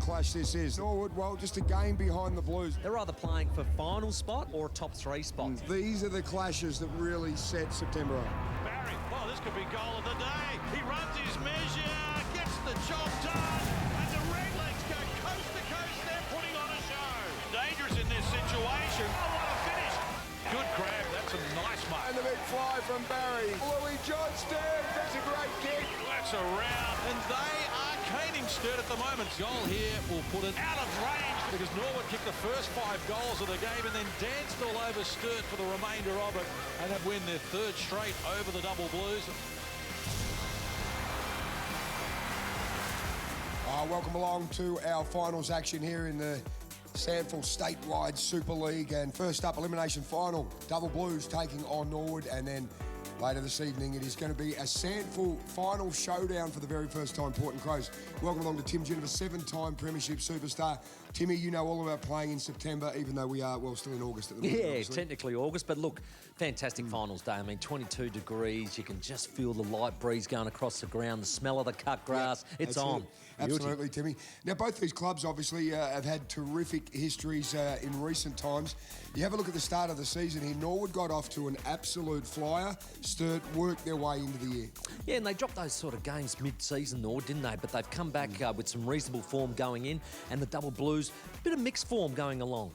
clash this is. Norwood, well, just a game behind the Blues. They're either playing for final spot or top 3 spots. These are the clashes that really set September up. Barry, well, this could be goal of the day. He runs his measure, gets the job done, and the Redlegs go coast to coast. They're putting on a show. Dangerous in this situation. Oh, what a finish. Good grab, that's a nice mark. And the big fly from Barry. Louis Johnston, that's a great kick. That's around, and they are caning Sturt at the moment. Goal here will put it out of range because Norwood kicked the first 5 goals of the game and then danced all over Sturt for the remainder of it, and have win their 3rd straight over the Double Blues. Welcome along to our finals action here in the SANFL statewide Super League, and first up, elimination final, Double Blues taking on Norwood, and then later this evening it is going to be a SANFL final showdown for the very first time, Port and Crows. Welcome along to Tim Jennifer, 7-time premiership superstar. Timmy, you know all about playing in September, even though we are, well, still in August at the moment. Yeah, obviously. technically August, but look, fantastic finals day. I mean, 22 degrees, you can just feel the light breeze going across the ground, the smell of the cut grass, it's on. Absolutely, Timmy. Now, both these clubs obviously have had terrific histories in recent times. You have a look at the start of the season here. Norwood got off to an absolute flyer. Sturt worked their way into the year. Yeah, and they dropped those sort of games mid-season, Norwood, didn't they? But they've come back with some reasonable form going in, and the Double Blues, a bit of mixed form going along.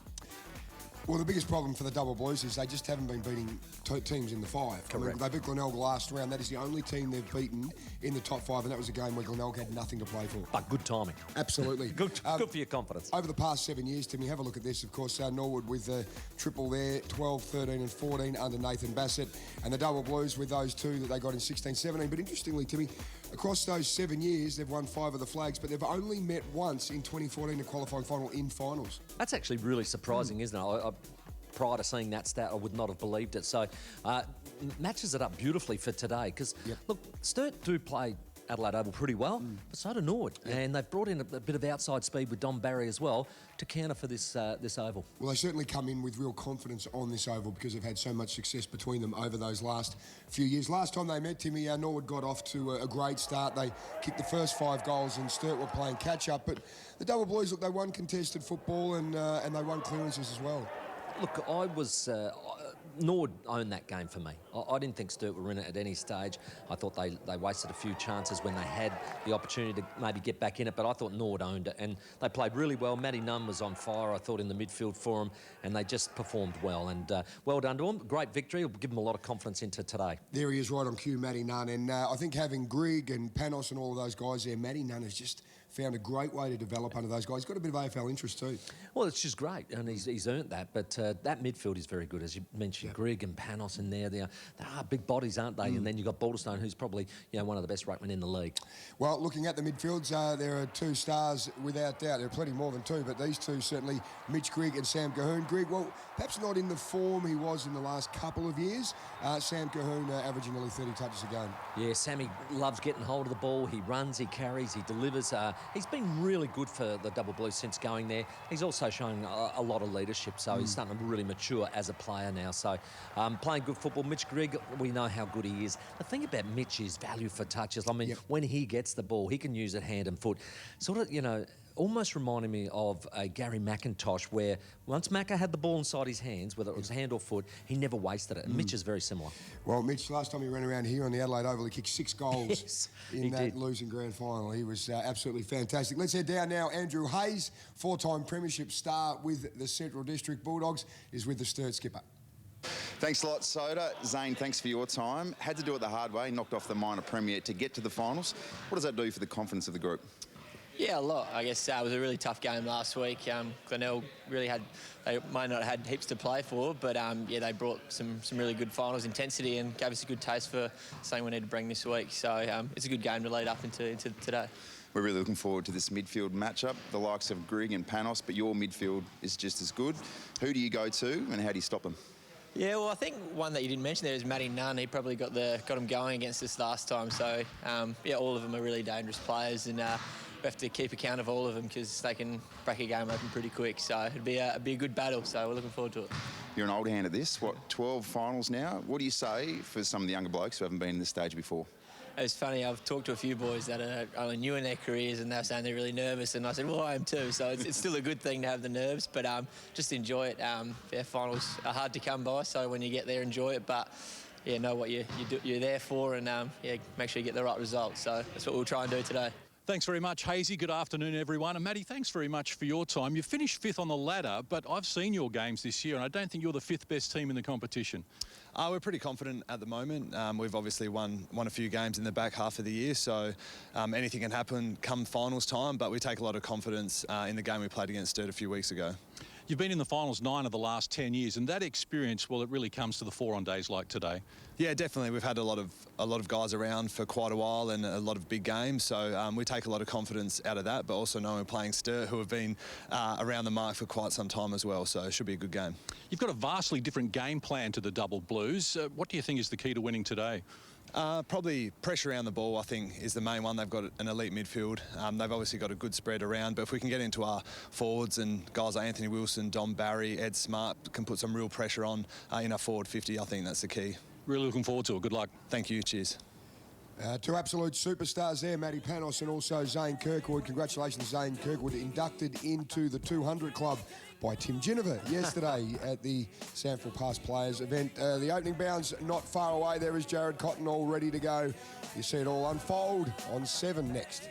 Well, the biggest problem for the Double Blues is they just haven't been beating teams in the 5. Correct. I mean, they beat Glenelg last round. That is the only team they've beaten in the top 5, and that was a game where Glenelg had nothing to play for. But good timing. Absolutely. Good for your confidence. Over the past 7 years, Timmy, have a look at this. Of course, Norwood with the triple there, 12, 13 and 14 under Nathan Bassett, and the Double Blues with those 2 that they got in 16, 17. But interestingly, Timmy, across those 7 years, they've won 5 of the flags, but they've only met once in 2014, the qualifying final in finals. That's actually really surprising, isn't it? Prior to seeing that stat, I would not have believed it. So, matches it up beautifully for today. Because, look, Sturt do play Adelaide Oval pretty well, but so do Norwood. And they've brought in a bit of outside speed with Dom Barry as well to counter for this oval. Well, they certainly come in with real confidence on this oval because they've had so much success between them over those last few years. Last time they met, Timmy, Norwood got off to a great start. They kicked the first 5 goals and Sturt were playing catch-up. But the Double Blues, look, they won contested football and they won clearances as well. Look, I was... Norwood owned that game for me. I didn't think Sturt were in it at any stage. I thought they wasted a few chances when they had the opportunity to maybe get back in it, but I thought Norwood owned it, and they played really well. Matty Nunn was on fire, I thought, in the midfield for them, and they just performed well, and well done to them. Great victory. It'll give them a lot of confidence into today. There he is right on cue, Matty Nunn, and I think having Grigg and Panos and all of those guys there, Matty Nunn has just found a great way to develop under those guys. He's got a bit of AFL interest too. Well, it's just great, and he's earned that. But that midfield is very good, as you mentioned. Grigg and Panos in there. They are big bodies, aren't they? And then you've got Balderstone, who's probably one of the best ruckmen in the league. Well, looking at the midfields, there are 2 stars without doubt. There are plenty more than 2, but these 2 certainly, Mitch Grigg and Sam Cahoon. Grigg, well, perhaps not in the form he was in the last couple of years. Sam Cahoon averaging nearly 30 touches a game. Yeah, Sammy loves getting hold of the ball. He runs, he carries, he delivers. He's been really good for the Double Blues since going there. He's also showing a lot of leadership, so he's starting to really mature as a player now. So playing good football. Mitch Grigg, we know how good he is. The thing about Mitch is value for touches. I mean, when he gets the ball, he can use it hand and foot. Sort of, almost reminding me of a Gary McIntosh, where once Macca had the ball inside his hands, whether it was hand or foot, he never wasted it. And Mitch is very similar. Well, Mitch, last time he ran around here on the Adelaide Oval, he kicked 6 goals in that losing grand final. He was absolutely fantastic. Let's head down now. Andrew Hayes, 4-time premiership star with the Central District Bulldogs, is with the Sturt skipper. Thanks a lot, Soda. Zane, thanks for your time. Had to do it the hard way, knocked off the minor premier to get to the finals. What does that do for the confidence of the group? Yeah, a lot. I guess it was a really tough game last week. Glenelg really they might not have had heaps to play for, but they brought some really good finals intensity and gave us a good taste for something we need to bring this week. So it's a good game to lead up into today. We're really looking forward to this midfield matchup, the likes of Grigg and Panos, but your midfield is just as good. Who do you go to and how do you stop them? Yeah, well, I think one that you didn't mention there is Matty Nunn. He probably got him going against us last time. So, all of them are really dangerous players, and we have to keep account of all of them because they can break a game open pretty quick. So it'd be a good battle. So we're looking forward to it. You're an old hand at this. 12 finals now? What do you say for some of the younger blokes who haven't been in this stage before? It's funny, I've talked to a few boys that are only new in their careers and they're saying they're really nervous, and I said, well, I am too, so it's still a good thing to have the nerves, but just enjoy it. Finals are hard to come by, so when you get there, enjoy it, but yeah, know what you're there for, and yeah, make sure you get the right result. So that's what we'll try and do today. Thanks very much, Hazy. Good afternoon, everyone. And Matty, thanks very much for your time. You finished 5th on the ladder, but I've seen your games this year, and I don't think you're the 5th best team in the competition. We're pretty confident at the moment. We've obviously won a few games in the back half of the year, so anything can happen come finals time, but we take a lot of confidence in the game we played against Sturt a few weeks ago. You've been in the finals 9 of the last 10 years, and that experience, well, it really comes to the fore on days like today. Yeah, definitely. We've had a lot of guys around for quite a while and a lot of big games, so we take a lot of confidence out of that, but also knowing we're playing Sturt, who have been around the mark for quite some time as well, so it should be a good game. You've got a vastly different game plan to the Double Blues. What do you think is the key to winning today? Probably pressure around the ball, I think, is the main one. They've got an elite midfield. They've obviously got a good spread around, but if we can get into our forwards and guys like Anthony Wilson, Dom Barry, Ed Smart can put some real pressure on in our forward 50, I think that's the key. Really looking forward to it. Good luck. Thank you. Cheers. Two absolute superstars there, Matty Panos and also Zane Kirkwood. Congratulations, Zane Kirkwood, inducted into the 200 Club by Tim Ginniver yesterday at the SANFL Past Players event. The opening bounds not far away. There is Jared Cotton all ready to go. You see it all unfold on 7 next.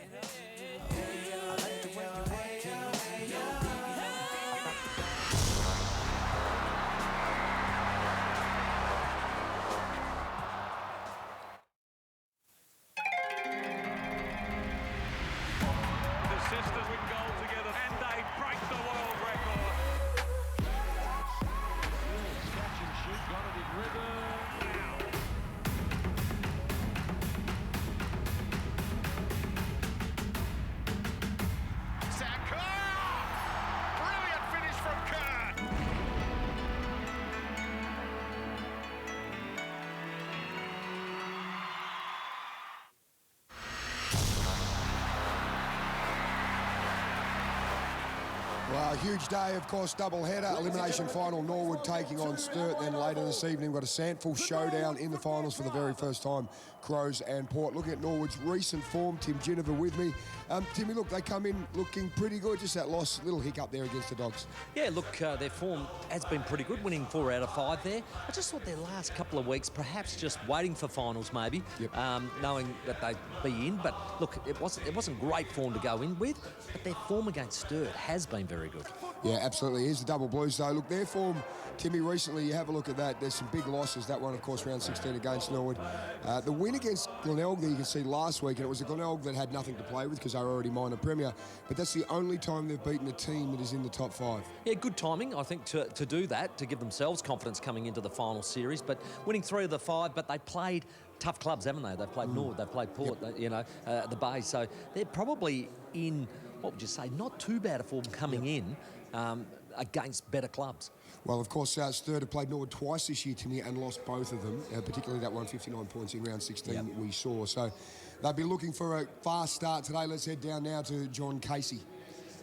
Well, a huge day, of course, double header, elimination final, Norwood taking on Sturt. Then later this evening, we've got a SANFL showdown in the finals for the very first time, Crows and Port. Looking at Norwood's recent form, Tim Ginniver with me. Timmy, look, they come in looking pretty good, just that loss, little hiccup there against the Dogs. Yeah, look, their form has been pretty good, winning 4 out of 5 there. I just thought their last couple of weeks, perhaps just waiting for finals maybe, knowing that they'd be in. But look, it wasn't great form to go in with, but their form against Sturt has been very good. Yeah, absolutely. Here's the Double Blues, though. Look, their form, Timmy, recently, you have a look at that. There's some big losses. That one, of course, round 16 against Norwood. The win against Glenelg that you can see last week, and it was a Glenelg that had nothing to play with because they were already minor premier, but that's the only time they've beaten a team that is in the top 5. Yeah, good timing, I think, to do that, to give themselves confidence coming into the final series, but winning 3 of the 5, but they played tough clubs, haven't they? They've played Norwood, they've played Port, the Bay, so they're probably in, what would you say, not too bad a form coming in against better clubs. Well, of course, Sturt have played Norwood twice this year, Timmy, and lost both of them, particularly that one, 59 points in round 16 we saw. So they'll be looking for a fast start today. Let's head down now to John Casey.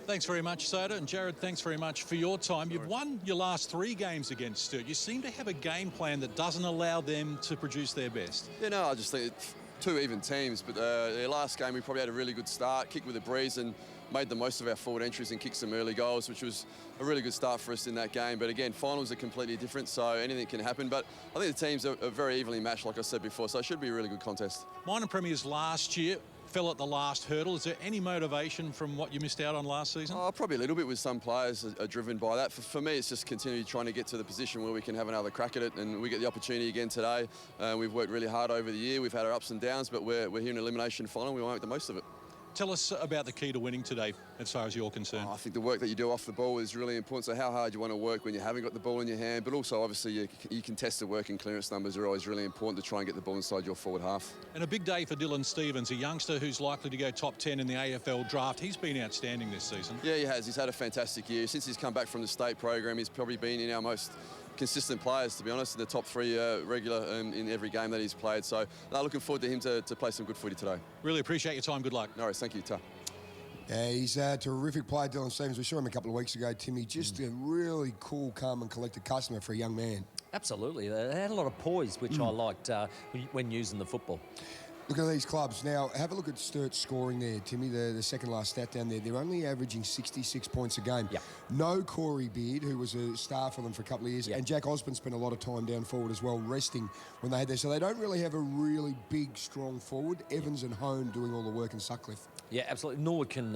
Thanks very much, Soda. And Jared, thanks very much for your time. You've won your last 3 games against Sturt. You seem to have a game plan that doesn't allow them to produce their best. Yeah, no, I just think it's 2 even teams, but their last game we probably had a really good start, kicked with a breeze and made the most of our forward entries and kicked some early goals, which was a really good start for us in that game. But again, finals are completely different, so anything can happen. But I think the teams are very evenly matched, like I said before, so it should be a really good contest. Minor premiers last year fell at the last hurdle. Is there any motivation from what you missed out on last season? Oh, probably a little bit with some players are driven by that. For me, it's just continually trying to get to the position where we can have another crack at it, and we get the opportunity again today. We've worked really hard over the year. We've had our ups and downs, but we're here in an elimination final. We want to make the most of it. Tell us about the key to winning today, as far as you're concerned. I think the work that you do off the ball is really important. So how hard you want to work when you haven't got the ball in your hand, but also obviously you contest the work and clearance numbers are always really important to try and get the ball inside your forward half. And a big day for Dylan Stevens, a youngster who's likely to go top 10 in the AFL draft. He's been outstanding this season. Yeah, he has. He's had a fantastic year. Since he's come back from the state program, he's probably been in our most consistent players, to be honest, in the top 3 regular in every game that he's played. So looking forward to him to play some good footy today. Really appreciate your time. Good luck. No worries. Thank you, Ta. Yeah, he's a terrific player, Dylan Stevens. We saw him a couple of weeks ago, Timmy. Just a really cool, calm and collected customer for a young man. Absolutely. They had a lot of poise, which I liked when using the football. Look at these clubs. Now, have a look at Sturt's scoring there, Timmy, the second last stat down there. They're only averaging 66 points a game. Yep. No Corey Beard, who was a star for them for a couple of years, Yep. and Jack Osborne spent a lot of time down forward as well, resting when they had there. So they don't really have a really big, strong forward. Evans and Hone doing all the work in Sutcliffe. Yeah, absolutely. Norwood can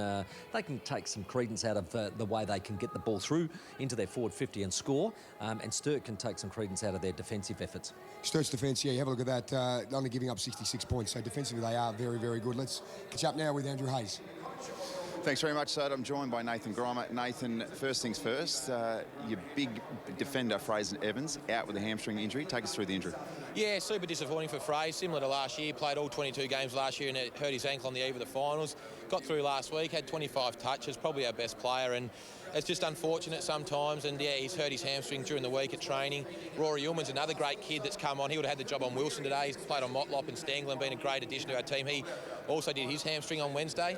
they can take some credence out of the way they can get the ball through into their forward 50 and score, and Sturt can take some credence out of their defensive efforts. Sturt's defence, yeah, have a look at that. Only giving up 66 points. So defensively, they are very, very good. Let's catch up now with Andrew Hayes. Thanks very much, Sir. I'm joined by Nathan Grimer. Nathan, first things first, your big defender, Fraser Evans, out with a hamstring injury. Take us through the injury. Yeah, super disappointing for Fraser. Similar to last year, played all 22 games last year and it hurt his ankle on the eve of the finals. Got through last week, had 25 touches, probably our best player, and it's just unfortunate sometimes. And yeah, he's hurt his hamstring during the week at training. Rory Ullman's another great kid that's come on. He would have had the job on Wilson today. He's played on Motlop and Stanglin, been a great addition to our team. He also did his hamstring on Wednesday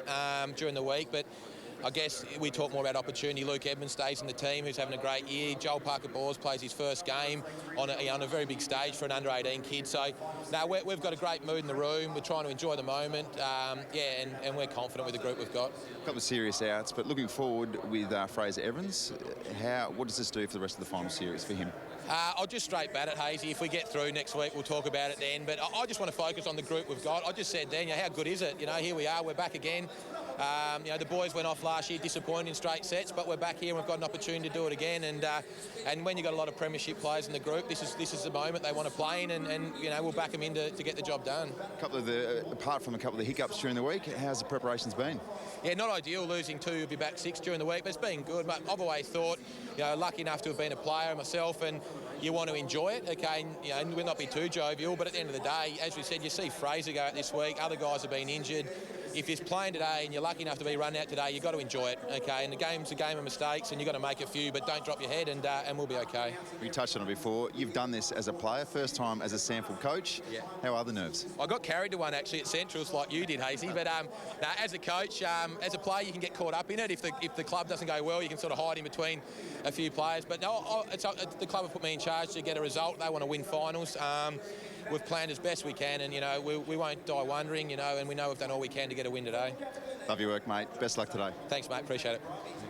during the week, but I guess we talk more about opportunity. Luke Edmonds stays in the team, who's having a great year. Joel Parker-Bors plays his first game on a very big stage for an under-18 kid. So, no, we've got a great mood in the room. We're trying to enjoy the moment. And we're confident with the group we've got. A couple of serious outs, but looking forward with Fraser Evans, what does this do for the rest of the final series for him? I'll just straight bat it, Hazy. If we get through next week, we'll talk about it then. But I just want to focus on the group we've got. I just said then, how good is it? Here we are, we're back again. The boys went off last year disappointed in straight sets, but we're back here and we've got an opportunity to do it again. And when you've got a lot of premiership players in the group, this is the moment they want to play in, and we'll back them in to get the job done. Apart from a couple of the hiccups during the week, how's the preparations been? Yeah, not ideal losing two of your back six during the week, but it's been good. But I've always thought, lucky enough to have been a player myself, and you want to enjoy it, okay? And we'll not be too jovial, but at the end of the day, as we said, you see Fraser go out this week, other guys have been injured. If you're playing today and you're lucky enough to be run out today, you've got to enjoy it, okay? And the game's a game of mistakes, and you've got to make a few, but don't drop your head, and we'll be okay. We touched on it before. You've done this as a player, first time as a SANFL coach. Yeah. How are the nerves? I got carried to one actually at Centrals like you did, Hazy. But as a coach, as a player, you can get caught up in it. If the club doesn't go well, you can sort of hide in between a few players. But no, the club have put me in charge to get a result. They want to win finals. We've planned as best we can, and we won't die wondering, and we know we've done all we can to get a win today. Love your work, mate. Best luck today. Thanks, mate. Appreciate it.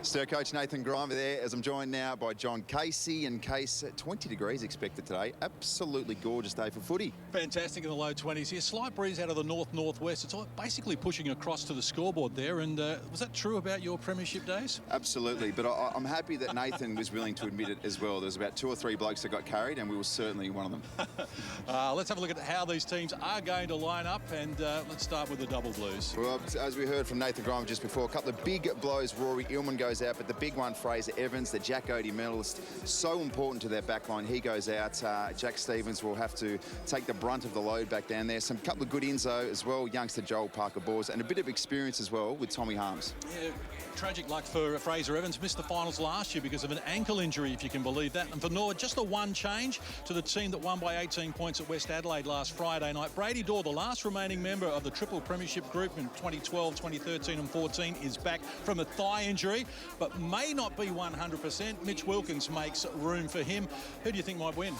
Sturt coach Nathan Grimer there, as I'm joined now by John Casey. And Case, 20 degrees expected today. Absolutely gorgeous day for footy. Fantastic in the low 20s here. Slight breeze out of the north-northwest. It's basically pushing across to the scoreboard there. And was that true about your premiership days? Absolutely, but I'm happy that Nathan was willing to admit it as well. There was about 2 or 3 blokes that got carried, and we were certainly one of them. Let's have a look at how these teams are going to line up, and let's start with the Double Blues. Well, as we heard from Nathan Grimer just before, a couple of big blows. Rory Ullman goes out, but the big one, Fraser Evans, the Jack Odie medalist, so important to their backline. He goes out. Jack Stevens will have to take the brunt of the load back down there. Some couple of good inzo as well, youngster Joel Parker-Bors, and a bit of experience as well with Tommy Harms. Yeah, tragic luck for Fraser Evans. Missed the finals last year because of an ankle injury, if you can believe that. And for Norwood, just the one change to the team that won by 18 points at West Adelaide last Friday night. Brady Dorr, the last remaining member of the triple premiership group in 2012, 2013 and 14, is back from a thigh injury, but may not be 100%. Mitch Wilkins makes room for him. Who do you think might win?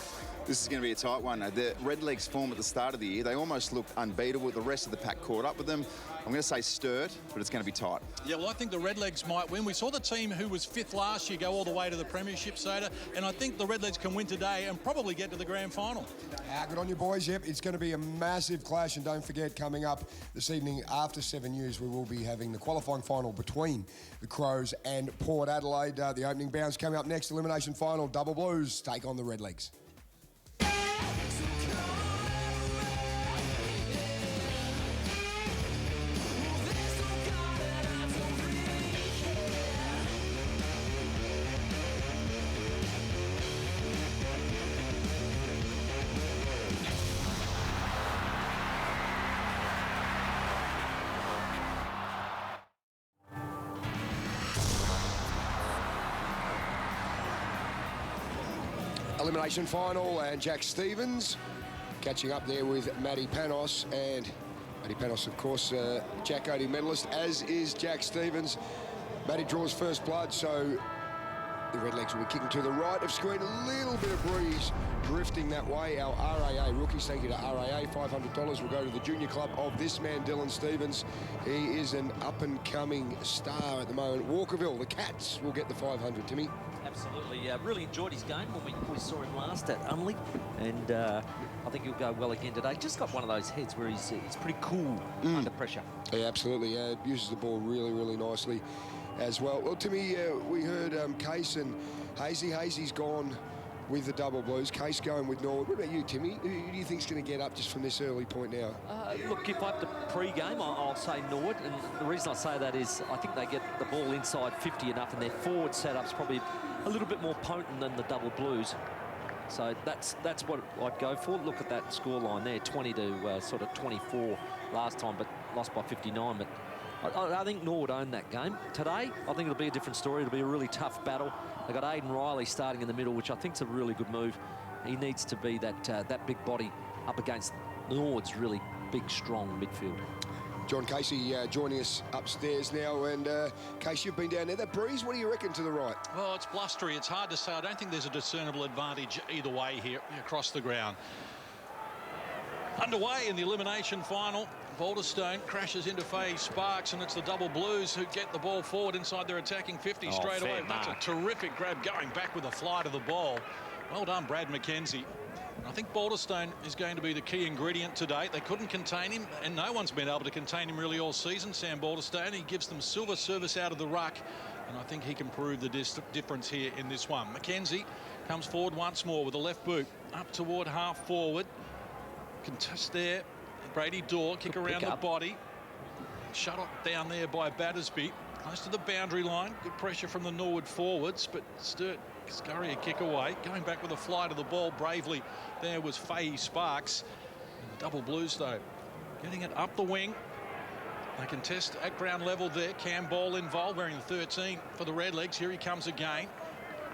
This is going to be a tight one. The Redlegs form at the start of the year, they almost looked unbeatable. The rest of the pack caught up with them. I'm going to say Sturt, but it's going to be tight. Yeah, well, I think the Redlegs might win. We saw the team who was 5th last year go all the way to the premiership, Soda, and I think the Redlegs can win today and probably get to the grand final. Good on you, boys. Yep, it's going to be a massive clash, and don't forget, coming up this evening after 7 years, we will be having the qualifying final between the Crows and Port Adelaide. The opening bounce coming up next. Elimination final, Double Blues take on the Redlegs. Elimination final, and Jack Stevens catching up there with Matty Panos, and Matty Panos, of course, Jack Odie medalist, as is Jack Stevens. Matty draws first blood, so The Redlegs will be kicking to the right of screen. A little bit of breeze drifting that way. Our RAA rookies, thank you to RAA. $500 will go to the junior club of this man, Dylan Stevens. He is an up-and-coming star at the moment. Walkerville, the Cats, will get the 500. Timmy? Absolutely. Really enjoyed his game when we saw him last at Unley. And I think he'll go well again today. Just got one of those heads where he's pretty cool under pressure. Yeah, absolutely. Uses the ball really, really nicely as well. Well, Timmy, we heard Case and Hazy. Hazy's gone with the double blues. Case going with Norwood. What about you, Timmy? Who do you think's going to get up just from this early point now? Look, if I have to pre-game, I'll say Norwood. And the reason I say that is I think they get the ball inside 50 enough, and their forward setup's probably a little bit more potent than the double blues. So that's what I'd go for. Look at that scoreline there, 20 to sort of 24 last time, but lost by 59. But I think Norwood owned that game. Today, I think it'll be a different story. It'll be a really tough battle. They've got Aidan Riley starting in the middle, which I think is a really good move. He needs to be that big body up against Norwood's really big, strong midfield. John Casey joining us upstairs now. And Casey, you've been down there. That breeze, what do you reckon to the right? Well, it's blustery. It's hard to say. I don't think there's a discernible advantage either way here across the ground. Underway in the elimination final. Balderstone crashes into Faye Sparks, and it's the double blues who get the ball forward inside their attacking 50 straight away. That's a terrific grab, going back with a fly to the ball. Well done, Brad McKenzie. I think Balderstone is going to be the key ingredient today. They couldn't contain him, and no one's been able to contain him really all season, Sam Balderstone. He gives them silver service out of the ruck, and I think he can prove the difference here in this one. McKenzie comes forward once more with a left boot, up toward half forward. Contest there. Brady Dorr, kick around the body. Shut up down there by Battersby. Close to the boundary line. Good pressure from the Norwood forwards, but Sturt scurry a kick away. Going back with a fly to the ball bravely. There was Faye Sparks. And the double blues, though, getting it up the wing. They contest at ground level there. Cam Ball involved, wearing the 13 for the Redlegs. Here he comes again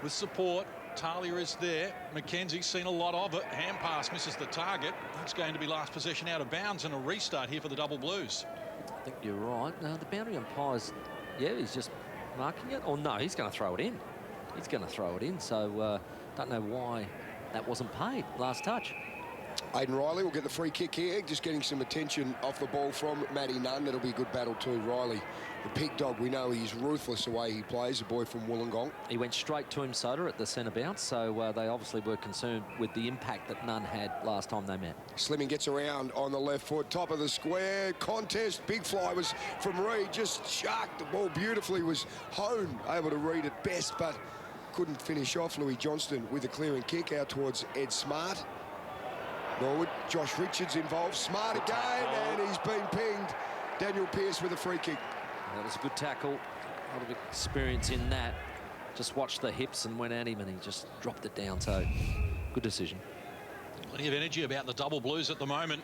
with support. Talia is there. McKenzie's seen a lot of it. Hand pass misses the target. That's going to be last possession out of bounds, and a restart here for the double blues. I think you're right. Now, the boundary umpire's, yeah, he's just marking it. Or no, he's going to throw it in. He's going to throw it in. So don't know why that wasn't paid. Last touch. Aidan Riley will get the free kick here, just getting some attention off the ball from Matty Nunn. That'll be a good battle too. Riley, the pig dog, we know he's ruthless the way he plays, a boy from Wollongong. He went straight to him, Soda, at the centre bounce, so they obviously were concerned with the impact that Nunn had last time they met. Slimming gets around on the left foot, top of the square, contest, big fly was from Reid, just sharked the ball beautifully, was Hone able to read it best, but couldn't finish off. Louis Johnston with a clearing kick out towards Ed Smart. Norwood, Josh Richards involved. Smart again, and he's been pinged. Daniel Pearce with a free kick. That was a good tackle. A lot of experience in that. Just watched the hips and went at him, and he just dropped it down. So, good decision. Plenty of energy about the double blues at the moment.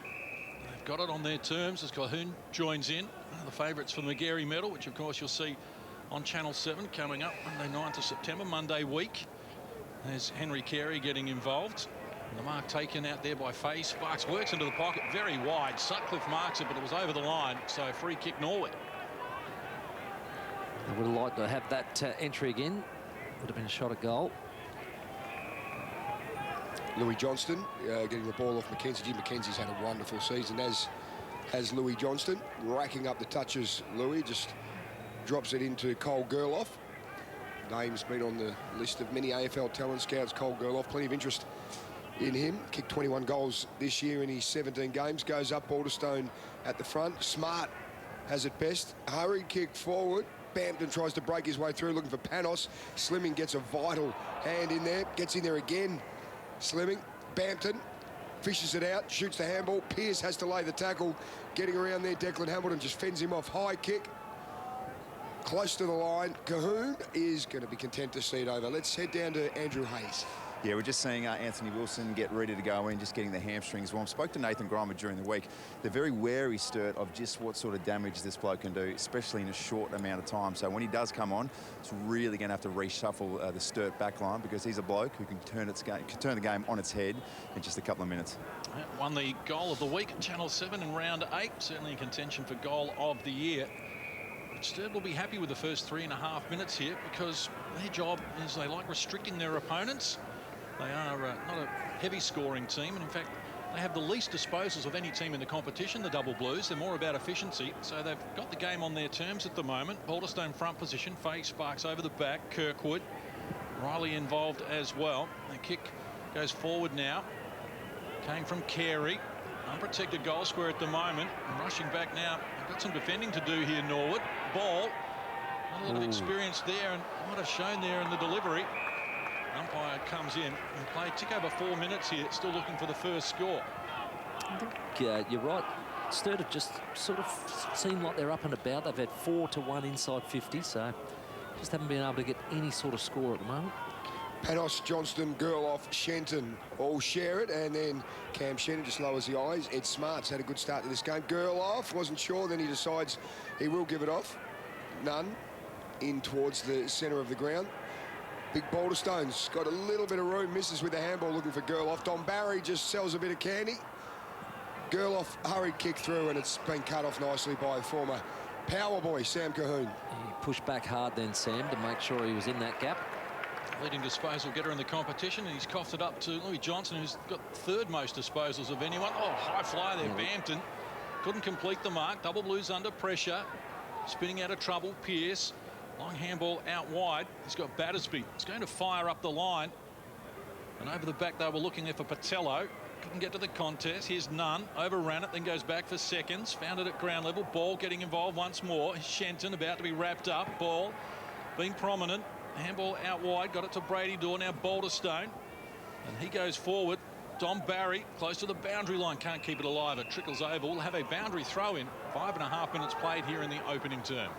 They've got it on their terms as Calhoun joins in. One of the favourites for the McGarry medal, which of course you'll see on Channel 7 coming up Monday 9th of September, Monday week. There's Henry Carey getting involved. And the mark taken out there by Faye. Sparks works into the pocket very wide. Sutcliffe marks it, but it was over the line. So free kick Norwood. I would have liked to have that entry again. Would have been a shot at goal. Louis Johnston getting the ball off McKenzie. Jim McKenzie's had a wonderful season, as has Louis Johnston. Racking up the touches, Louis just drops it into Cole Gerloff. Name's been on the list of many AFL talent scouts. Cole Gerloff, plenty of interest in him. Kicked 21 goals this year in his 17 games. Goes up, Balderstone at the front. Smart has it best. Hurried kick forward. Bampton tries to break his way through, looking for Panos. Slimming gets a vital hand in there. Gets in there again. Slimming. Bampton fishes it out, shoots the handball. Pearce has to lay the tackle. Getting around there, Declan Hamilton just fends him off. High kick. Close to the line. Cahoon is going to be content to see it over. Let's head down to Andrew Hayes. Yeah, we're just seeing Anthony Wilson get ready to go in, just getting the hamstrings warm. Spoke to Nathan Grimer during the week. They're very wary, Sturt, of just what sort of damage this bloke can do, especially in a short amount of time. So when he does come on, it's really going to have to reshuffle the Sturt backline, because he's a bloke who can turn the game on its head in just a couple of minutes. Won the goal of the week at Channel 7 in round 8. Certainly in contention for goal of the year. But Sturt will be happy with the first 3.5 minutes here because their job is they like restricting their opponents. They are not a heavy scoring team, and in fact they have the least disposals of any team in the competition, the Double Blues. They're more about efficiency, so they've got the game on their terms at the moment. Balderstone front position, Faye Sparks over the back, Kirkwood, Riley involved as well. The kick goes forward now. Came from Carey. Unprotected goal square at the moment. And rushing back now. They've got some defending to do here, Norwood. Ball. A lot of experience there, and might have shown there in the delivery. Umpire comes in and play. Tick over 4 minutes here. Still looking for the first score. I think you're right. Sturt have just sort of seemed like they're up and about. They've had 4-1 inside 50, so just haven't been able to get any sort of score at the moment. Panos, Johnston, Gerloff, Shenton all share it, and then Cam Shenton just lowers the eyes. Ed Smart's had a good start to this game. Gerloff wasn't sure, then he decides he will give it off. None in towards the centre of the ground. Big Balderstone's got a little bit of room, misses with the handball looking for Gerloff. Don Barry just sells a bit of candy. Gerloff hurried kick through, and it's been cut off nicely by former power boy Sam Cahoon. He pushed back hard then, Sam, to make sure he was in that gap. Leading disposal getter in the competition, and he's coughed it up to Louis Johnson, who's got third most disposals of anyone. Oh, high fly there, Bampton. Couldn't complete the mark. Double Blues under pressure. Spinning out of trouble, Pearce. Long handball out wide. He's got Battersby. He's going to fire up the line. And over the back, they were looking there for Patello. Couldn't get to the contest. Here's Nunn. Overran it, then goes back for seconds. Found it at ground level. Ball getting involved once more. Shenton about to be wrapped up. Ball being prominent. Handball out wide. Got it to Brady Dorr. Now Balderstone. And he goes forward. Dom Barry close to the boundary line. Can't keep it alive. It trickles over. We'll have a boundary throw in. 5.5 minutes played here in the opening term.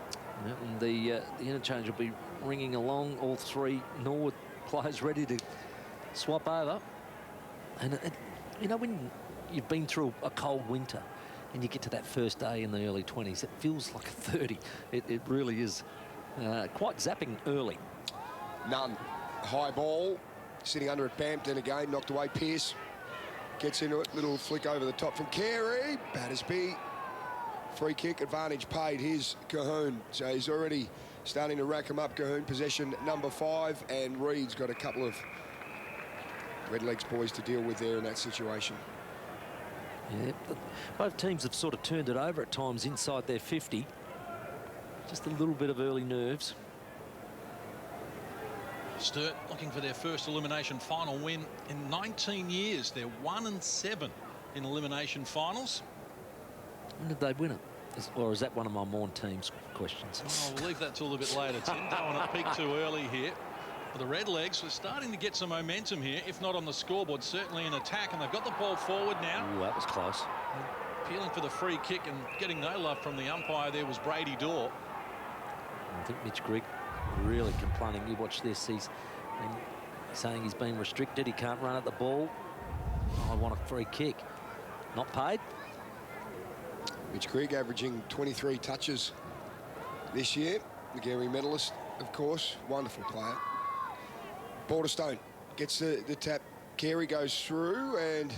And the interchange will be ringing along. All three Norwood players ready to swap over. And you know, when you've been through a cold winter and you get to that first day in the early 20s, it feels like a 30. It really is quite zapping early. Nunn, high ball, sitting under it, Bampton again, knocked away. Pearce gets into it, little flick over the top from Carey. Battersby, free kick, advantage paid. Here's Cahoon, so he's already starting to rack him up. Cahoon, possession number 5, and Reed's got a couple of Redlegs boys to deal with there in that situation. Yeah, both teams have sort of turned it over at times inside their 50. Just a little bit of early nerves. Sturt looking for their first elimination final win in 19 years. They're 1-7 in elimination finals. When did they win it? Or is that one of my Morn team's questions? Oh, we'll leave that till a little bit later, Tim. Don't want to peak too early here. For the Redlegs, we're starting to get some momentum here, if not on the scoreboard, certainly in attack. And they've got the ball forward now. Ooh, that was close. Appealing for the free kick and getting no love from the umpire there was Brady Dorr. I think Mitch Grigg really complaining. You watch this, he's saying he's been restricted, he can't run at the ball. I want a free kick. Not paid. Mitch Grigg averaging 23 touches this year. The Gary medalist, of course. Wonderful player. Balderstone gets the tap. Carey goes through, and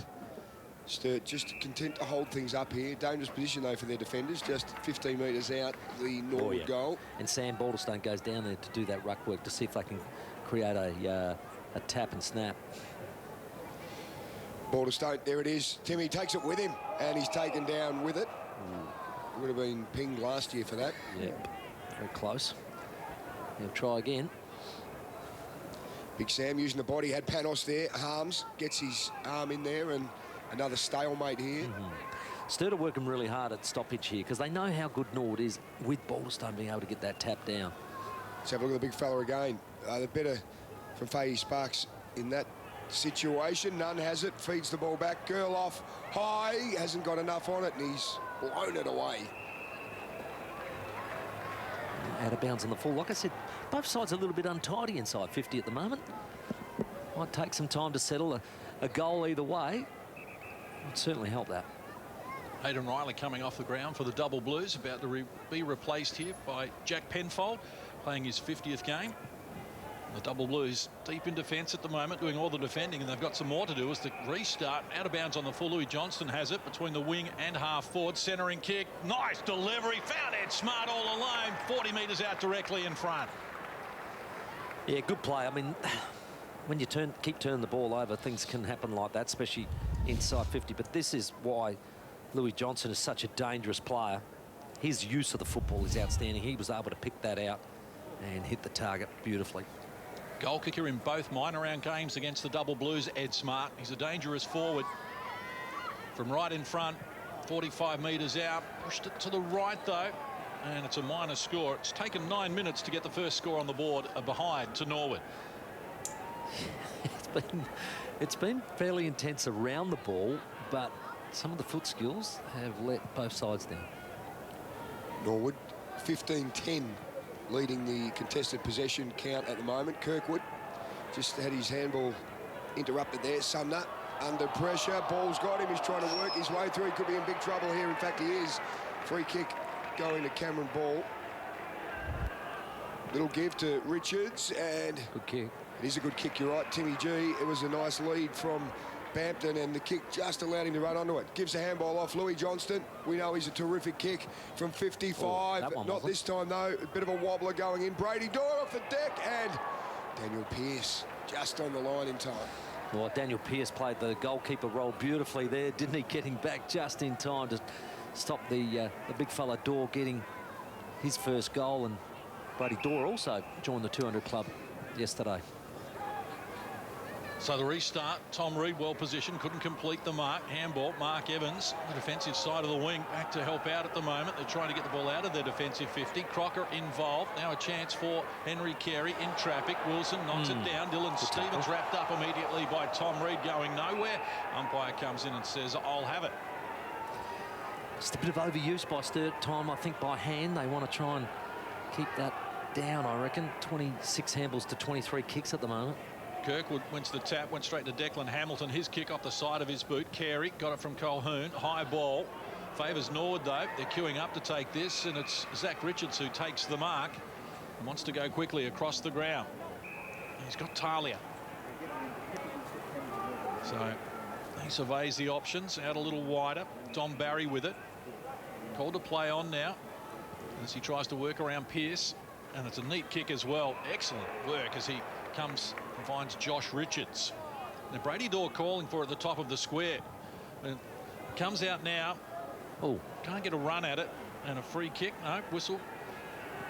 Sturt just content to hold things up here. Dangerous position, though, for their defenders. Just 15 metres out the Norwood goal. And Sam Balderstone goes down there to do that ruck work to see if they can create a tap and snap. Balderstone, there it is. Timmy takes it with him, and he's taken down with it. Would have been pinged last year for that. Yep, very close. He'll try again. Big Sam using the body, had Panos there. Harms gets his arm in there, and another stalemate here. Sturt are working really hard at stoppage here because they know how good Norwood is with Balderstone being able to get that tap down. Let's have a look at the big fella again. The better from Faye Sparks in that situation. Nunn has it, feeds the ball back. Gerloff high, hasn't got enough on it, and he's blown it away. Out of bounds on the full. Like I said, both sides are a little bit untidy inside 50 at the moment. Might take some time to settle a goal either way. Would certainly help that. Hayden Riley coming off the ground for the Double Blues, about to be replaced here by Jack Penfold, playing his 50th game. The Double Blues deep in defence at the moment, doing all the defending, and they've got some more to do as the restart. Out of bounds on the full. Louis Johnston has it between the wing and half forward. Centering kick. Nice delivery. Found Ed Smart all alone. 40 metres out directly in front. Yeah, good play. I mean, when you keep turning the ball over, things can happen like that, especially inside 50. But this is why Louis Johnston is such a dangerous player. His use of the football is outstanding. He was able to pick that out and hit the target beautifully. Goal kicker in both minor round games against the Double Blues, Ed Smart. He's a dangerous forward. From right in front, 45 metres out. Pushed it to the right, though. And it's a minor score. It's taken 9 minutes to get the first score on the board behind to Norwood. It's been fairly intense around the ball, but some of the foot skills have let both sides down. Norwood, 15-10. Leading the contested possession count at the moment. Kirkwood just had his handball interrupted there. Sumner under pressure. Ball's got him. He's trying to work his way through. He could be in big trouble here. In fact, he is. Free kick going to Cameron Ball. Little give to Richards, and good kick. It is a good kick, you're right, Timmy G. It was a nice lead from Bampton, and the kick just allowed him to run onto it. Gives the handball off Louis Johnston. We know he's a terrific kick from 55. Not this time, though. A bit of a wobbler going in. Brady Doyle off the deck, and Daniel Pearce just on the line in time. Well, Daniel Pearce played the goalkeeper role beautifully there, didn't he? Getting back just in time to stop the big fella Dorr getting his first goal, and Brady Dorr also joined the 200 club yesterday. So the restart, Tom Reed well positioned, couldn't complete the mark. Handball, Mark Evans, the defensive side of the wing, back to help out at the moment. They're trying to get the ball out of their defensive 50. Crocker involved. Now a chance for Henry Carey in traffic. Wilson knocks it down. Dylan Stevens wrapped up immediately by Tom Reed, going nowhere. Umpire comes in and says, I'll have it. Just a bit of overuse by Sturt. Time, I think, by hand. They want to try and keep that down, I reckon. 26 handballs to 23 kicks at the moment. Kirkwood went to the tap, went straight to Declan Hamilton. His kick off the side of his boot. Carey got it from Colquhoun. High ball. Favours Norwood, though. They're queuing up to take this, and it's Zach Richards who takes the mark and wants to go quickly across the ground. He's got Talia. So he surveys the options, out a little wider. Dom Barry with it. Called to play on now as he tries to work around Pearce, and it's a neat kick as well. Excellent work as he comes and finds Josh Richards. Now Brady Dorr calling for it at the top of the square. And comes out now. Oh, can't get a run at it, and a free kick. No, whistle.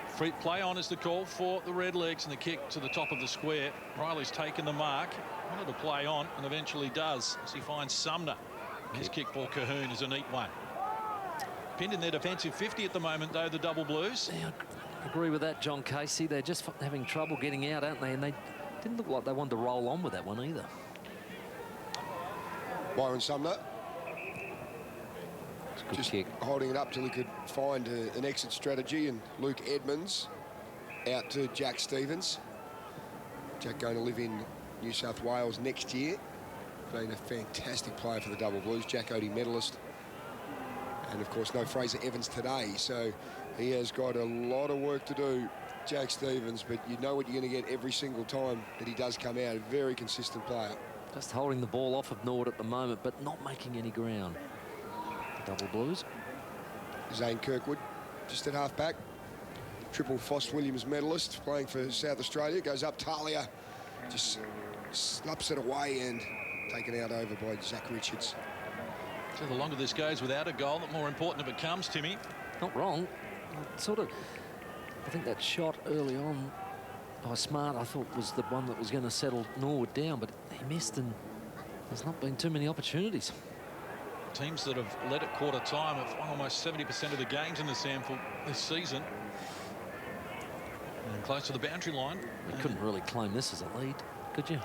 Free play on is the call for the Redlegs, and the kick to the top of the square. Riley's taken the mark, wanted to play on, and eventually does as he finds Sumner. His kick for Colquhoun is a neat one. Pinned in their defensive 50 at the moment, though, the Double Blues. Yeah, I agree with that, John Casey. They're just having trouble getting out, aren't they? And they didn't look like they wanted to roll on with that one either. Byron Sumner just kick. Holding it up till he could find an exit strategy, and Luke Edmonds out to Jack Stevens. Jack going to live in New South Wales next year. Been a fantastic player for the Double Blues. Jack Odie medalist. And of course no Fraser Evans today, so he has got a lot of work to do, Jack Stevens, but you know what you're going to get every single time that he does come out. A very consistent player. Just holding the ball off of Norwood at the moment, but not making any ground. The Double Blues. Zane Kirkwood just at half back. Triple Foss Williams medalist, playing for South Australia. Goes up, Talia just slaps it away and taken out over by Zach Richards. So the longer this goes without a goal, the more important it becomes, Timmy. Not wrong. Sort of, I think that shot early on by Smart, I thought was the one that was going to settle Norwood down, but he missed, and there's not been too many opportunities. Teams that have led at quarter time have won almost 70% of the games in the SANFL this season. And close to the boundary line. You couldn't really claim this as a lead, could you?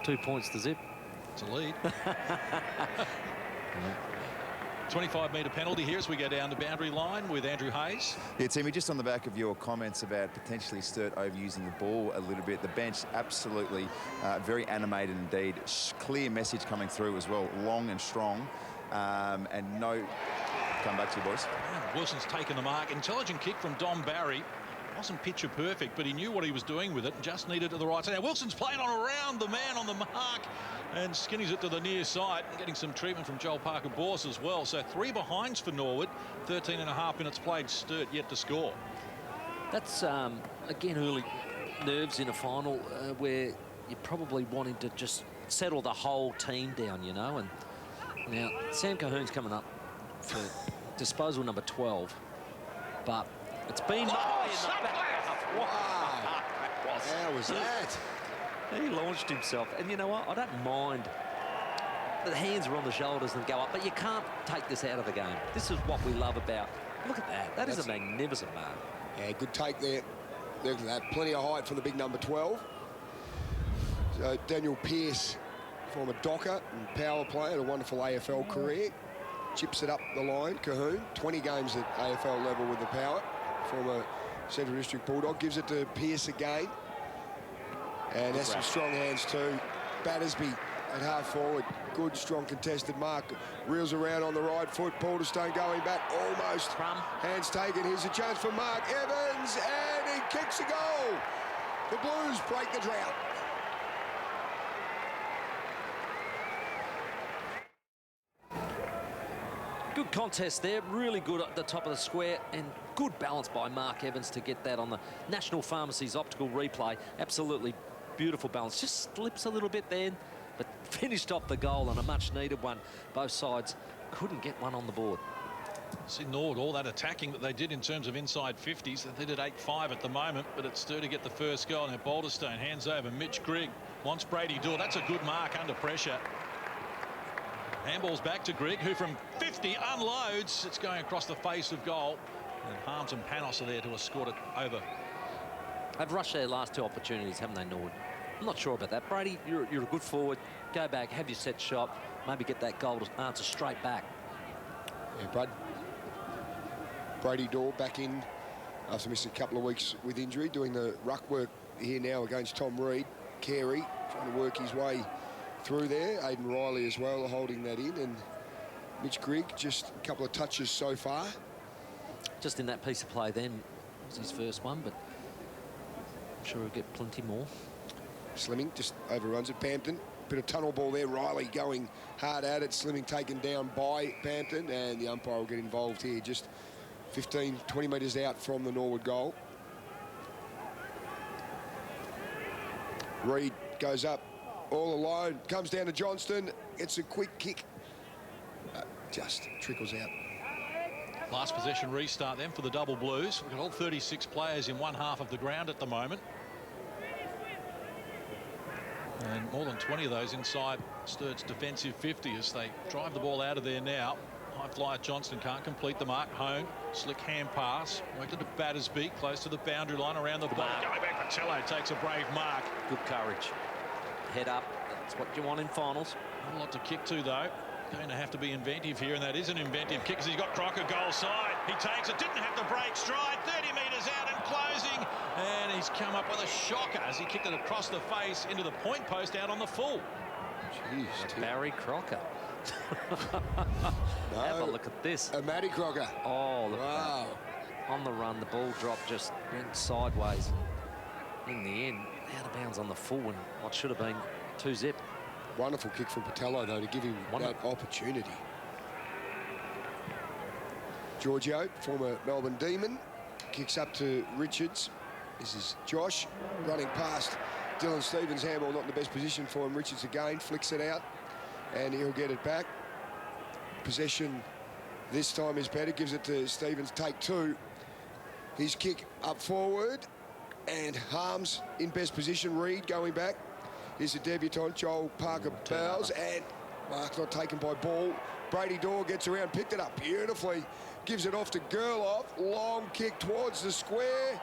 2 points to zip. It's a lead. 25-metre penalty here as we go down the boundary line with Andrew Hayes. Yeah, Timmy, just on the back of your comments about potentially Sturt overusing the ball a little bit, the bench absolutely very animated indeed. Clear message coming through as well, long and strong, and no... Come back to you, boys. Wilson's taken the mark. Intelligent kick from Dom Barry. wasn't picture perfect, but he knew what he was doing with it and just needed it to the right side. Now Wilson's playing on around the man on the mark and skinnies it to the near side, getting some treatment from Joel Parker-Bors as well. So 3 behinds for Norwood, 13.5 minutes played. Sturt yet to score. That's, again, early nerves in a final where you're probably wanting to just settle the whole team down, you know. And now Sam Cahoon's coming up for disposal number 12, but it's been in the back. Wow. How was that? He launched himself. And you know what? I don't mind the hands are on the shoulders and go up, but you can't take this out of the game. This is what we love about. Look at that. That's a magnificent mark. Yeah, good take there. Look at that. Plenty of height for the big number 12. So Daniel Pearce, former Docker and power player, had a wonderful AFL career. Chips it up the line. Cahoon, 20 games at AFL level with the power. Former Central District Bulldog. Gives it to Pearce again. And has some strong hands too. Battersby at half forward. Good, strong contested mark. Reels around on the right foot. Balderstone going back almost. Hands taken. Here's a chance for Mark Evans. And he kicks a goal. The Blues break the drought. Good contest there, really good at the top of the square, and good balance by Mark Evans to get that on the National Pharmacy's optical replay. Absolutely beautiful balance. Just slips a little bit then, but finished off the goal on a much needed one. Both sides couldn't get one on the board. It's ignored all that attacking that they did in terms of inside 50s. They did at 8-5 at the moment, but it's Sturt to get the first goal. Now Balderstone hands over. Mitch Grigg wants Brady Dorr. That's a good mark under pressure. Handball's back to Grigg, who from 50 unloads. It's going across the face of goal. And Harms and Panos are there to escort it over. They've rushed their last 2 opportunities, haven't they, Norwood? I'm not sure about that. Brady, you're a good forward. Go back, have your set shot, maybe get that goal to answer straight back. Yeah, Brady Dorr back in after missing a couple of weeks with injury, doing the ruck work here now against Tom Reed. Carey trying to work his way through there. Aidan Riley as well holding that in, and Mitch Grigg just a couple of touches so far. Just in that piece of play then was his first one, but I'm sure he'll get plenty more. Slimming just overruns it. Bampton, bit of tunnel ball there. Riley going hard at it. Slimming taken down by Bampton, and the umpire will get involved here. Just 15, 20 metres out from the Norwood goal. Reed goes up all alone, comes down to Johnston. It's a quick kick. Just trickles out. Last possession restart then for the Double Blues. We've got all 36 players in one half of the ground at the moment. And more than 20 of those inside Sturt's defensive 50 as they drive the ball out of there now. High flyer Johnston can't complete the mark. Hone, slick hand pass. Worked it to Battersby, close to the boundary line around the block. Going back, Patello takes a brave mark. Good courage. Head up, that's what you want in finals. Not a lot to kick to though. Going to have to be inventive here, and that is an inventive kick as he's got Crocker goal side. He takes it, didn't have to break stride, 30 metres out and closing, and he's come up with a shocker as he kicked it across the face into the point post out on the full. Jeez, Barry Crocker. No, have a look at this. A Matty Crocker. Oh, look wow. at that. On the run, the ball drop just went sideways. In the end, out of bounds on the full, and what should have been 2-zip. Wonderful kick from Patello, though, to give him that opportunity. Giorgio, former Melbourne Demon, kicks up to Richards. This is Josh running past Dylan Stevens. Handball not in the best position for him. Richards again flicks it out, and he'll get it back. Possession this time is better. Gives it to Stevens. Take 2. His kick up forward, and Harms in best position. Reed going back. Here's a debutant, Joel Parker-Bowles, and mark not taken by Ball. Brady Dorr gets around, picked it up beautifully, gives it off to Gerloff. Long kick towards the square,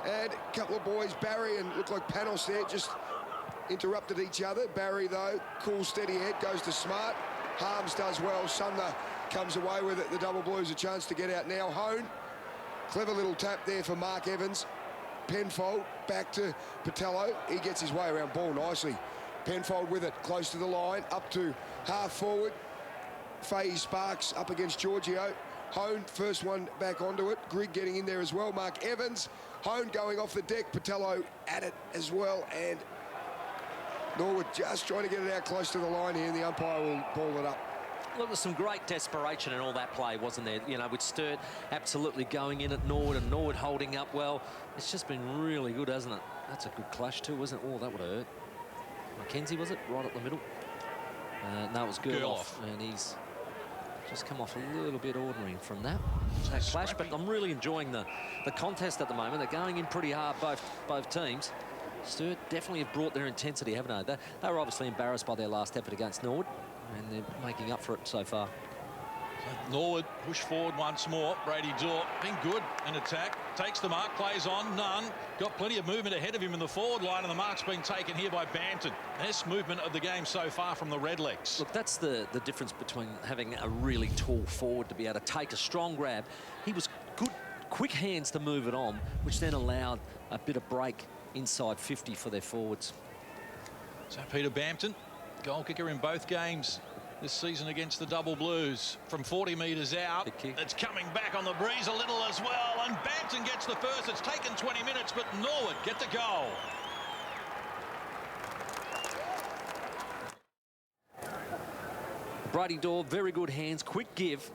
and a couple of boys, Barry and looked like Panos there, just interrupted each other. Barry, though, cool, steady head, goes to Smart. Harms does well. Sumner comes away with it. The Double Blues a chance to get out now. Hone, clever little tap there for Mark Evans. Penfold back to Patello. He gets his way around ball nicely. Penfold with it, close to the line, up to half forward. Fahey Sparks up against Giorgio. Hone, first one back onto it. Grigg getting in there as well. Mark Evans Hone going off the deck. Patello at it as well. And Norwood just trying to get it out close to the line here, and the umpire will ball it up. Look, there's some great desperation in all that play, wasn't there? You know, with Sturt absolutely going in at Norwood and Norwood holding up well. It's just been really good, hasn't it? That's a good clash too, wasn't it? Oh, that would have hurt. Mackenzie, was it? Right up the middle. No, it was Gerloff. And he's just come off a little bit ordinary from that clash. But I'm really enjoying the contest at the moment. They're going in pretty hard, both teams. Sturt definitely have brought their intensity, haven't they? They were obviously embarrassed by their last effort against Norwood, and they're making up for it so far. So Norwood push forward once more. Brady Dorr been good in attack. Takes the mark, plays on, none. Got plenty of movement ahead of him in the forward line, and the mark's been taken here by Bampton. Best movement of the game so far from the Redlegs. Look, that's the difference between having a really tall forward to be able to take a strong grab. He was good, quick hands to move it on, which then allowed a bit of break inside 50 for their forwards. So Peter Bampton, goal kicker in both games this season against the Double Blues. From 40 metres out, it's coming back on the breeze a little as well, and Bampton gets the first. It's taken 20 minutes, but Norwood get the goal. Brady Dorr, very good hands, quick give,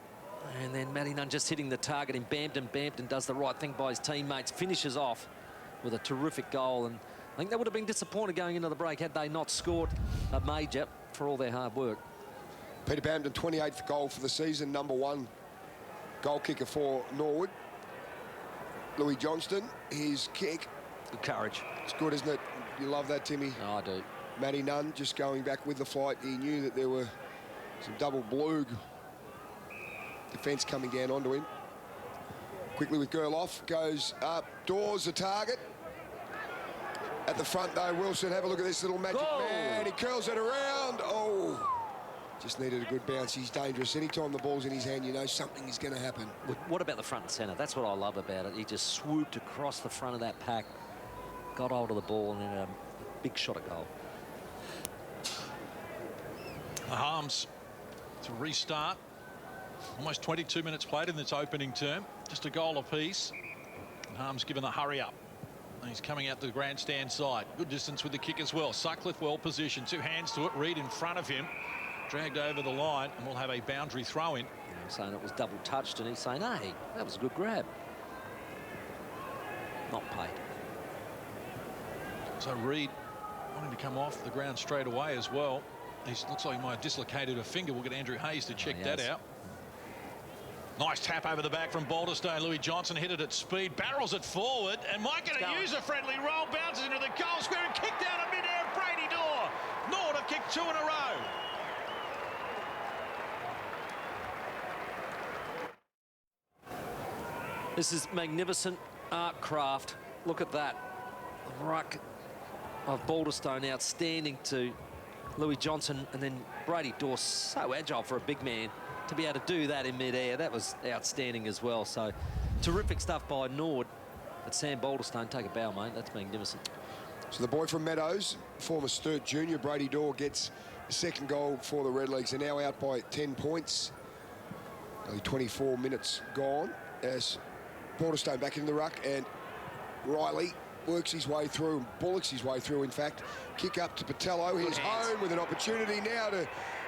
and then Matty Nunn just hitting the target in Bampton. Bampton does the right thing by his teammates, finishes off with a terrific goal, and I think they would have been disappointed going into the break had they not scored a major for all their hard work. Peter Bampton, 28th goal for the season, #1 goal kicker for Norwood. Louis Johnston, his kick. Good courage. It's good, isn't it? You love that, Timmy. Oh, I do. Matty Nunn just going back with the flight. He knew that there were some double blue defence coming down onto him. Quickly with Gerloff, goes up, Dawes the target. At the front though, Wilson, have a look at this little magic man. He curls it around. Oh, just needed a good bounce. He's dangerous. Anytime the ball's in his hand, you know something is going to happen. What about the front and centre? That's what I love about it. He just swooped across the front of that pack, got hold of the ball, and then a big shot at goal. The Harms to restart. Almost 22 minutes played in this opening term. Just a goal apiece. And Harms given the hurry up. And he's coming out the grandstand side. Good distance with the kick as well. Sutcliffe well positioned. Two hands to it. Reed in front of him. Dragged over the line, and we'll have a boundary throw in. I'm saying it was double touched, and he's saying, hey, that was a good grab. Not paid. So Reed wanting to come off the ground straight away as well. He looks like he might have dislocated a finger. We'll get Andrew Hayes to check that out. Nice tap over the back from Balderstone. Louis Johnson hit it at speed, barrels it forward, and might get a user-friendly roll, bounces into the goal square and kicked down at mid-air. Brady Dorr. Norwood have kicked 2 in a row. This is magnificent art craft. Look at that. Ruck of Balderstone, outstanding to Louis Johnson, and then Brady Dorr, so agile for a big man to be able to do that in mid-air. That was outstanding as well. So terrific stuff by Norwood. But Sam Balderstone, take a bow, mate. That's magnificent. So the boy from Meadows, former Sturt junior, Brady Dorr, gets the second goal for the Redlegs. They're now out by 10 points. Only 24 minutes gone as Balderstone back in the ruck, and Riley works his way through, bullocks his way through, in fact. Kick up to Patello. He's home with an opportunity now to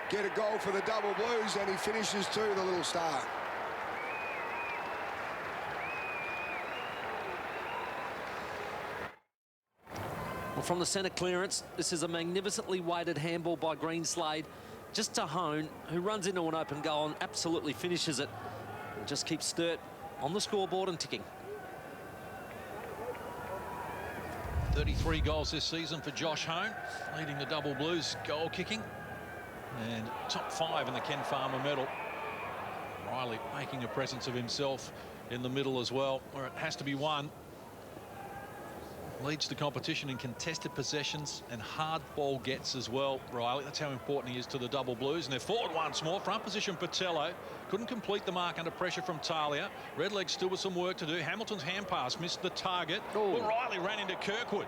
get a goal for the Double Blues, and he finishes too, the little star. Well, from the centre clearance, this is a magnificently weighted handball by Greenslade, just to Hone, who runs into an open goal and absolutely finishes it. And just keeps Sturt on the scoreboard and ticking. 33 goals this season for Josh Hone, leading the Double Blues goal kicking, and top 5 in the Ken Farmer medal. Riley making a presence of himself in the middle as well, where it has to be won. Leads the competition in contested possessions and hard ball gets as well, Riley. That's how important he is to the Double Blues. And they're forward once more. Front position, Patello. Couldn't complete the mark under pressure from Talia. Redlegs still with some work to do. Hamilton's hand pass missed the target. But Riley ran into Kirkwood.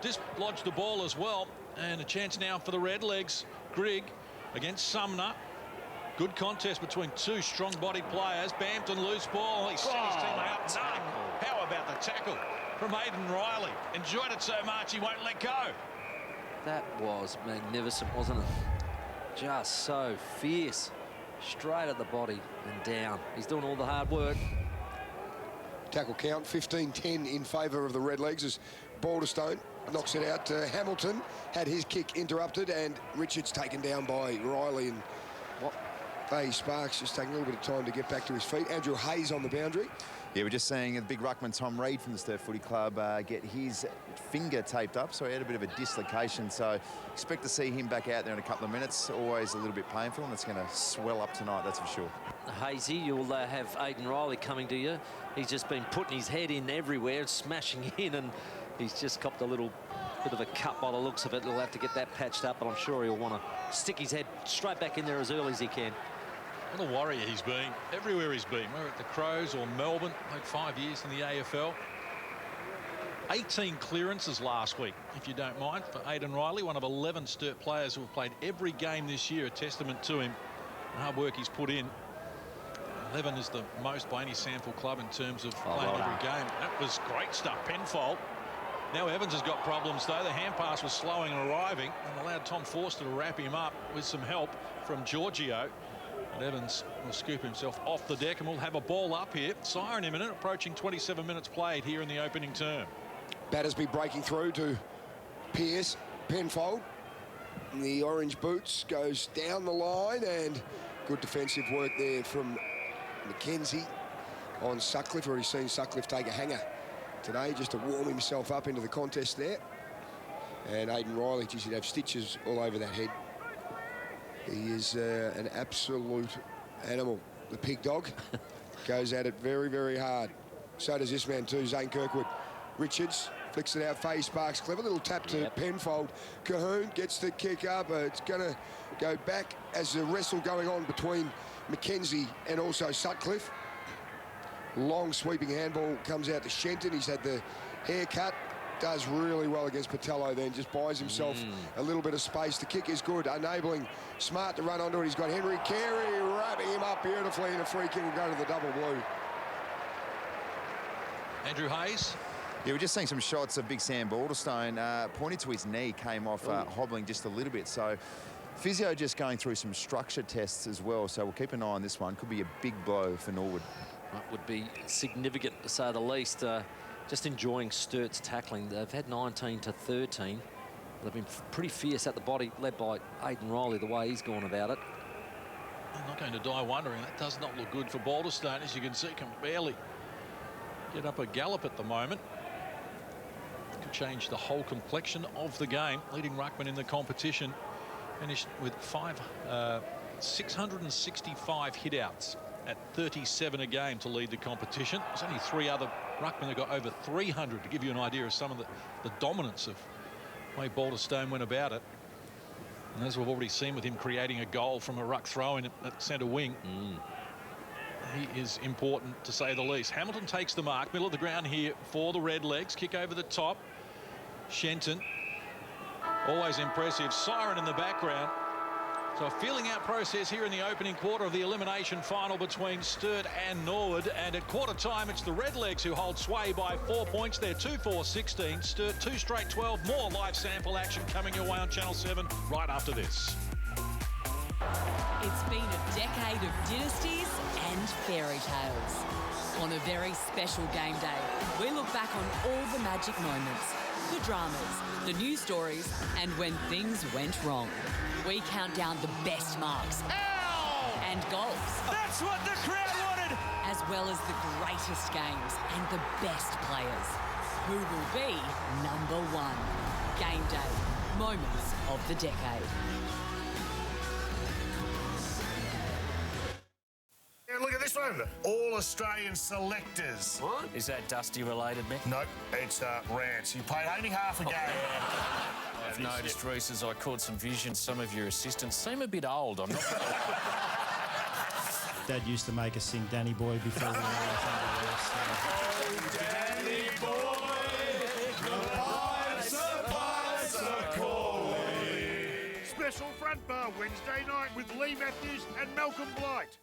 Dislodged the ball as well. And a chance now for the Redlegs. Grigg against Sumner. Good contest between two strong-bodied players. Bampton loose ball. He set his team out. No. How about the tackle? from Aidan Riley. Enjoyed it so much he won't let go. That was magnificent, wasn't it? Just so fierce. Straight at the body and down. He's doing all the hard work. Tackle count 15-10 in favour of the Redlegs as Balderstone knocks it out. Hamilton had his kick interrupted and Richards taken down by Riley, and Faye Sparks just taking a little bit of time to get back to his feet. Andrew Hayes on the boundary. Yeah, we're just seeing the big ruckman Tom Reed from the Sturt Footy Club get his finger taped up, so he had a bit of a dislocation. So expect to see him back out there in a couple of minutes. Always a little bit painful, and it's going to swell up tonight, that's for sure. Hazy, you'll have Aidan Riley coming to you. He's just been putting his head in everywhere, smashing in, and he's just copped a little bit of a cut by the looks of it. He'll have to get that patched up, but I'm sure he'll want to stick his head straight back in there as early as he can. What a warrior he's been, everywhere he's been, whether at the Crows or Melbourne, played 5 years in the AFL. 18 clearances last week, if you don't mind, for Aidan Riley, one of 11 Sturt players who have played every game this year, a testament to him, the hard work he's put in. 11 is the most by any SANFL club in terms of playing every game. That was great stuff, Penfold. Now Evans has got problems though. The hand pass was slowing and arriving and allowed Tom Forster to wrap him up with some help from Giorgio. And Evans will scoop himself off the deck, and we'll have a ball up here. Siren imminent, approaching 27 minutes played here in the opening term. Battersby breaking through to Pearce. Penfold in the orange boots goes down the line, and good defensive work there from McKenzie on Sutcliffe. Already seen Sutcliffe take a hanger today just to warm himself up into the contest there. And Aidan Riley, geez, he'd have stitches all over that head. He is an absolute animal. The pig dog goes at it very, very hard. So does this man too, Zane Kirkwood. Richards flicks it out, Faye Sparks, clever little tap to Penfold. Cahoon gets the kick up. It's going to go back as the wrestle going on between McKenzie and also Sutcliffe. Long sweeping handball comes out to Shenton. He's had the haircut. Does really well against Patello, then just buys himself a little bit of space. The kick is good, enabling Smart to run onto it. He's got Henry Carey wrapping him up beautifully, and a free kick will go to the double blue. Andrew Hayes. Yeah, we're just seeing some shots of Big Sam Balderstone. Pointed to his knee, came off hobbling just a little bit. So physio just going through some structure tests as well. So we'll keep an eye on this one. Could be a big blow for Norwood. That would be significant, to say the least. Just enjoying Sturt's tackling. They've had 19 to 13. They've been pretty fierce at the body, led by Aidan Riley, the way he's gone about it. I'm not going to die wondering. That does not look good for Balderstone. As you can see, can barely get up a gallop at the moment. Could change the whole complexion of the game. Leading ruckman in the competition. Finished with 665 hit-outs at 37 a game to lead the competition. There's only 3 other ruckmen that got over 300, to give you an idea of some of the dominance of the way Balderstone went about it. And as we've already seen with him creating a goal from a ruck throw-in at centre wing, he is important, to say the least. Hamilton takes the mark, middle of the ground here for the Redlegs. Kick over the top. Shenton, always impressive. Siren in the background. So a feeling-out process here in the opening quarter of the elimination final between Sturt and Norwood. And at quarter time, it's the Redlegs who hold sway by 4 points. They're 2-4-16. Sturt 2 straight 12. More live SANFL action coming your way on Channel 7 right after this. It's been a decade of dynasties and fairy tales. On a very special game day, we look back on all the magic moments, the dramas, the news stories, and when things went wrong. We count down the best marks and goals. That's what the crowd wanted. As well as the greatest games and the best players. Who will be number one? Game day. Moments of the decade. Yeah, look at this one. All Australian selectors. What? Is that Dusty related, Mick? Nope, it's Rance. He played only half a game. I've noticed, Reece, as I caught some vision, some of your assistants seem a bit old. I'm not. Dad used to make us sing Danny Boy before we were Danny Boy, the pipes are calling. Special front bar Wednesday night with Lee Matthews and Malcolm Blight.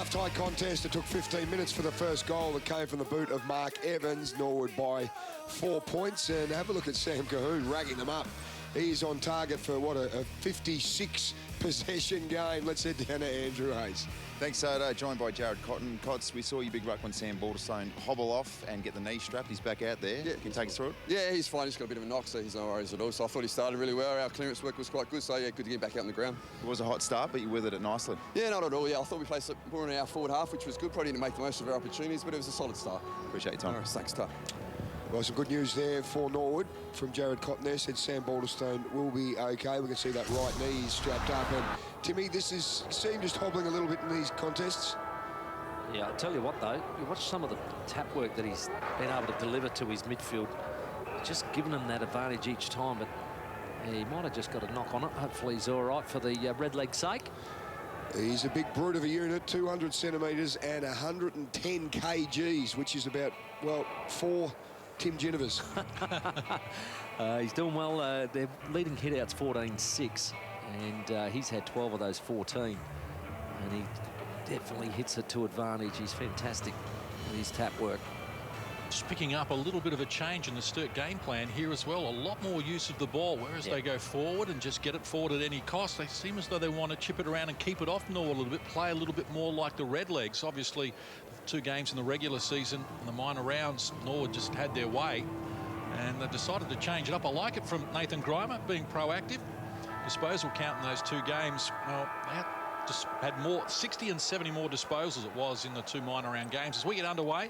tough tie contest. It took 15 minutes for the first goal that came from the boot of Mark Evans. Norwood by 4 points. And have a look at Sam Cahoon ragging them up. He's on target for, what, a 56 possession game. Let's head down to Andrew Hayes. Thanks, Soda. Joined by Jared Cotton. Cots, we saw your big ruckman Sam Balderstone hobble off and get the knee strapped. He's back out there. Yeah. Can you take us through it? Yeah, he's fine. He's got a bit of a knock, so he's no worries at all. So I thought he started really well. Our clearance work was quite good, so yeah, good to get back out on the ground. It was a hot start, but you weathered it nicely. Yeah, not at all. Yeah, I thought we played more in our forward half, which was good. Probably didn't make the most of our opportunities, but it was a solid start. Appreciate your time. All right, thanks, Tuck. Well, some good news there for Norwood from Jared Cotton there. Said Sam Balderstone will be okay. We can see that right knee is strapped up. And Timmy, this is seemed just hobbling a little bit in these contests. Yeah, I'll tell you what, though, you watch some of the tap work that he's been able to deliver to his midfield. Just giving him that advantage each time, but he might have just got a knock on it. Hopefully he's all right for the red leg's sake. He's a big brute of a unit, 200 centimetres and 110 kgs, which is about, well, 4 Tim Ginevers. He's doing well. Their leading hitouts 14-6, and he's had 12 of those 14. And he definitely hits it to advantage. He's fantastic with his tap work. Just picking up a little bit of a change in the Sturt game plan here as well. A lot more use of the ball, whereas they go forward and just get it forward at any cost. They seem as though they want to chip it around and keep it off Norwood a little bit, play a little bit more like the Redlegs. Obviously, 2 games in the regular season, in the minor rounds, Norwood just had their way, and they decided to change it up. I like it from Nathan Grimer, being proactive. Disposal count in those 2 games, well, they had more, 60 and 70 more disposals it was in the 2 minor round games. As we get underway,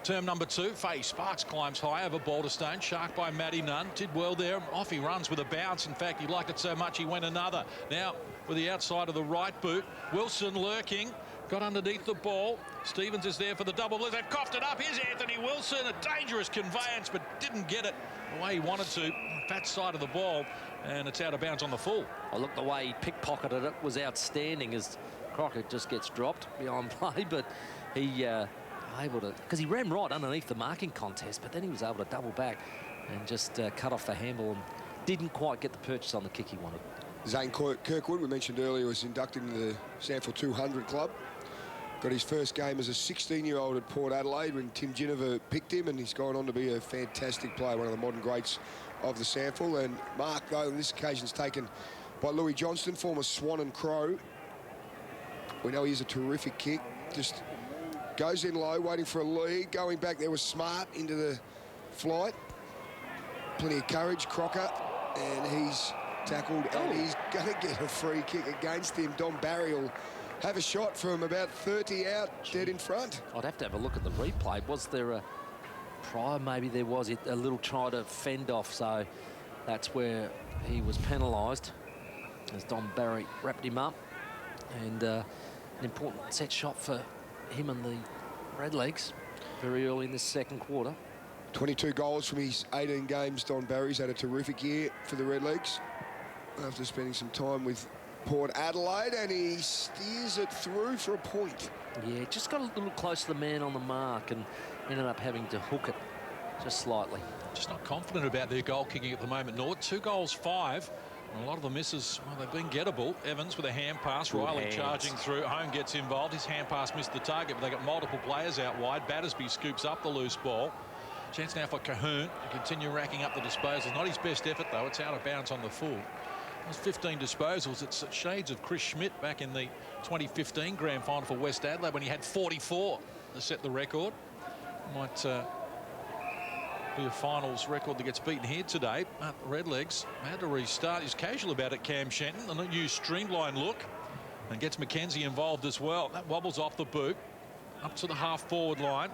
term number 2, Faye Sparks climbs high over Balderstone. Shark by Matty Nunn. Did well there. Off he runs with a bounce. In fact, he liked it so much he went another. Now, with the outside of the right boot, Wilson lurking. Got underneath the ball. Stevens is there for the double. They've coughed it up. Here's Anthony Wilson. A dangerous conveyance, but didn't get it the way he wanted to. Fat side of the ball, and it's out of bounds on the full. Oh, look, the way he pickpocketed it was outstanding as Crockett just gets dropped behind play, but he able to, because he ran right underneath the marking contest, but then he was able to double back and just cut off the handle and didn't quite get the purchase on the kick he wanted. Zane Kirkwood, we mentioned earlier, was inducted into the SANFL 200 club. Got his first game as a 16-year-old at Port Adelaide when Tim Ginevers picked him, and he's gone on to be a fantastic player, one of the modern greats of the SANFL. And Mark, though, on this occasion is taken by Louis Johnston, former Swan and Crow. We know he's a terrific kick. Just goes in low, waiting for a lead. Going back there was smart into the flight. Plenty of courage, Crocker, and he's tackled, and he's going to get a free kick against him. Dom Barry will have a shot from about 30 out, dead in front. I'd have to have a look at the replay. Was there a prior? Maybe there was a little try to fend off, so that's where he was penalised as Dom Barry wrapped him up. And an important set shot for him and the Redlegs very early in the second quarter. 22 goals from his 18 games. Don Barry's had a terrific year for the Redlegs after spending some time with Port Adelaide, and he steers it through for a point. Yeah, just got a little close to the man on the mark and ended up having to hook it just slightly. Just not confident about their goal kicking at the moment. Norwood, 2 goals, 5. And a lot of the misses, well, they've been gettable. Evans with a hand pass. Good Riley hands. charging through. Home gets involved. His hand pass missed the target, but they got multiple players out wide. Battersby scoops up the loose ball. Chance now for Cahoon to continue racking up the disposals. Not his best effort, though. It's out of bounds on the full. There's 15 disposals. It's shades of Chris Schmidt back in the 2015 grand final for West Adelaide when he had 44 to set the record. Might be a finals record that gets beaten here today. But Redlegs had to restart. He's casual about it, Cam Shenton. A new streamline look and gets Mackenzie involved as well. That wobbles off the boot up to the half-forward line.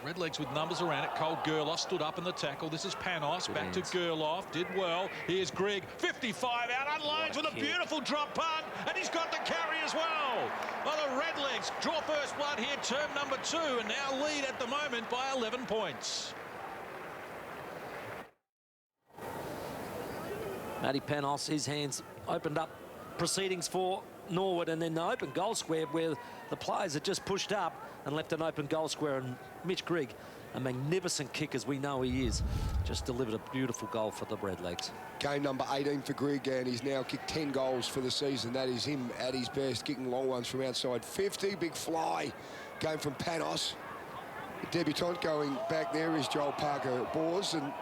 Redlegs with numbers around it. Cole Gerloff stood up in the tackle. This is Panos. Back to Gerloff. Did well. Here's Grigg. 55 out. Unloads with a beautiful drop punt. And he's got the carry as well. Well, the Redlegs draw first blood here. Term number 2. And now lead at the moment by 11 points. Matty Panos, his hands opened up proceedings for Norwood, and then the open goal square where the players had just pushed up and left an open goal square, and Mitch Grigg a magnificent kick as we know he is, just delivered a beautiful goal for the Redlegs. Game number 18 for Grigg, and he's now kicked 10 goals for the season. That is him at his best, kicking long ones from outside 50. Big fly game from Panos. The debutant going back there is Joel Parker-Bors, and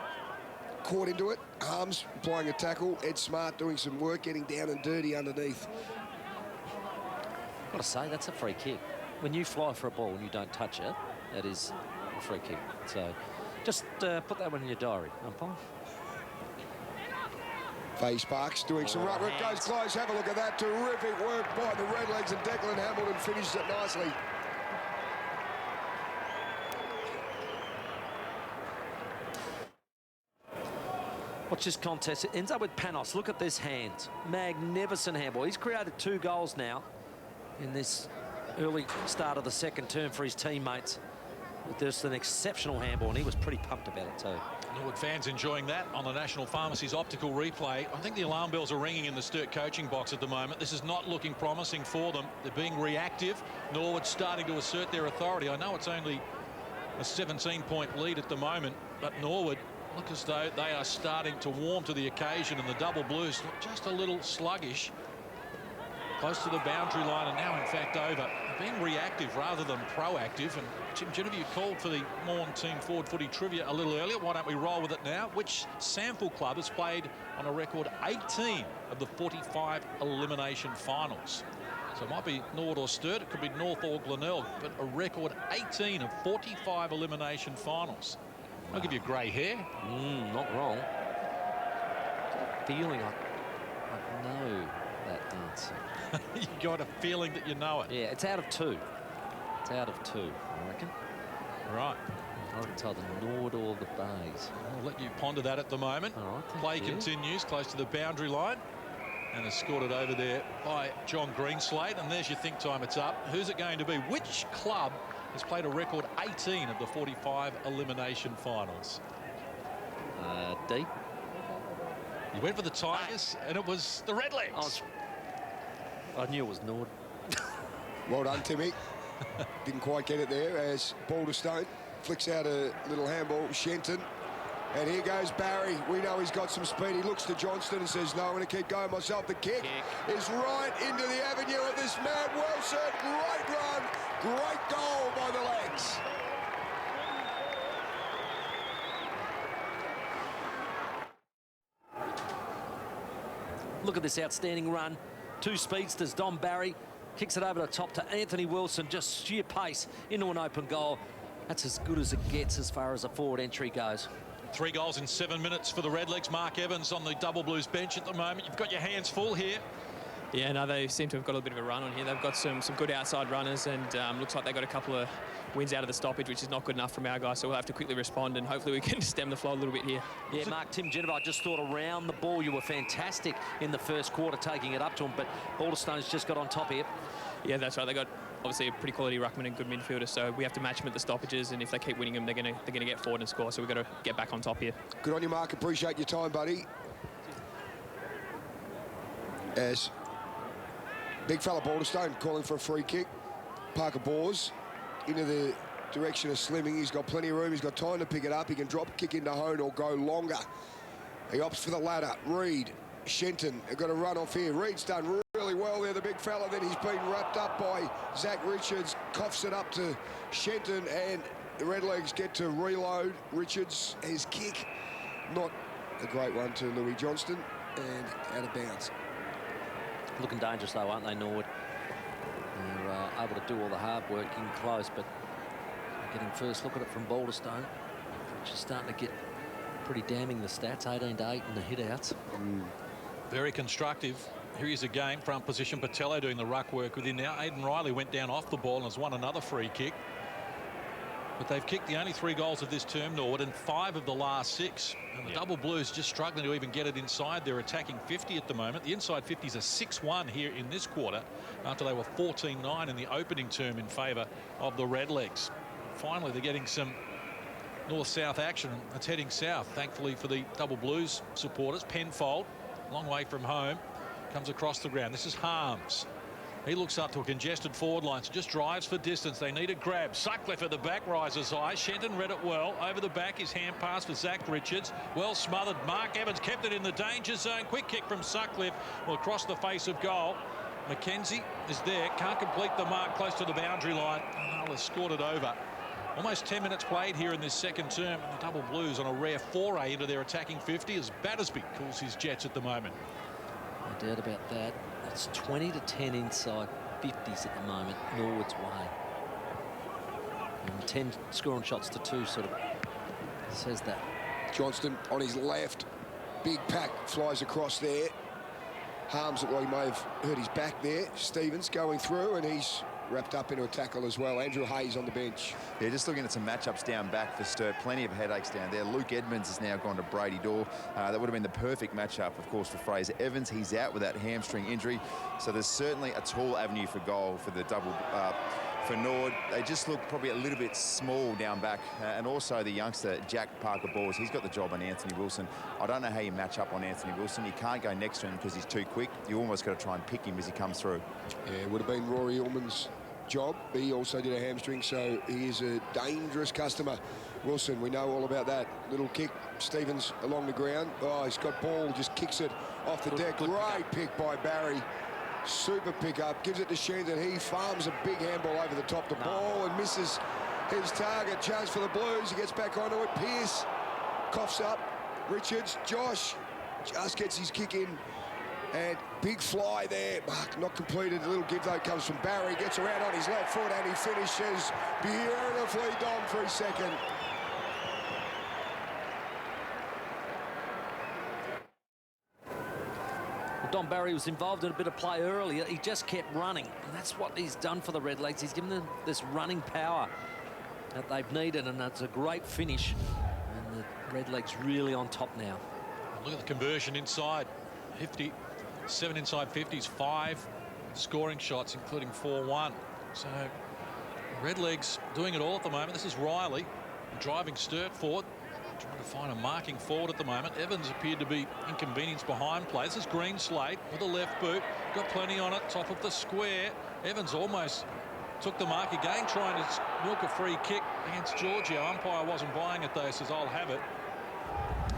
caught into it. Harms applying a tackle. Ed Smart doing some work, getting down and dirty underneath. I've got to say, that's a free kick. When you fly for a ball and you don't touch it, that is a free kick. So just put that one in your diary, umpire. Faye Sparks doing some ruck. It goes close. Have a look at that. Terrific work by the Redlegs, and Declan Hamilton finishes it nicely. Watch this contest. It ends up with Panos. Look at this hand. Magnificent handball. He's created 2 goals now in this early start of the second term for his teammates. There's an exceptional handball, and he was pretty pumped about it too. Norwood fans enjoying that on the National Pharmacy's optical replay. I think the alarm bells are ringing in the Sturt coaching box at the moment. This is not looking promising for them. They're being reactive. Norwood starting to assert their authority. I know it's only a 17-point lead at the moment, but Norwood look as though they are starting to warm to the occasion, and the double blues look just a little sluggish. Close to the boundary line, and now in fact over. Being reactive rather than proactive. And Tim Genevieve called for the Morn team forward footy trivia a little earlier. Why don't we roll with it now? Which SANFL club has played on a record 18 of the 45 elimination finals? So it might be Norwood or Sturt, it could be North or Glenelg, but a record 18 of 45 elimination finals. I'll give you grey hair. Not wrong. Feeling I know that answer. You got a feeling that you know it. Yeah, it's out of 2. It's out of 2, I reckon. Right. I reckon it's either Norwood or the Bays. I'll let you ponder that at the moment. All right, Play continues close to the boundary line, and has scored it over there by John Greenslade. And there's your think time. It's up. Who's it going to be? Which club has played a record 18 of the 45 elimination finals? D. You went for the Tigers, and it was the Redlegs. I knew it was Norwood. Well done, Timmy. Didn't quite get it there as Balderstone flicks out a little handball. Shenton. And here goes Barry. We know he's got some speed. He looks to Johnston and says, no, I'm going to keep going myself. The kick is right into the avenue of this man. Wilson. Great run. Great goal by the legs. Look at this outstanding run. 2 speedsters. Dom Barry kicks it over the top to Anthony Wilson. Just sheer pace into an open goal. That's as good as it gets as far as a forward entry goes. 3 goals in 7 minutes for the Redlegs. Mark Evans on the Double Blues bench at the moment. You've got your hands full here. Yeah, no, they seem to have got a bit of a run on here. They've got some good outside runners, and looks like they've got a couple of wins out of the stoppage, which is not good enough from our guys, so we'll have to quickly respond, and hopefully we can stem the flow a little bit here. Yeah, Mark, Tim Genevieve, I just thought around the ball you were fantastic in the first quarter, taking it up to him, but Balderstone's just got on top here. Yeah, that's right. They got obviously a pretty quality ruckman and good midfielder, so we have to match them at the stoppages, and if they keep winning them, they're going to get forward and score, so we've got to get back on top here. Good on you, Mark. Appreciate your time, buddy. As big fella Balderstone calling for a free kick. Parker-Bors into the direction of Slimming. He's got plenty of room. He's got time to pick it up. He can drop, kick into hone or go longer. He opts for the ladder. Reed, Shenton have got to run off here. Reed's done really well there, the big fella. Then he's been wrapped up by Zach Richards. Coughs it up to Shenton, and the Redlegs get to reload. Richards, his kick, not a great one to Louis Johnston, and out of bounds. Looking dangerous though, aren't they, Norwood? They're able to do all the hard work in close, but getting first look at it from Balderstone, which is starting to get pretty damning, the stats, 18-8 in the hit-outs. Very constructive. Here is again, front position. Patello doing the ruck work with him now. Aidan Riley went down off the ball and has won another free kick. But they've kicked the only 3 goals of this term, Norwood, and 5 of the last 6. And the Double Blues just struggling to even get it inside. They're attacking 50 at the moment. The inside 50s are 6-1 here in this quarter, after they were 14-9 in the opening term in favour of the Redlegs. Finally, they're getting some north-south action. It's heading south, thankfully, for the Double Blues supporters. Penfold, long way from home, comes across the ground. This is Harms. He looks up to a congested forward line, so just drives for distance. They need a grab. Sutcliffe at the back rises high. Shenton read it well. Over the back, his hand pass for Zach Richards. Well smothered. Mark Evans kept it in the danger zone. Quick kick from Sutcliffe. Well, across the face of goal. McKenzie is there. Can't complete the mark close to the boundary line. Hull has scored it over. Almost 10 minutes played here in this second term. And the Double Blues on a rare foray into their attacking 50 as Battersby cools his jets at the moment. No doubt about that. It's 20 to 10 inside 50s at the moment, Norwood's way. And 10 scoring shots to 2 sort of says that. Johnston on his left. Big pack flies across there. Harms, well, he may have hurt his back there. Stevens going through, and he's wrapped up into a tackle as well. Andrew Hayes on the bench. Yeah, just looking at some matchups down back for Sturt. Plenty of headaches down there. Luke Edmonds has now gone to Brady Dorr. That would have been the perfect matchup, of course, for Fraser Evans. He's out with that hamstring injury. So there's certainly a tall avenue for goal for the double for Norwood. They just look probably a little bit small down back. And also the youngster, Jack Parker-Bowles, he's got the job on Anthony Wilson. I don't know how you match up on Anthony Wilson. You can't go next to him because he's too quick. You almost got to try and pick him as he comes through. Yeah, it would have been Rory Ullman's job. He also did a hamstring, so he is a dangerous customer. Wilson, we know all about that. Little kick, Stevens along the ground. Oh, he's got ball, just kicks it off the deck. Great pick by Barry. Super pick up, gives it to Shenton. He farms a big handball over the top. The ball and misses his target. Chance for the Blues. He gets back onto it. Pearce coughs up. Richards, Josh just gets his kick in. And big fly there. Mark not completed. A little give though comes from Barry. Gets around on his left foot and he finishes beautifully. Dom for his second. Don Barry was involved in a bit of play earlier. He just kept running, and that's what he's done for the Redlegs. He's given them this running power that they've needed, and it's a great finish. And the Redlegs really on top now. Look at the conversion inside 50, 7 inside 50s, 5 scoring shots, including 4-1. So Redlegs doing it all at the moment. This is Riley driving Sturt forward, trying to find a marking forward at the moment. Evans appeared to be inconvenienced behind play. This is Greenslade with a left boot. Got plenty on it, top of the square. Evans almost took the mark again, trying to milk a free kick against Georgia. Umpire wasn't buying it though, says I'll have it.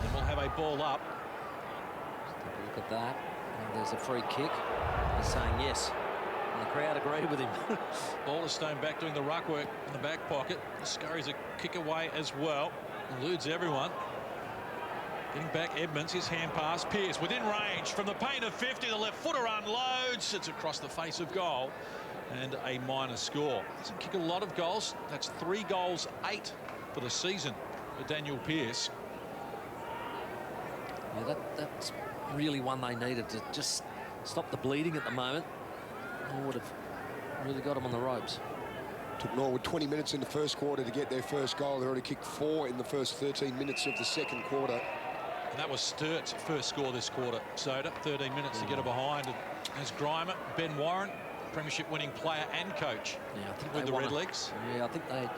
And we'll have a ball up. Just take a look at that. And there's a free kick. He's saying yes. And the crowd agreed with him. Balderstone back doing the ruck work in the back pocket. Scurries a kick away as well. Eludes everyone. Getting back Edmonds, his hand pass. Pearce within range from the paint of 50. The left footer unloads. It's across the face of goal. And a minor score. Doesn't kick a lot of goals. That's 3 goals, 8 for the season for Daniel Pearce. Yeah, that's really one they needed to just stop the bleeding at the moment. Would have really got him on the ropes. Took Norwood 20 minutes in the first quarter to get their first goal. They already kicked 4 in the first 13 minutes of the second quarter. And that was Sturt's first score this quarter. Soda, 13 minutes to get it behind. And there's Grimer, Ben Warren, premiership winning player and coach. Yeah, I think with the Redlegs. Yeah, I think they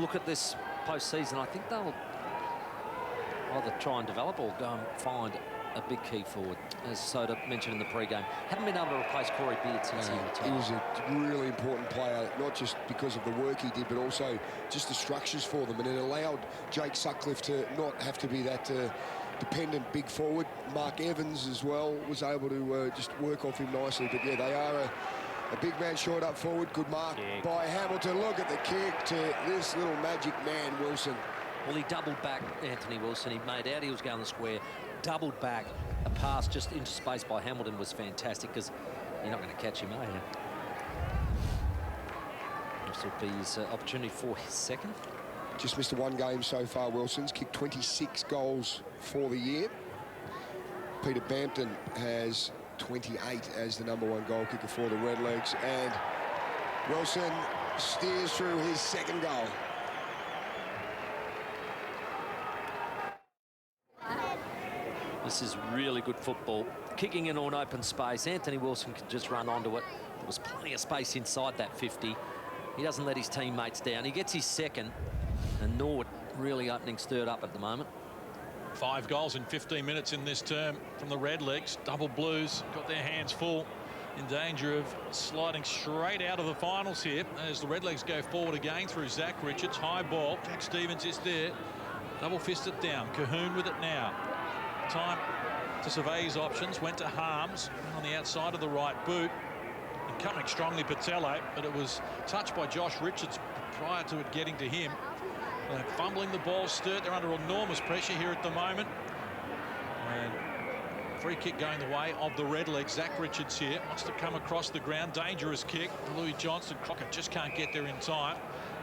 look at this postseason. I think they'll either try and develop or go and find a big key forward, as Soda mentioned in the pre-game. Haven't been able to replace Corey Beard since he retired. He was a really important player, not just because of the work he did, but also just the structures for them. And it allowed Jake Sutcliffe to not have to be that dependent big forward. Mark Evans as well was able to just work off him nicely. But yeah, they are a big man short up forward. Good mark by Hamilton. Look at the kick to this little magic man, Wilson. Well, he doubled back Anthony Wilson. He made out he was going the square. Doubled back. A pass just into space by Hamilton was fantastic because you're not going to catch him, are you? This will be his opportunity for his second. Just missed 1 game so far, Wilson's kicked 26 goals for the year. Peter Bampton has 28 as the #1 goal kicker for the Redlegs. And Wilson steers through his second goal. This is really good football. Kicking in on open space. Anthony Wilson can just run onto it. There was plenty of space inside that 50. He doesn't let his teammates down. He gets his second. And Norwood really opening Sturt up at the moment. 5 goals in 15 minutes in this term from the Redlegs. Double Blues got their hands full in danger of sliding straight out of the finals here as the Redlegs go forward again through Zach Richards. High ball. Jack Stevens is there. Double fist it down. Cahoon with it now. Time to survey his options. Went to Harms on the outside of the right boot. And coming strongly Patello, but it was touched by Josh Richards prior to it getting to him. Fumbling the ball. Sturt, they're under enormous pressure here at the moment. And free kick going the way of the Redlegs. Zach Richards here wants to come across the ground. Dangerous kick. Louis Johnston. Crockett just can't get there in time.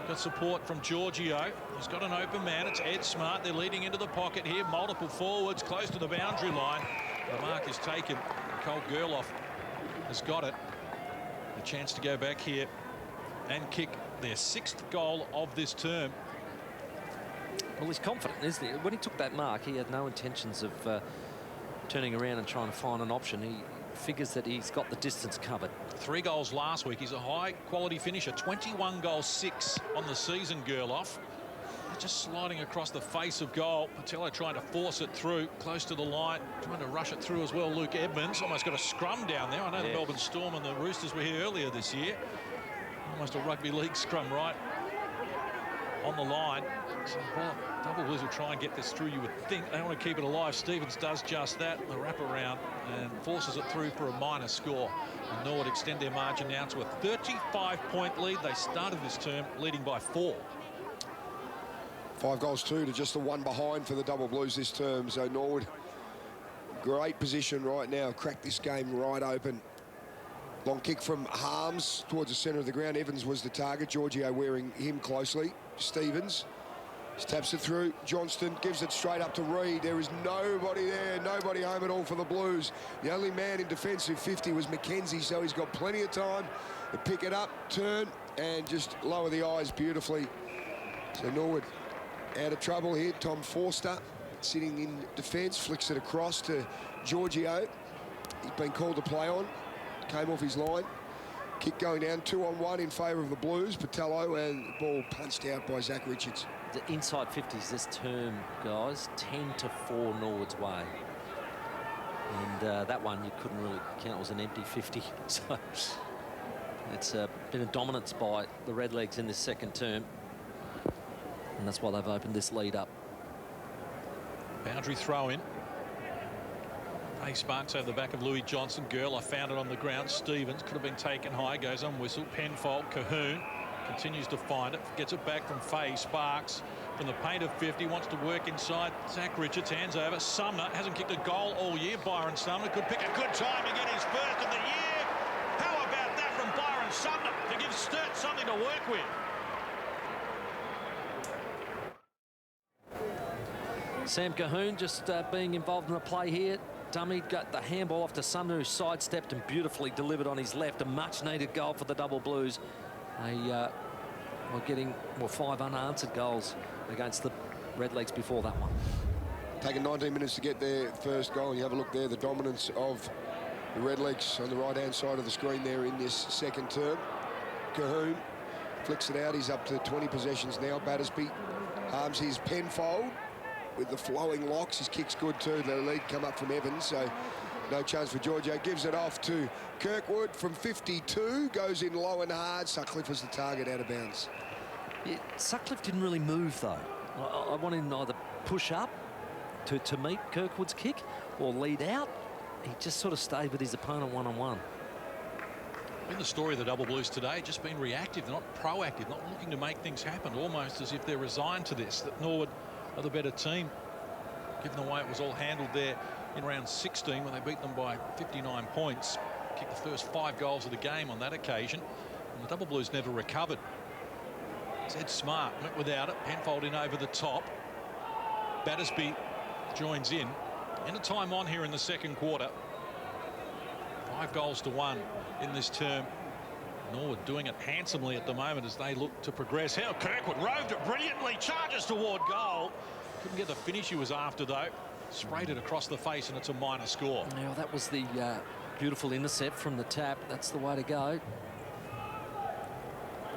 Got support from Giorgio. He's got an open man. It's Ed Smart. They're leading into the pocket here. Multiple forwards close to the boundary line. The mark is taken. Cole Gerloff has got it. A chance to go back here and kick their 6th goal of this term. Well, he's confident, isn't he? When he took that mark, he had no intentions of turning around and trying to find an option. He figures that he's got the distance covered. 3 goals last week. He's a high-quality finisher. 21 goals, 6 on the season, Gerloff. Just sliding across the face of goal. Patello trying to force it through, close to the line. Trying to rush it through as well. Luke Edmonds almost got a scrum down there. I know the Melbourne Storm and the Roosters were here earlier this year. Almost a rugby league scrum right on the line. So Double Blues will try and get this through, you would think. They want to keep it alive. Stevens does just that. The wrap around and forces it through for a minor score. And Norwood extend their margin now to a 35-point lead. They started this term leading by 4. 5 goals 2 to just the 1 behind for the Double Blues this term. So Norwood, great position right now. Cracked this game right open. Long kick from Harms towards the centre of the ground. Evans was the target. Giorgio wearing him closely. Stevens taps it through. Johnston gives it straight up to Reid. There is nobody there, nobody home at all for the Blues. The only man in defensive 50 was McKenzie, so he's got plenty of time to pick it up, turn, and just lower the eyes beautifully. So Norwood out of trouble here. Tom Forster sitting in defence, flicks it across to Giorgio. He's been called to play on. Came off his line. Kick going down, 2-on-1 in favour of the Blues. Patello, and the ball punched out by Zach Richards. The inside 50s this term, guys, 10-4 Norwood's way. And that one you couldn't really count. It was an empty 50. So it's been a dominance by the Redlegs in this second term. And that's why they've opened this lead up. Boundary throw in. He sparks over the back of Louis Johnson. Gerloff found it on the ground. Stevens could have been taken high. Goes on whistle. Penfold. Cahoon continues to find it. Gets it back from Fay. Sparks from the paint of 50. Wants to work inside. Zach Richards. Hands over. Sumner hasn't kicked a goal all year. Byron Sumner could pick a good time to get his first of the year. How about that from Byron Sumner to give Sturt something to work with? Sam Cahoon just being involved in the play here. Dummy got the handball off to Sumner, who sidestepped and beautifully delivered on his left. A much-needed goal for the Double Blues. They were getting 5 unanswered goals against the Redlegs before that one. Taking 19 minutes to get their first goal. You have a look there, the dominance of the Redlegs on the right-hand side of the screen there in this second term. Cahoon flicks it out. He's up to 20 possessions now. Battersby arms his Penfold with the flowing locks. His kick's good too. The lead come up from Evans, so no chance for Giorgio. Gives it off to Kirkwood from 52. Goes in low and hard. Sutcliffe was the target, out of bounds. Yeah, Sutcliffe didn't really move though. I want him to either push up to meet Kirkwood's kick or lead out. He just sort of stayed with his opponent one-on-one. In the story of the Double Blues today, just been reactive, not proactive, not looking to make things happen, almost as if they're resigned to this, that Norwood are the better team, given the way it was all handled there in round 16 when they beat them by 59 points. Kicked the first 5 goals of the game on that occasion, and the Double Blues never recovered. Ed Smart went without it. Penfold in over the top. Battersby joins in. End of time on here in the second quarter. 5 goals to 1 in this term. Norwood doing it handsomely at the moment as they look to progress. How Kirkwood roved it brilliantly, charges toward goal. Couldn't get the finish he was after though. Sprayed it across the face and it's a minor score. Now that was the beautiful intercept from the tap. That's the way to go.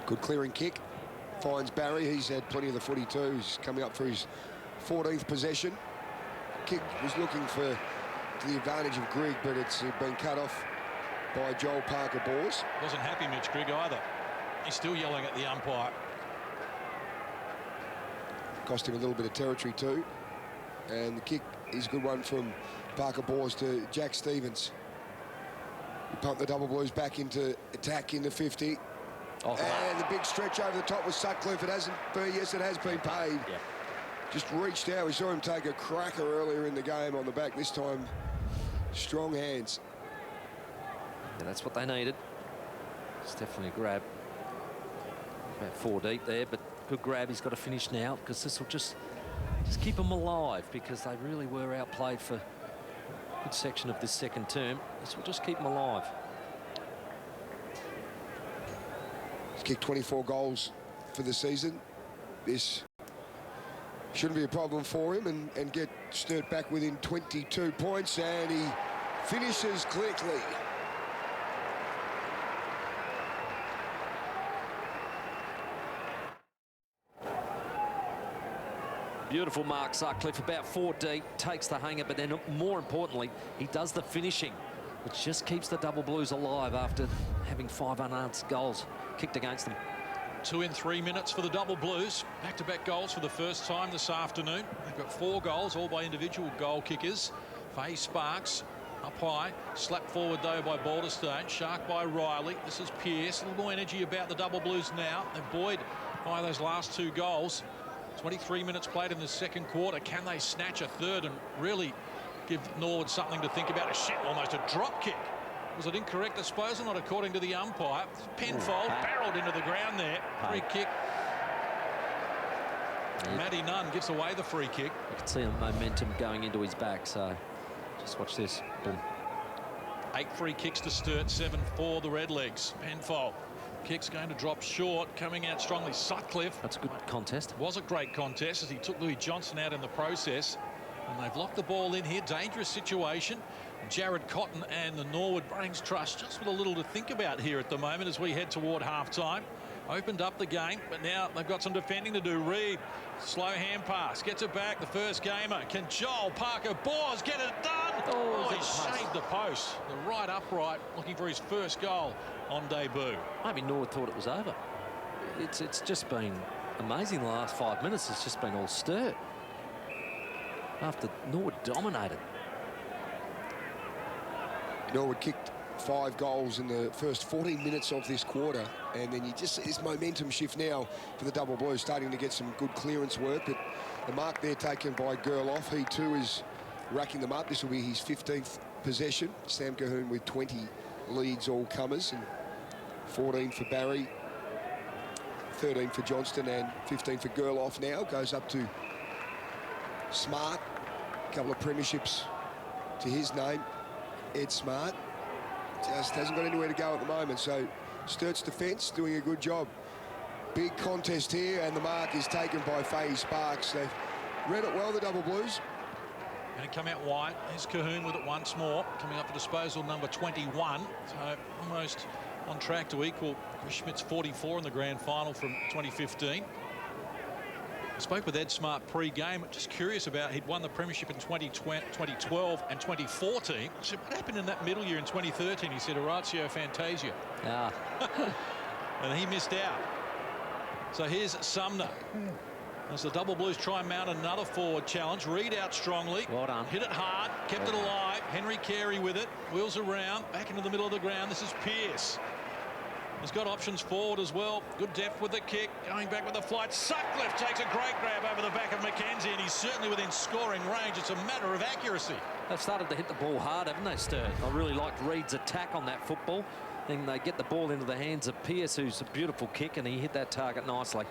Good clearing kick. Finds Barry. He's had plenty of the footy too. He's coming up for his 14th possession. Kick was looking to the advantage of Grigg, but it's been cut off by Joel Parker-Bors. Wasn't happy, Mitch Grigg, either. He's still yelling at the umpire. Cost him a little bit of territory too. And the kick is a good one from Parker-Bors to Jack Stevens. He pumped the Double Blues back into attack in the 50. And the big stretch over the top was Sutcliffe. It hasn't been, yes, it has been paid. Yeah. Just reached out. We saw him take a cracker earlier in the game on the back. This time, strong hands. Yeah, that's what they needed. It's definitely a grab. About 4 deep there, but good grab. He's got to finish now because this will just keep them alive, because they really were outplayed for a good section of this second term. This will just keep them alive. He's kicked 24 goals for the season. This shouldn't be a problem for him, and get Sturt back within 22 points, and he finishes quickly. Beautiful mark, Sutcliffe, about 4 deep, takes the hanger, but then more importantly, he does the finishing, which just keeps the Double Blues alive after having 5 unanswered goals kicked against them. 2 in 3 minutes for the Double Blues. Back-to-back goals for the first time this afternoon. They've got 4 goals, all by individual goal kickers. Faye Sparks up high, slapped forward though by Balderstone, shark by Riley. This is Pearce. A little more energy about the Double Blues now. They're buoyed by those last 2 goals. 23 minutes played in the second quarter. Can they snatch a third and really give Norwood something to think about? Almost a drop kick. Was it incorrect disposal? Not according to the umpire. Penfold barreled into the ground there. Free kick. Matty Nunn gives away the free kick. You can see a momentum going into his back, so just watch this. Boom. 8 free kicks to Sturt, 7 for the Redlegs. Penfold. Kick's going to drop short, coming out strongly. Sutcliffe. That's a good contest. Was a great contest as he took Louis Johnson out in the process. And they've locked the ball in here. Dangerous situation. Jared Cotton and the Norwood Brains Trust just with a little to think about here at the moment as we head toward half-time. Opened up the game, but now they've got some defending to do. Reed, slow hand pass, gets it back. The first gamer. Can Joel Parker-Bors get it done? Oh, he shaved the post. The right upright, looking for his first goal on debut. Maybe Norwood thought it was over. It's just been amazing the last 5 minutes. It's just been all Sturt. After Norwood dominated. Norwood kicked 5 goals in the first 14 minutes of this quarter, and then you just see this momentum shift now for the Double Blues, starting to get some good clearance work. But the mark there taken by Gerloff, he too is racking them up. This will be his 15th possession. Sam Cahoon with 20 leads all comers, and 14 for Barry, 13 for Johnston, and 15 for Gerloff now. Goes up to Smart. A couple of premierships to his name. Ed Smart just hasn't got anywhere to go at the moment, so Sturt's defence doing a good job. Big contest here, and the mark is taken by Faye Sparks. They've read it well, the Double Blues. Going to come out wide. There's Cahoon with it once more. Coming up for disposal, number 21. So almost on track to equal Chris Schmidt's 44 in the grand final from 2015. I spoke with Ed Smart pre-game. Just curious about, he'd won the premiership in 2012 and 2014. I said, what happened in that middle year in 2013? He said, Orazio Fantasia. And he missed out. So here's Sumner. As the Double Blues try and mount another forward challenge. Reed out strongly. Well done. Hit it hard. Kept it alive. Henry Carey with it. Wheels around. Back into the middle of the ground. This is Pearce. He's got options forward as well. Good depth with the kick. Going back with the flight. Sutcliffe takes a great grab over the back of McKenzie, and he's certainly within scoring range. It's a matter of accuracy. They've started to hit the ball hard, haven't they, Sturt? I really liked Reed's attack on that football. Then they get the ball into the hands of Pearce, who's a beautiful kick, and he hit that target nicely.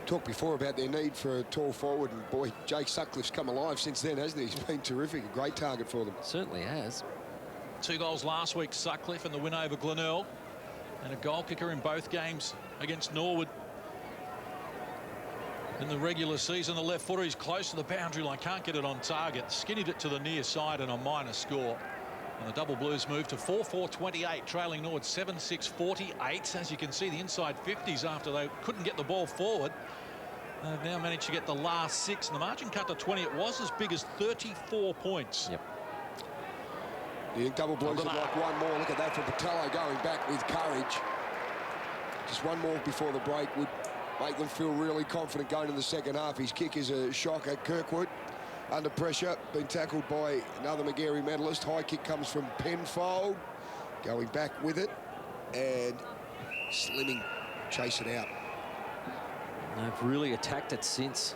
Talked before about their need for a tall forward, and boy, Jake Sutcliffe's come alive since then, hasn't he? He's been terrific. A great target for them. Certainly has. 2 goals last week, Sutcliffe, and the win over Glenelg. And a goal kicker in both games against Norwood. In the regular season, the left footer is close to the boundary line. Can't get it on target. Skinnied it to the near side and a minor score. And the Double Blues move to 4-4-28, trailing Norwood 7-6-48. As you can see, the inside 50s after they couldn't get the ball forward. They've now managed to get the last 6. And the margin cut to 20. It was as big as 34 points. Yep. You think double blues would like one more? Look at that from Patello going back with courage. Just one more before the break would make them feel really confident going in the second half. His kick is a shocker. Kirkwood under pressure, been tackled by another McGarry medalist. High kick comes from Penfold, going back with it, and Slimming chase it out. They've really attacked it since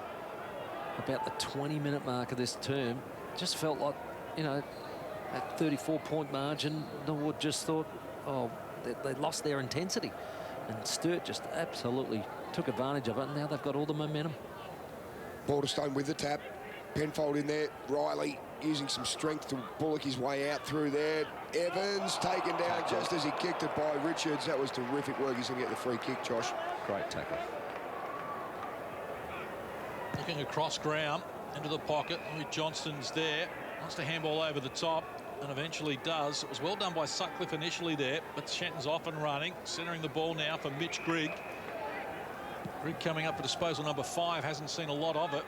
about the 20-minute mark of this term. Just felt like, you know, at 34-point margin, Norwood just thought, oh, they lost their intensity. And Sturt just absolutely took advantage of it, and now they've got all the momentum. Balderstone with the tap. Penfold in there. Riley using some strength to bullock his way out through there. Evans taken down just as he kicked it by Richards. That was terrific work. He's going to get the free kick, Josh. Great tackle. Looking across ground into the pocket. Louis Johnston's there. Wants to handball over the top, and eventually does. It was well done by Sutcliffe initially there, but Shenton's off and running. Centering the ball now for Mitch Grigg. Grigg coming up for disposal number 5. Hasn't seen a lot of it.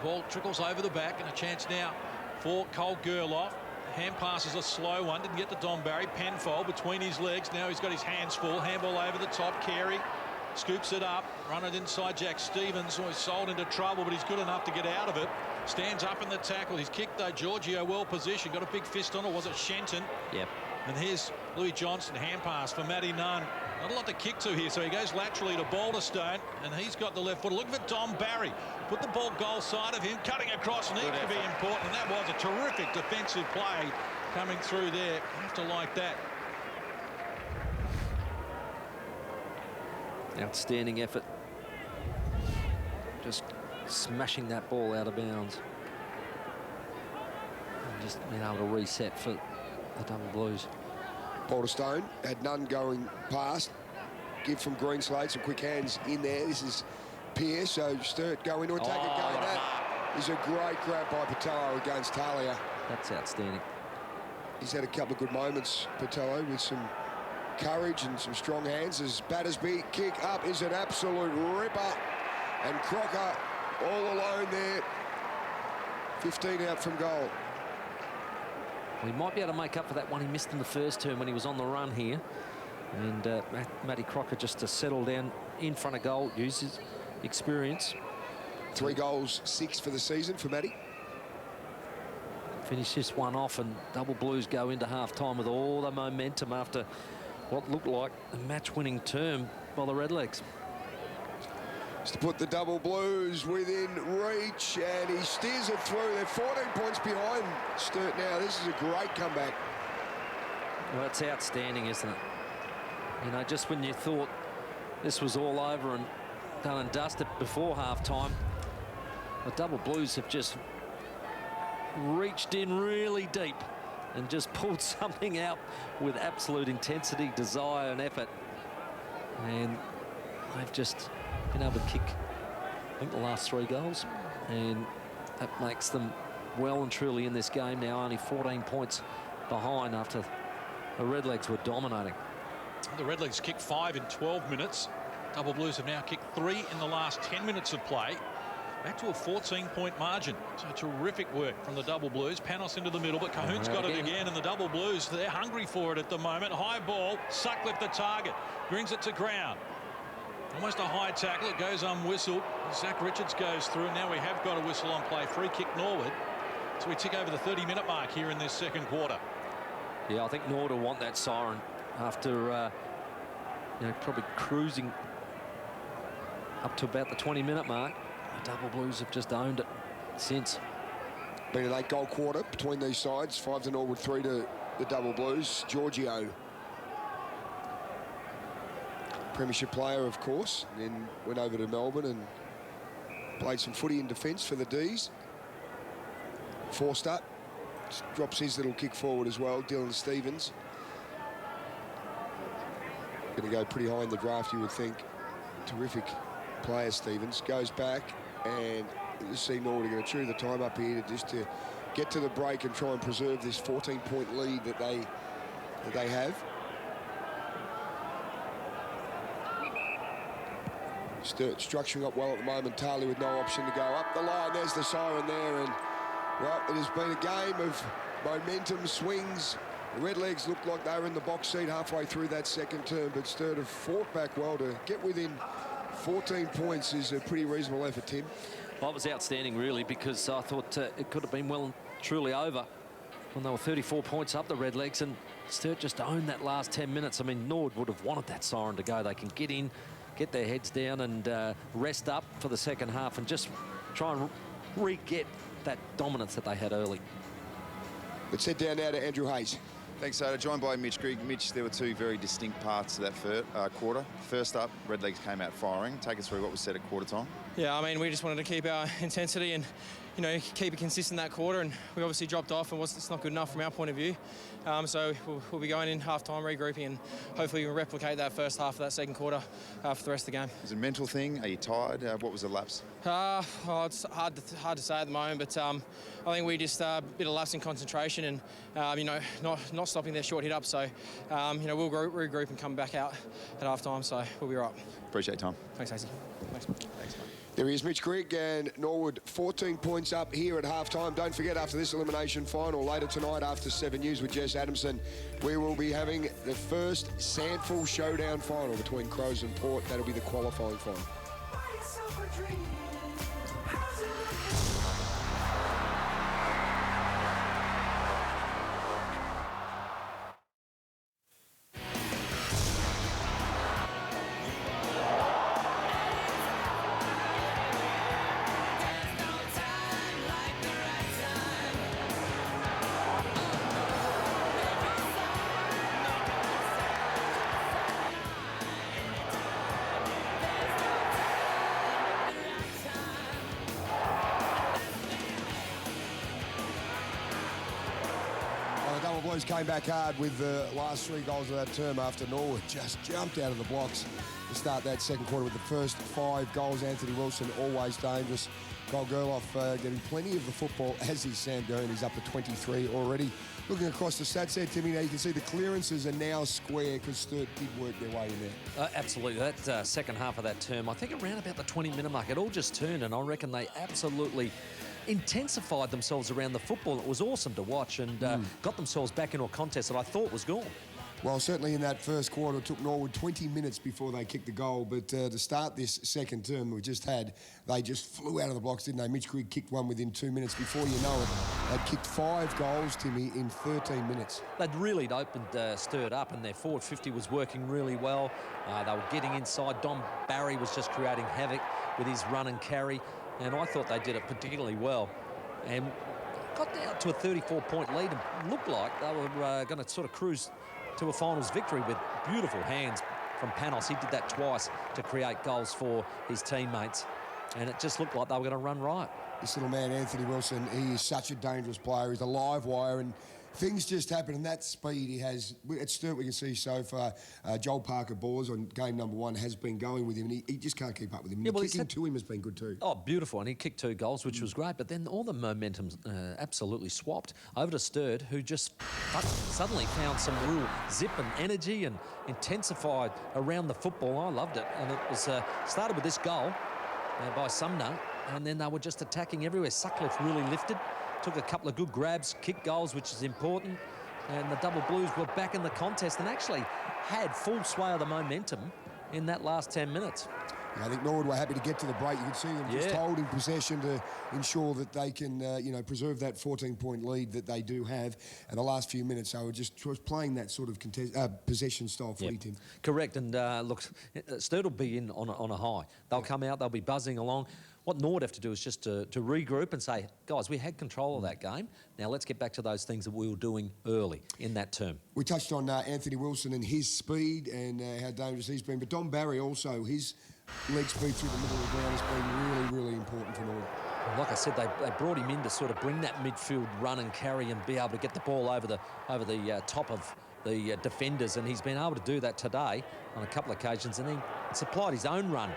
The ball trickles over the back, and a chance now for Cole Gerloff. Hand pass is a slow one. Didn't get to Don Barry. Penfold between his legs. Now he's got his hands full. Handball over the top. Carey scoops it up. Run it inside Jack Stevens, who is sold into trouble, but he's good enough to get out of it. Stands up in the tackle. He's kicked though. Giorgio well positioned. Got a big fist on it. Was it Shenton? Yep. And here's Louis Johnston. Hand pass for Matty Nunn. Not a lot to kick to here, so he goes laterally to Balderstone, and he's got the left foot. Look for Dom Barry. Put the ball goal side of him. Cutting across needs to be important, and that was a terrific defensive play coming through there. You have to like that. Outstanding effort. Just smashing that ball out of bounds. And just being able to reset for the double blues. Balderstone had none going past. Give from Greenslade, some quick hands in there. This is Pierce, so Sturt go into attack again. That is a great grab by Patello against Talia. That's outstanding. He's had a couple of good moments, Patello, with some courage and some strong hands. As Battersby kick up is an absolute ripper. And Crocker all alone there. 15 out from goal. He might be able to make up for that one he missed in the first term when he was on the run here. And Matty Crocker just to settle down in front of goal, uses experience. 3 goals, 6 for the season for Matty. Finish this one off, and double blues go into half-time with all the momentum after what looked like a match-winning term by the Redlegs. To put the double blues within reach, and he steers it through. They're 14 points behind Sturt now. This is a great comeback. Well, it's outstanding, isn't it? You know, just when you thought this was all over and done and dusted before half-time, the double blues have just reached in really deep and just pulled something out with absolute intensity, desire and effort. And they've just been able to kick, I think, the last 3 goals, and that makes them well and truly in this game now, only 14 points behind after the Redlegs were dominating. The Redlegs kicked 5 in 12 minutes. Double Blues have now kicked 3 in the last 10 minutes of play. Back to a 14-point margin. So terrific work from the Double Blues. Panos into the middle, but Cahoon's got it again, and the Double Blues, they're hungry for it at the moment. High ball, Sutcliffe the target, brings it to ground. Almost a high tackle. It goes unwhistled. Zach Richards goes through. Now we have got a whistle on play. Free kick Norwood. So we tick over the 30-minute mark here in this second quarter. Yeah, I think Norwood will want that siren after, you know, probably cruising up to about the 20-minute mark. The Double Blues have just owned it since. Been an 8-goal quarter between these sides. 5 to Norwood, 3 to the Double Blues. Giorgio, premiership player, of course, and then went over to Melbourne and played some footy in defence for the D's. Forster drops his little kick forward as well. Dylan Stevens going to go pretty high in the draft, you would think. Terrific player, Stevens. Goes back, and you see Norwood are going to chew the time up here to get to the break and try and preserve this 14-point lead that they have. Sturt structuring up well at the moment. Tarley with no option to go up the line. There's the siren there, and Well, it has been a game of momentum swings. The Redlegs looked like they were in the box seat halfway through that second term, but Sturt have fought back well. To get within 14 points is a pretty reasonable effort, Tim. Well, it was outstanding, really, because I thought it could have been well and truly over when they were 34 points up, the Redlegs, and Sturt just owned that last 10 minutes. I mean, Norwood would have wanted that siren to go. They can get in, get their heads down and rest up for the second half and just try and re-get that dominance that they had early. Let's head down now to Andrew Hayes. Thanks, Soda. Joined by Mitch Grigg. Mitch, there were two very distinct parts to that quarter. First up, Redlegs came out firing. Take us through what was said at quarter time. Yeah, I mean, we just wanted to keep our intensity and, you know, keep it consistent that quarter, and we obviously dropped off, and it's not good enough from our point of view. So we'll be going in half-time, regrouping, and hopefully we'll replicate that first half of that second quarter for the rest of the game. Is it a mental thing? Are you tired? What was the lapse? It's hard to say at the moment, but I think we just a bit of lapse in concentration and, you know, not stopping their short hit-up. So, you know, we'll regroup and come back out at half-time, so we'll be right. Appreciate your time. Thanks, Hasey. Thanks, mate. There he is, Mitch Grigg, and Norwood 14 points up here at half-time. Don't forget, after this elimination final, later tonight after 7 News with Jess Adamson, we will be having the first SANFL showdown final between Crows and Port. That'll be the qualifying final. Blues came back hard with the last 3 goals of that term after Norwood just jumped out of the blocks to start that second quarter with the first 5 goals. Anthony Wilson, always dangerous. Cole Gerloff getting plenty of the football, as is Sam Doan. He's up to 23 already. Looking across the stats there, Timmy, now you can see the clearances are now square because Sturt did work their way in there. Absolutely. That second half of that term, I think around about the 20-minute mark, it all just turned, and I reckon they absolutely intensified themselves around the football. It was awesome to watch and got themselves back into a contest that I thought was gone. Well, certainly in that first quarter, it took Norwood 20 minutes before they kicked the goal. But to start this second term we just had, they just flew out of the blocks, didn't they? Mitch Grigg kicked one within 2 minutes. Before you know it, they'd kicked 5 goals, Timmy, in 13 minutes. They'd really opened Sturt up, and their forward 50 was working really well. They were getting inside. Dom Barry was just creating havoc with his run and carry, and I thought they did it particularly well. And got down to a 34-point lead and looked like they were going to sort of cruise to a finals victory with beautiful hands from Panos. He did that twice to create goals for his teammates, and it just looked like they were going to run right. This little man, Anthony Wilson, he is such a dangerous player. He's a live wire, and things just happen, and that speed he has. At Sturt, we can see so far, Joel Parker-Bors on game number 1 has been going with him, and he just can't keep up with him. Yeah, the kicking to him has been good too. Oh, beautiful, and he kicked 2 goals, which was great, but then all the momentum absolutely swapped over to Sturt, who just suddenly found some real zip and energy and intensified around the football. I loved it, and it was started with this goal by Sumner, and then they were just attacking everywhere. Sutcliffe really lifted, took a couple of good grabs, kicked goals, which is important, and the Double Blues were back in the contest and actually had full sway of the momentum in that last 10 minutes. Yeah, I think Norwood were happy to get to the break. You could see them just holding possession to ensure that they can, you know, preserve that 14-point lead that they do have. And the last few minutes, they were just playing that sort of possession style footy, Tim. Correct. And look, Sturt will be in on a high. They'll come out, they'll be buzzing along. What Norwood have to do is just to regroup and say, guys, we had control of that game. Now let's get back to those things that we were doing early in that term. We touched on Anthony Wilson and his speed and how dangerous he's been. But Dom Barry also, his leg speed through the middle of the ground has been really, really important for Norwood. Like I said, they brought him in to sort of bring that midfield run and carry and be able to get the ball over the top of the defenders, and he's been able to do that today on a couple of occasions, and he supplied his own run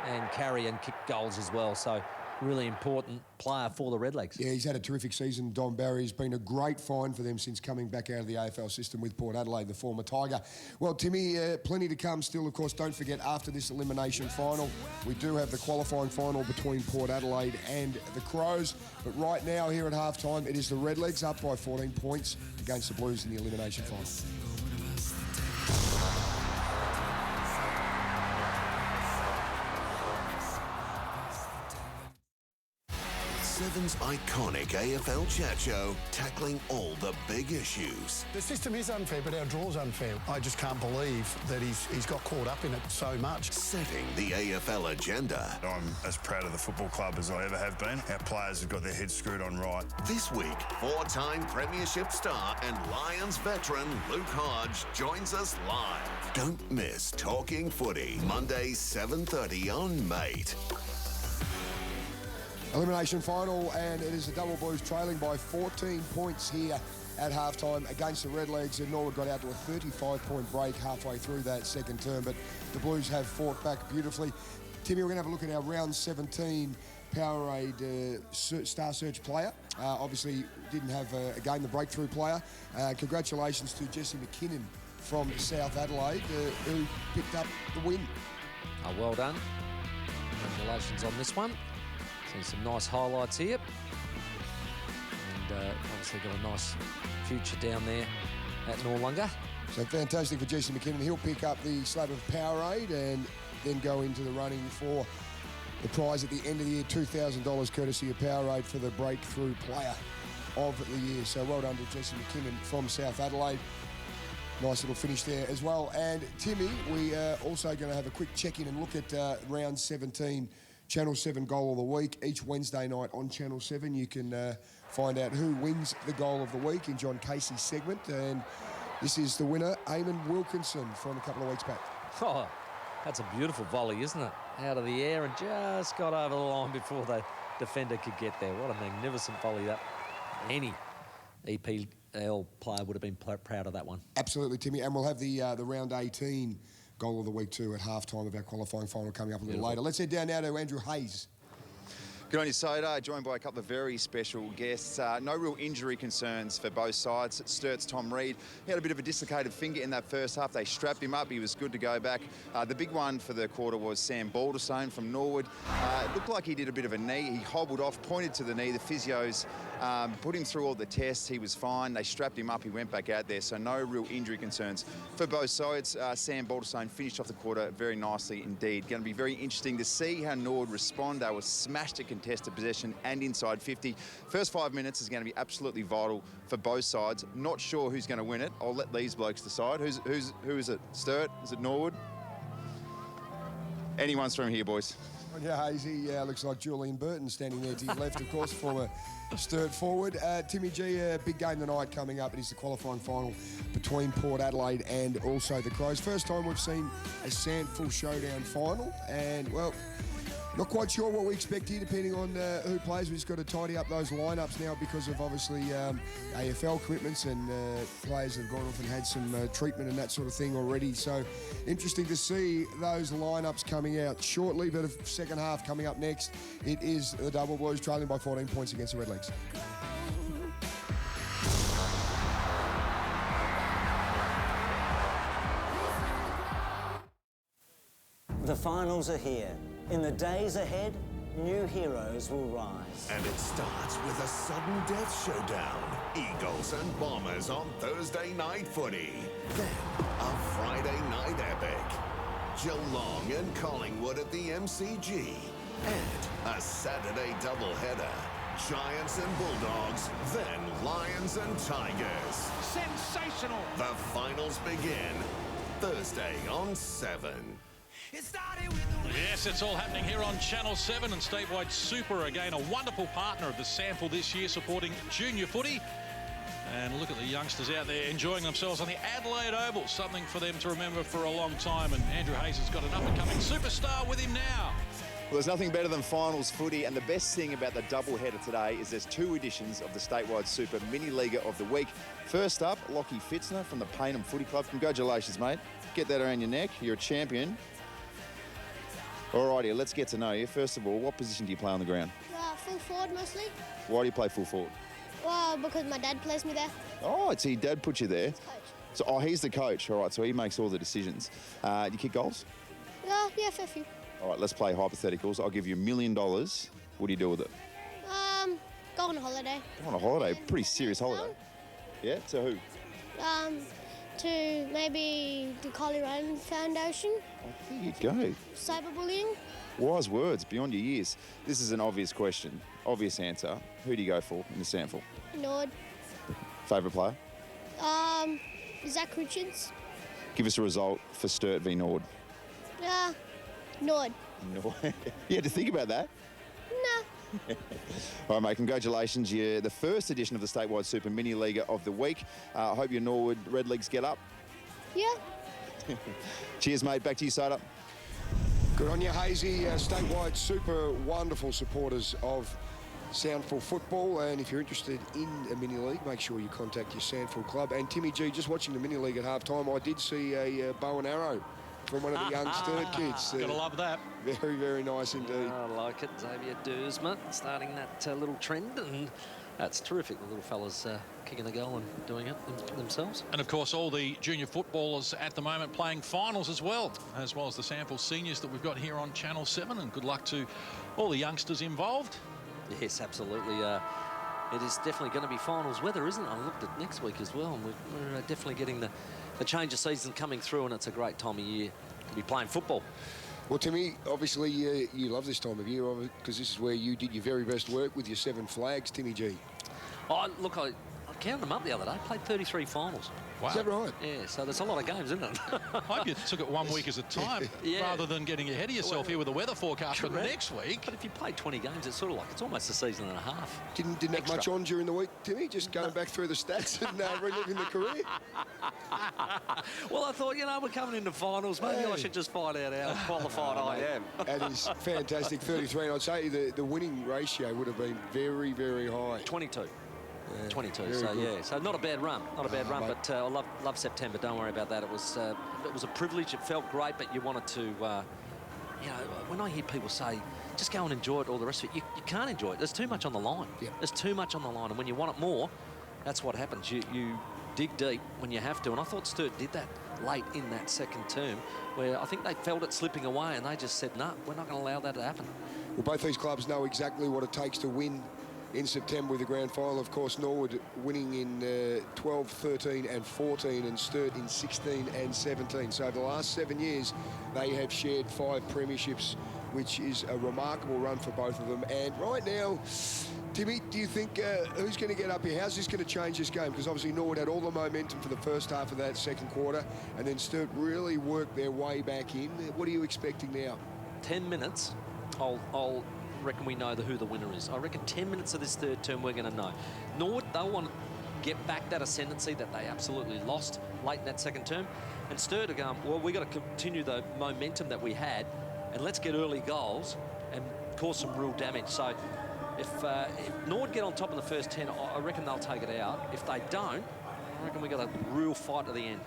and carry and kick goals as well. So really important player for the Redlegs. Yeah, he's had a terrific season. Dom Barry's been a great find for them since coming back out of the AFL system with Port Adelaide, the former Tiger. Well, Timmy, plenty to come still. Of course, don't forget, after this elimination final, we do have the qualifying final between Port Adelaide and the Crows. But right now, here at halftime, it is the Redlegs up by 14 points against the Blues in the elimination final. Seven's iconic AFL chat show, tackling all the big issues. The system is unfair, but our draw's unfair. I just can't believe that he's got caught up in it so much. Setting the AFL agenda. I'm as proud of the football club as I ever have been. Our players have got their heads screwed on right. This week, four-time premiership star and Lions veteran Luke Hodge joins us live. Don't miss Talking Footy, Monday 7:30 on Mate. Elimination final, and it is the Double Blues trailing by 14 points here at halftime against the Redlegs, and Norwood got out to a 35-point break halfway through that second term, but the Blues have fought back beautifully. Timmy, we're going to have a look at our round 17 Powerade Star Search player. Obviously didn't have a game, the breakthrough player. Congratulations to Jesse McKinnon from South Adelaide, who picked up the win. Well done. Congratulations on this one. Seen some nice highlights here. And obviously got a nice future down there at Noarlunga. So fantastic for Jesse McKinnon. He'll pick up the slab of Powerade and then go into the running for the prize at the end of the year, $2,000 courtesy of Powerade for the breakthrough player of the year. So well done to Jesse McKinnon from South Adelaide. Nice little finish there as well. And Timmy, we are also going to have a quick check-in and look at round 17 Channel 7 Goal of the Week. Each Wednesday night on Channel 7 you can find out who wins the Goal of the Week in John Casey's segment, and this is the winner, Eamon Wilkinson, from a couple of weeks back. Oh, that's a beautiful volley, isn't it? Out of the air and just got over the line before the defender could get there. What a magnificent volley that. Any EPL player would have been proud of that one. Absolutely, Timmy, and we'll have the round 18 Goal of the Week too at halftime of our qualifying final coming up a little later. Let's head down now to Andrew Hayes. Good on you, Soda. Joined by a couple of very special guests. No real injury concerns for both sides. Sturt's Tom Reed, he had a bit of a dislocated finger in that first half. They strapped him up. He was good to go back. The big one for the quarter was Sam Balderstone from Norwood. It looked like he did a bit of a knee. He hobbled off, pointed to the knee. The physios put him through all the tests. He was fine. They strapped him up. He went back out there. So no real injury concerns for both sides. Sam Balderstone finished off the quarter very nicely indeed. Going to be very interesting to see how Norwood respond. They were smashed at contested possession and inside 50. First 5 minutes is going to be absolutely vital for both sides. Not sure who's going to win it. I'll let these blokes decide. Who is it? Sturt? Is it Norwood? Anyone's from here, boys. Yeah, Hazy looks like Julian Burton standing there to your left, of course, former Sturt forward. Timmy G, a big game tonight coming up. It is the qualifying final between Port Adelaide and also the Crows. First time we've seen a SANFL showdown final, and, well, not quite sure what we expect here, depending on who plays. We've just got to tidy up those lineups now because of, obviously, AFL commitments, and players have gone off and had some treatment and that sort of thing already. So interesting to see those lineups coming out shortly, but a second half coming up next. It is the Double Blues trailing by 14 points against the Redlegs. The finals are here. In the days ahead, new heroes will rise. And it starts with a sudden death showdown. Eagles and Bombers on Thursday night footy. Then a Friday night epic. Geelong and Collingwood at the MCG. And a Saturday doubleheader. Giants and Bulldogs, then Lions and Tigers. Sensational! The finals begin Thursday on 7. Yes, it's all happening here on Channel 7 and Statewide Super. Again, a wonderful partner of the SANFL this year, supporting junior footy. And look at the youngsters out there enjoying themselves on the Adelaide Oval. Something for them to remember for a long time. And Andrew Hayes has got an up-and-coming superstar with him now. Well, there's nothing better than finals footy, and the best thing about the doubleheader today is there's 2 editions of the Statewide Super Mini Leaguer of the Week. First up, Lockie Fitzner from the Paynham Footy Club. Congratulations, mate. Get that around your neck. You're a champion. Alrighty, let's get to know you. First of all, what position do you play on the ground? full forward mostly. Why do you play full forward? Well, because my dad plays me there. Oh, so your dad put you there. So, he's the coach. All right, so he makes all the decisions. You kick goals? Yeah, fair few. All right, let's play hypotheticals. I'll give you $1 million. What do you do with it? Go on a holiday. Go on a holiday? Pretty serious holiday. Yeah, to who? To maybe the Collie Run Foundation. There you go. Cyberbullying. Wise words, beyond your years. This is an obvious question, obvious answer. Who do you go for in the SANFL? Nord. Favourite player? Zach Richards. Give us a result for Sturt v Norwood. Nord. Norwood. You had to think about that? No. All right, mate, congratulations. You're the first edition of the Statewide Super Mini League of the week. I hope your Norwood Red Legs get up. Yeah. Cheers, mate. Back to you, Soda. Good on you, Hazy. Statewide Super, wonderful supporters of SANFL football, and if you're interested in a mini league, make sure you contact your SANFL club. And Timmy G, just watching the mini league at half-time, I did see a bow and arrow from one of the young Sturt kids. Gotta love that. Very, very nice indeed. I like it. Xavier Dersma starting that little trend, and that's terrific. The little fellas kicking the goal and doing it themselves. And of course, all the junior footballers at the moment playing finals as well as the SANFL seniors that we've got here on Channel 7. And good luck to all the youngsters involved. Yes, absolutely. It is definitely going to be finals weather, isn't it? I looked at next week as well, and we're definitely getting the change of season coming through, and it's a great time of year to be playing football. Well, Timmy, obviously you love this time of year because this is where you did your very best work with your 7 flags, Timmy G. Oh, look, I counted them up the other day. Played 33 finals. Wow. Is that right? Yeah, so there's a lot of games, isn't it? I hope you took it 1 week at a time rather than getting ahead of yourself here with the weather forecast for next week. But if you play 20 games, it's sort of like it's almost a season and a half. Didn't have much on during the week, Timmy? Just going back through the stats and reliving the career? Well, I thought, we're coming into finals. Maybe I should just find out how qualified I am. That is fantastic, 33. And I'd say the winning ratio would have been very, very high. 22. Yeah, 22, so good. yeah, so not a bad run, but I love September. Don't worry about that. It was a privilege. It felt great, but you wanted to, when I hear people say just go and enjoy it, all the rest of it, you can't enjoy it. There's too much on the line. Yeah. There's too much on the line, and when you want it more, that's what happens. You dig deep when you have to, and I thought Sturt did that late in that second term, where I think they felt it slipping away, and they just said, no, we're not going to allow that to happen. Well, both these clubs know exactly what it takes to win in September with the grand final. Of course, Norwood winning in 12, 13 and 14, and Sturt in 16 and 17. So over the last 7 years, they have shared 5 premierships, which is a remarkable run for both of them. And right now, Timmy, do you think who's going to get up here? How's this going to change this game? Because obviously Norwood had all the momentum for the first half of that second quarter, and then Sturt really worked their way back in. What are you expecting now? 10 minutes, I'll reckon we know who the winner is. I reckon 10 minutes of this third term we're going to know. Norwood, they'll want to get back that ascendancy that they absolutely lost late in that second term. And Sturt are going, well, we've got to continue the momentum that we had, and let's get early goals and cause some real damage. So if Norwood get on top in the first 10, I reckon they'll take it out. If they don't, I reckon we've got a real fight to the end.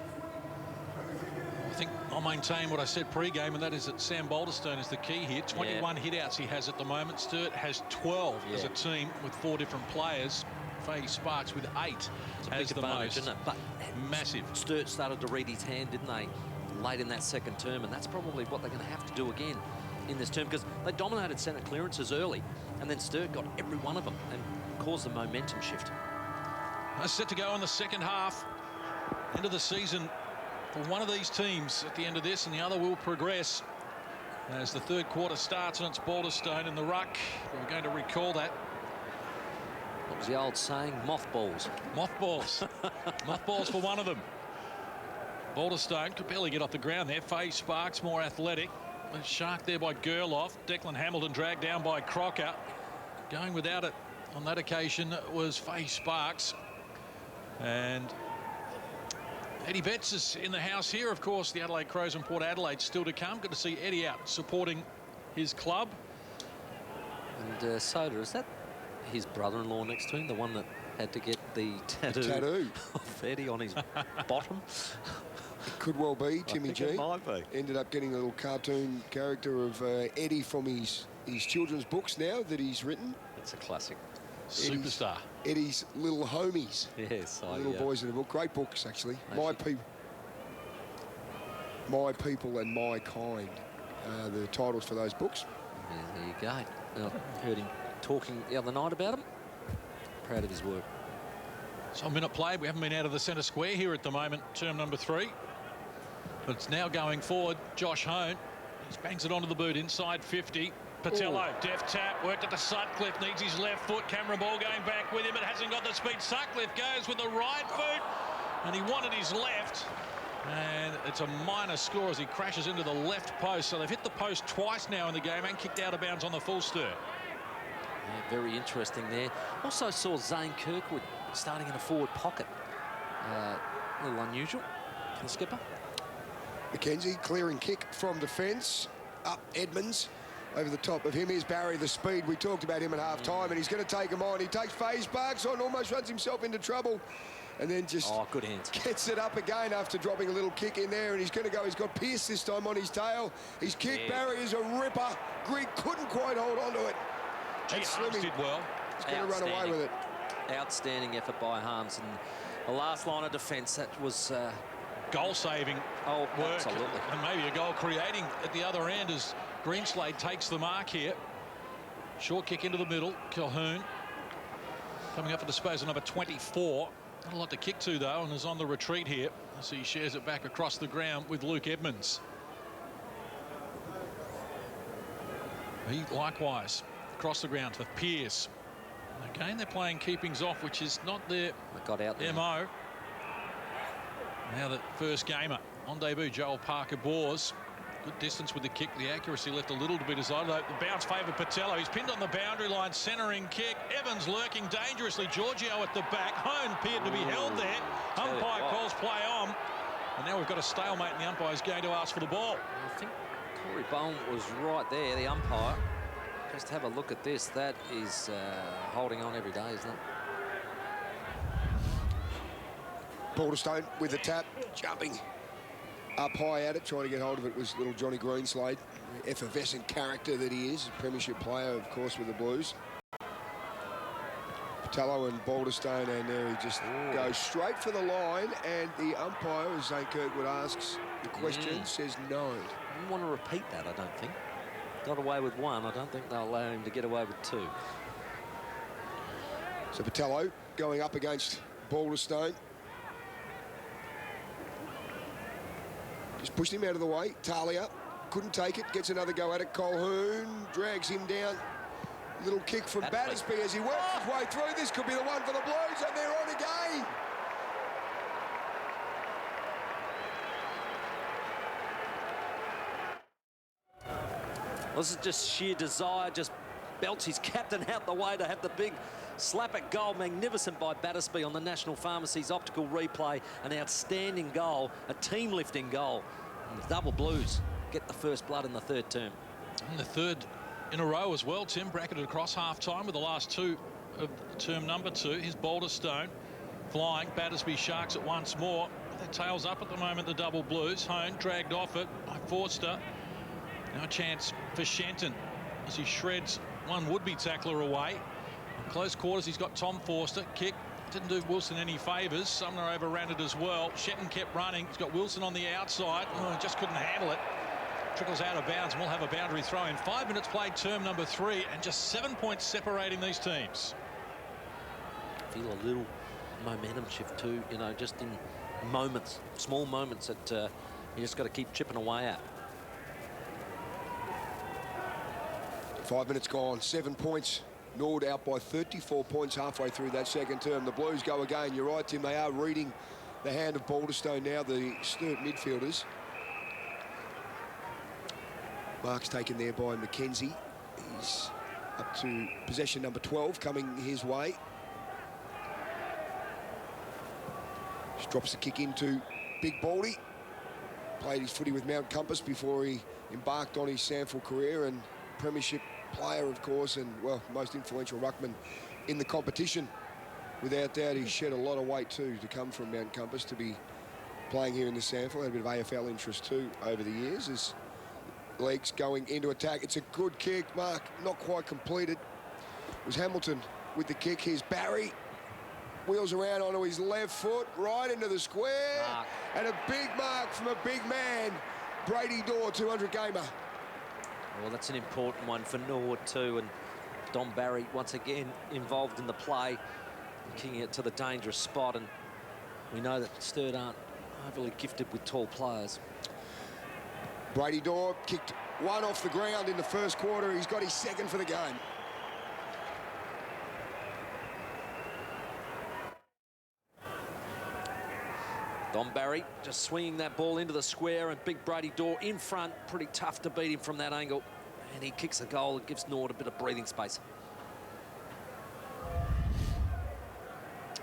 I think I'll maintain what I said pre-game, and that is that Sam Balderstone is the key here. 21 hit-outs he has at the moment. Sturt has 12 as a team with 4 different players. Faye Sparks with 8 has the most. Isn't it? But massive. Sturt started to read his hand, didn't they, late in that second term, and that's probably what they're going to have to do again in this term, because they dominated centre clearances early, and then Sturt got every one of them and caused the momentum shift. That's set to go in the second half. End of the season for one of these teams at the end of this, and the other will progress as the third quarter starts, and it's Balderstone in the ruck. We're going to recall that. What was the old saying? Mothballs. Mothballs. Mothballs for one of them. Balderstone could barely get off the ground there. Faye Sparks more athletic. A shark there by Gerloff. Declan Hamilton dragged down by Crocker. Going without it on that occasion was Faye Sparks. And Eddie Betts is in the house here. Of course, the Adelaide Crows and Port Adelaide still to come. Good to see Eddie out supporting his club. And Soda, is that his brother-in-law next to him, the one that had to get the tattoo of Eddie on his bottom? It could well be. Timmy G it might be. Ended up getting a little cartoon character of Eddie from his children's books now that he's written. That's a classic. Superstar. Eddie's Little Homies. Yes. Little Boys in the Book. Great books, actually. My People and My Kind. The titles for those books. Yeah, there you go. I heard him talking the other night about him. Proud of his work. So a minute played. We haven't been out of the centre square here at the moment, term number 3. But it's now going forward. Josh Hone. He bangs it onto the boot inside 50. Patello, deft tap, worked at the Sutcliffe, needs his left foot. Cameron Ball going back with him. It hasn't got the speed. Sutcliffe goes with the right foot, and he wanted his left. And it's a minor score as he crashes into the left post. So they've hit the post twice now in the game and kicked out of bounds on the full Sturt. Yeah, very interesting there. Also saw Zane Kirkwood starting in a forward pocket. A little unusual for the skipper. McKenzie clearing kick from defence. Up Edmonds. Over the top of him is Barry, the speed. We talked about him at half-time, and he's going to take him on. He takes phase Barks on, almost runs himself into trouble, and then just good hands. Gets it up again after dropping a little kick in there, and he's going to go. He's got Pearce this time on his tail. His kick, Barry, is a ripper. Greg couldn't quite hold on to it. Harms did well. He's going to run away with it. Outstanding effort by Harms, and the last line of defence, that was... goal-saving work. Absolutely. And maybe a goal-creating at the other end as Greenslade takes the mark here. Short kick into the middle. Calhoun coming up for disposal, number 24. Not a lot to kick to, though, and is on the retreat here as he shares it back across the ground with Luke Edmonds. He likewise across the ground for Pearce. And again, they're playing keepings off, which is not their MO. Now the first gamer on debut, Joel Parker-Bors. Good distance with the kick. The accuracy left a little to be desired. The bounce favoured Patello. He's pinned on the boundary line, centering kick. Evans lurking dangerously. Giorgio at the back. Hone appeared to be held there. Umpire calls play on. And now we've got a stalemate, and the umpire's going to ask for the ball. I think Corey Bowen was right there, the umpire. Just have a look at this. That is holding on every day, isn't it? Balderstone with the tap, jumping up high at it, trying to get hold of it was little Johnny Greenslade. Effervescent character that he is, a premiership player, of course, with the Blues. Patello and Balderstone, and there he just goes straight for the line, and the umpire, as Zane Kirkwood asks the question, says no. I don't want to repeat that, I don't think. Got away with one. I don't think they'll allow him to get away with two. So Patello going up against Balderstone. Just pushed him out of the way. Talia couldn't take it, gets another go at it. Colhoun drags him down. Little kick from Battersby as he works his way through. This could be the one for the Blues, and they're on again. Was it just sheer desire, just belts his captain out the way to have the big slap at goal. Magnificent by Battersby on the National Pharmacy's optical replay. An outstanding goal, a team-lifting goal. And the Double Blues get the first blood in the third term. And the third in a row as well, Tim, bracketed across half-time with the last two of term number 2. Here's Balderstone flying. Battersby Sharks it once more. Their tails up at the moment, the Double Blues. Hone dragged off it by Forster. Now a chance for Shenton as he shreds one would-be tackler away. In close quarters, he's got Tom Forster. Kick didn't do Wilson any favours. Sumner overran it as well. Shenton kept running. He's got Wilson on the outside. Oh, just couldn't handle it. Trickles out of bounds, and we'll have a boundary throw in. 5 minutes played, term number 3, and just 7 points separating these teams. Feel a little momentum shift too, you know, just in moments, small moments that you just got to keep chipping away at. 5 minutes gone, 7 points. Norwood out by 34 points halfway through that second term. The Blues go again. You're right, Tim. They are reading the hand of Balderstone now, the Sturt midfielders. Mark's taken there by McKenzie. He's up to possession number 12 coming his way. Just drops the kick into Big Baldy. Played his footy with Mount Compass before he embarked on his SANFL career, and premiership player, of course, and, well, most influential ruckman in the competition. Without doubt, he shed a lot of weight, too, to come from Mount Compass to be playing here in the SANFL. Had a bit of AFL interest, too, over the years. As legs going into attack. It's a good kick, Mark, not quite completed. It was Hamilton with the kick. Here's Barry. Wheels around onto his left foot, right into the square. Mark. And a big mark from a big man. Brady Dorr, 200 gamer. Well, that's an important one for Norwood too. And Dom Barry, once again, involved in the play, kicking it to the dangerous spot. And we know that Sturt aren't overly gifted with tall players. Brady Dorr kicked one off the ground in the first quarter. He's got his second for the game. Dom Barry just swinging that ball into the square, and big Brady Dorr in front. Pretty tough to beat him from that angle. And he kicks a goal that gives Norwood a bit of breathing space.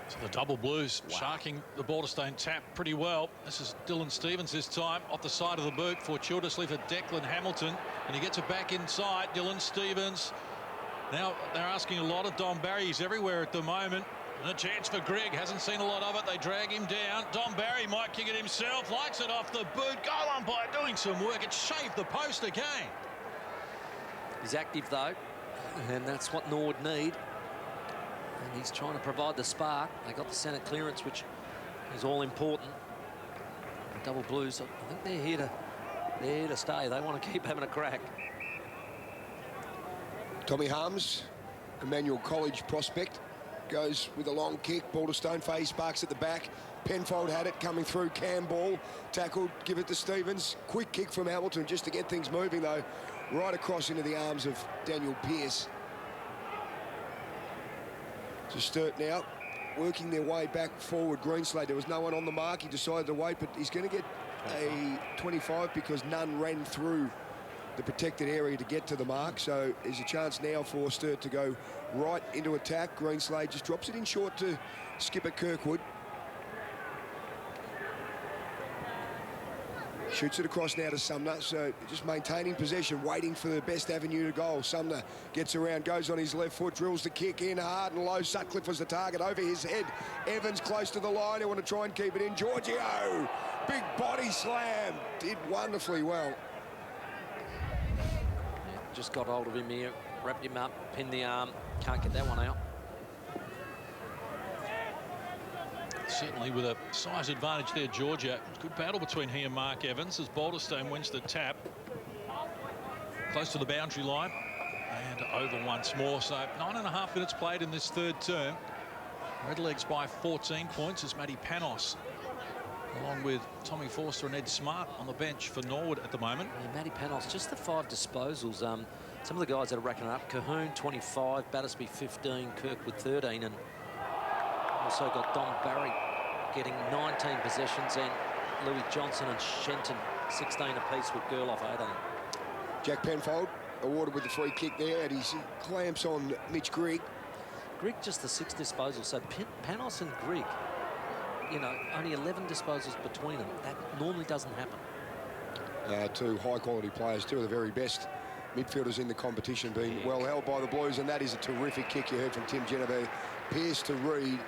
So the double blues sharking the Balderstone tap pretty well. This is Dylan Stevens this time, off the side of the boot, fortuitously for Declan Hamilton. And he gets it back inside. Dylan Stevens. Now they're asking a lot of Dom Barry. He's everywhere at the moment. And a chance for Greg. Hasn't seen a lot of it. They drag him down. Dom Barry might kick it himself. Likes it off the boot. Goal umpire doing some work. It shaved the post again. He's active though, and that's what Norwood need. And he's trying to provide the spark. They got the centre clearance, which is all important. The double blues, I think they're here to stay. They want to keep having a crack. Tommy Harms, Emmanuel College prospect, goes with a long kick. Balderstone phase sparks at the back. Penfold had it coming through. Campbell tackled, give it to Stevens. Quick kick from Hamilton just to get things moving though. Right across into the arms of Daniel Pearce. So Sturt now working their way back forward. Greenslade, there was no one on the mark. He decided to wait, but he's going to get a 25 because none ran through the protected area to get to the mark. So there's a chance now for Sturt to go right into attack. Greenslade just drops it in short to skipper Kirkwood. Shoots it across now to Sumner, so just maintaining possession, waiting for the best avenue to goal. Sumner gets around, goes on his left foot, drills the kick in hard and low. Sutcliffe was the target over his head. Evans close to the line, they want to try and keep it in. Giorgio, big body slam, did wonderfully well. Yeah, just got hold of him here, wrapped him up, pinned the arm, can't get that one out. Certainly with a size advantage there, Georgia. Good battle between he and Mark Evans as Balderstone wins the tap. Close to the boundary line and over once more. So 9.5 minutes played in this third term. Redlegs by 14 points as Matty Panos, along with Tommy Forster and Ed Smart on the bench for Norwood at the moment. Yeah, Matty Panos, just the 5 disposals. Some of the guys that are racking it up, Cahoon 25, Battersby 15, Kirkwood 13, and also got Dom Barry getting 19 possessions, and Louis Johnson and Shenton 16 apiece with Gerloff 18. Jack Penfold awarded with the free kick there, and he clamps on Mitch Grigg. Grigg just the 6 disposals, so Panos and Grigg, you know, only 11 disposals between them. That normally doesn't happen. Two high-quality players, two of the very best midfielders in the competition, being well held by the Blues, and that is a terrific kick you heard from Tim Genevieve. Pearce to Reid.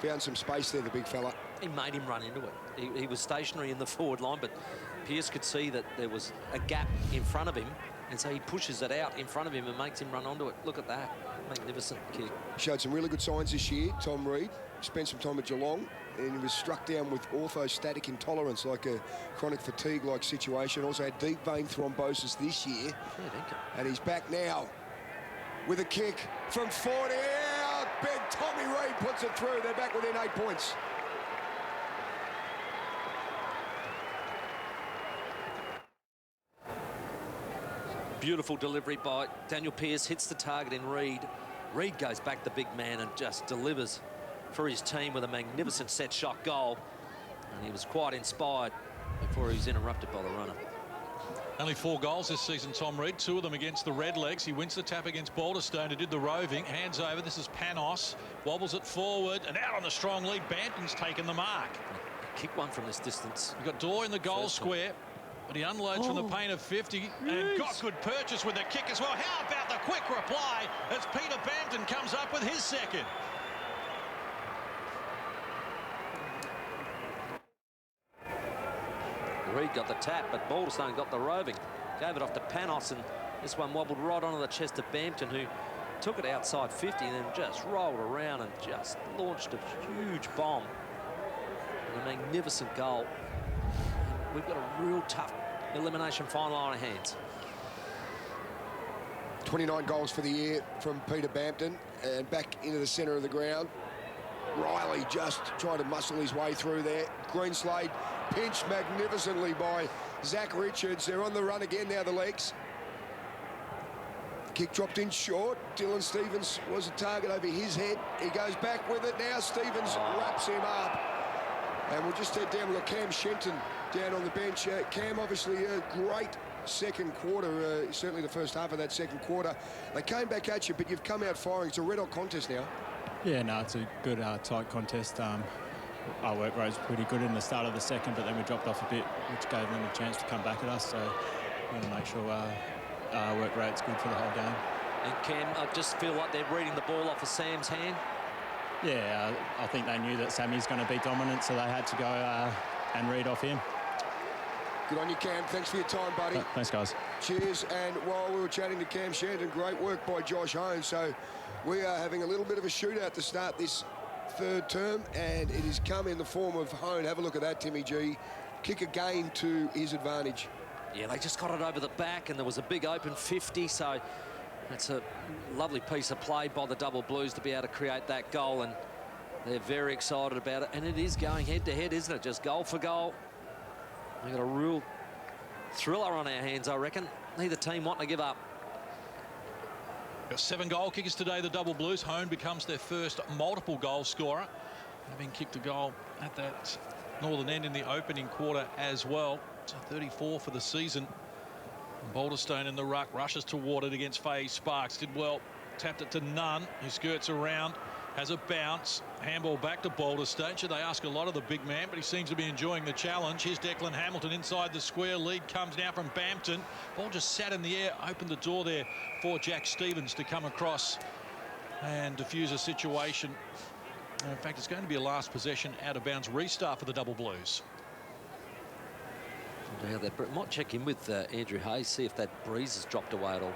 Found some space there, the big fella. He made him run into it. He was stationary in the forward line, but Pearce could see that there was a gap in front of him, and so he pushes it out in front of him and makes him run onto it. Look at that. Magnificent kick. Showed some really good signs this year, Tom Reid. Spent some time at Geelong, and he was struck down with orthostatic intolerance, like a chronic fatigue-like situation. Also had deep vein thrombosis this year. And he's back now with a kick from 40 out. Big Tommy Reid puts it through. They're back within 8 points. Beautiful delivery by Daniel Pearce, hits the target in Reid. Reid goes back the big man and just delivers for his team with a magnificent set shot goal. And he was quite inspired before he was interrupted by the runner. Only 4 goals this season, Tom Reid, 2 of them against the Redlegs. He wins the tap against Balderstone, who did the roving. Hands over, this is Panos, wobbles it forward, and out on the strong lead, Banton's taken the mark. Kick one from this distance. You've got Dorr in the goal square, but he unloads from the paint of 50 and got good purchase with the kick as well. How about the quick reply as Peter Banton comes up with his second? Reid got the tap, but Balderstone got the roving. Gave it off to Panos, and this one wobbled right onto the chest of Bampton, who took it outside 50 and then just rolled around and just launched a huge bomb. And a magnificent goal. And we've got a real tough elimination final on our hands. 29 goals for the year from Peter Bampton, and back into the centre of the ground. Riley just trying to muscle his way through there. Greenslade pinched magnificently by Zach Richards. They're on the run again now, the Legs. Kick dropped in short. Dylan Stevens was a target over his head. He goes back with it now. Stevens wraps him up. And we'll just head down. We've got Cam Shenton down on the bench. Cam, obviously a great second quarter, certainly the first half of that second quarter. They came back at you, but you've come out firing. It's a red-hot contest now. Yeah, no, it's a good, tight contest. Our work rate's pretty good in the start of the second, but then we dropped off a bit, which gave them a chance to come back at us. So we want to make sure our work rate's good for the whole game. And Cam, I just feel like they're reading the ball off of Sam's hand. Yeah, I think they knew that Sammy's going to be dominant, so they had to go and read off him. Good on you, Cam. Thanks for your time, buddy. Thanks, guys. Cheers. And while we were chatting to Cam Shenton, great work by Josh Hone. So we are having a little bit of a shootout to start this third term, and it has come in the form of Hone. Have a look at that, Timmy G. Kick again to his advantage. Yeah, they just got it over the back, and there was a big open 50, so that's a lovely piece of play by the Double Blues to be able to create that goal, and they're very excited about it. And it is going head-to-head, isn't it? Just goal for goal. We've got a real thriller on our hands, I reckon. Neither team wanting to give up. Got 7 goal kickers today, the Double Blues. Hone becomes their first multiple goal scorer, having kicked a goal at that northern end in the opening quarter as well. So 34 for the season. Boulderstone in the ruck, rushes toward it against Faye Sparks. Did well, tapped it to Nunn, who skirts around, has a bounce. Handball back to Boulderstone. Should they ask a lot of the big man, but he seems to be enjoying the challenge. Here's Declan Hamilton inside the square. Lead comes now from Bampton. Ball just sat in the air, opened the door there for Jack Stevens to come across and diffuse a situation. And in fact, it's going to be a last possession out of bounds restart for the Double Blues. Might check in with Andrew Hayes, see if that breeze has dropped away at all.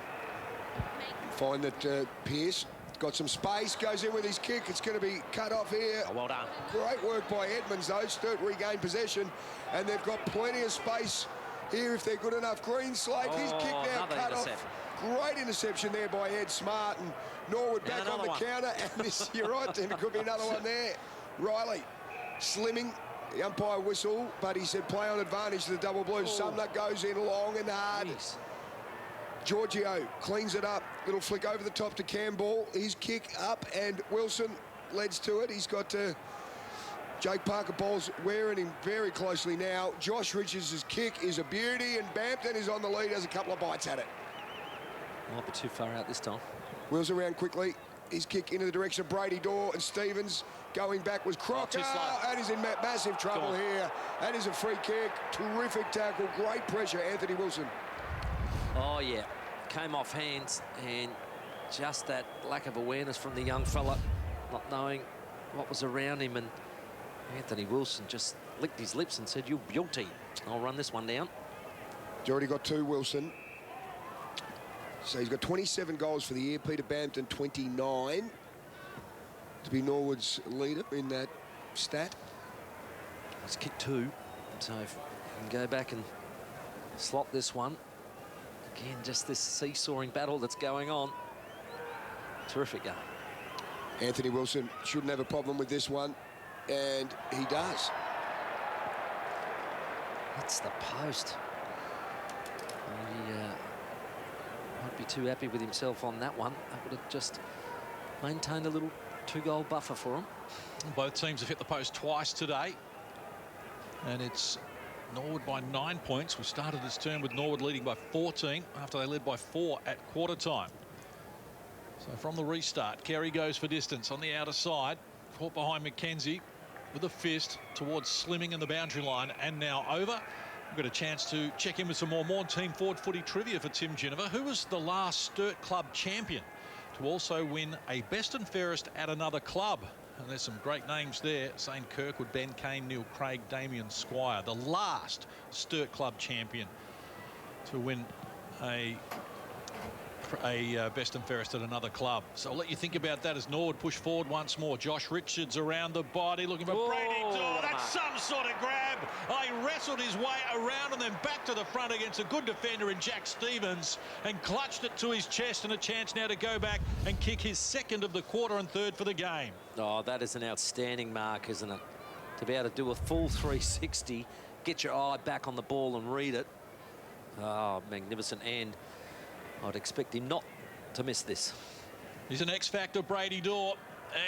Find that Pearce got some space, goes in with his kick. It's going to be cut off here. Oh, well done. Great work by Edmonds, though. Sturt regained possession, and they've got plenty of space here if they're good enough. Greenslade, his kick now cut off. Great interception there by Ed Smart, and Norwood back on the counter. And this, you're right, Tim, it could be another one there. Riley slimming. The umpire whistle, but he said play on advantage to the Double Blues. Sumner goes in long and hard. Jeez. Giorgio cleans it up. Little flick over the top to Campbell. His kick up, and Wilson leads to it. He's got Jake Parker Bowles wearing him very closely now. Josh Richards' kick is a beauty, and Bampton is on the lead, has a couple of bites at it. Might be too far out this time. Wheels around quickly. His kick into the direction of Brady Dorr, and Stevens going back was Crocker. And he's in massive trouble here. That is a free kick. Terrific tackle. Great pressure, Anthony Wilson. Oh, yeah. Came off hands, and just that lack of awareness from the young fella, not knowing what was around him, and Anthony Wilson just licked his lips and said, "You're guilty. I'll run this one down." He's already got 2, Wilson. So he's got 27 goals for the year. Peter Bampton, 29. To be Norwood's leader in that stat. Let's kick 2. So if we can go back and slot this one. Again, just this seesawing battle that's going on. Terrific game. Anthony Wilson shouldn't have a problem with this one, and he does. That's the post. He won't be too happy with himself on that one. That would have just maintained a little 2-goal buffer for him. Both teams have hit the post twice today, and it's Norwood by 9 points. We started this term with Norwood leading by 14 after they led by 4 at quarter time. So from the restart, Kerry goes for distance on the outer side, caught behind McKenzie with a fist towards Slimming and the boundary line, and now over. We've got a chance to check in with some more team forward footy trivia for Tim Ginniver. Who was the last Sturt club champion to also win a best and fairest at another club? And there's some great names there. Zane Kirkwood, Ben Kane, Neil Craig, Damien Squire. The last Sturt club champion to win a a best and fairest at another club. So I'll let you think about that as Norwood push forward once more. Josh Richards around the body looking for Brady Dorr. That's some sort of grab. He wrestled his way around and then back to the front against a good defender in Jack Stevens and clutched it to his chest, and a chance now to go back and kick his second of the quarter and third for the game. Oh, that is an outstanding mark, isn't it? To be able to do a full 360, get your eye back on the ball and read it. Oh, magnificent. And I'd expect him not to miss this. He's an X-factor, Brady Dorr,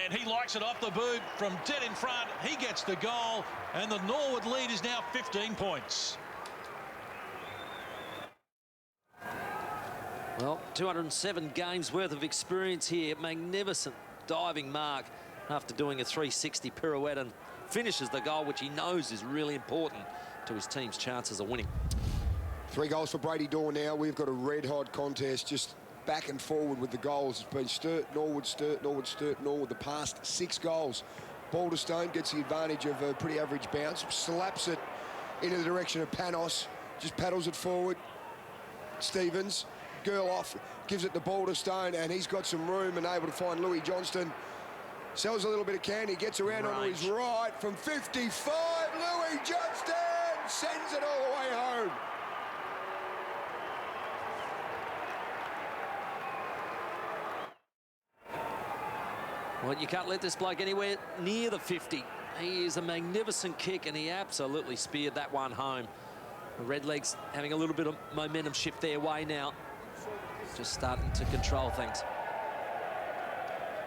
and he likes it off the boot from dead in front. He gets the goal, and the Norwood lead is now 15 points. Well, 207 games worth of experience here. Magnificent diving mark after doing a 360 pirouette, and finishes the goal, which he knows is really important to his team's chances of winning. 3 goals for Brady Dorr now. We've got a red-hot contest just back and forward with the goals. It's been Sturt, Norwood, Sturt, Norwood, Sturt, Norwood. The past 6 goals. Balderstone gets the advantage of a pretty average bounce, slaps it into the direction of Panos, just paddles it forward. Stevens, girl off, gives it to Balderstone, and he's got some room and able to find Louis Johnston. Sells a little bit of candy, gets around onto his right from 55. Louis Johnston sends it all the way home. Well, you can't let this bloke anywhere near the 50. He is a magnificent kick, and he absolutely speared that one home. The Redlegs having a little bit of momentum shift their way now. Just starting to control things.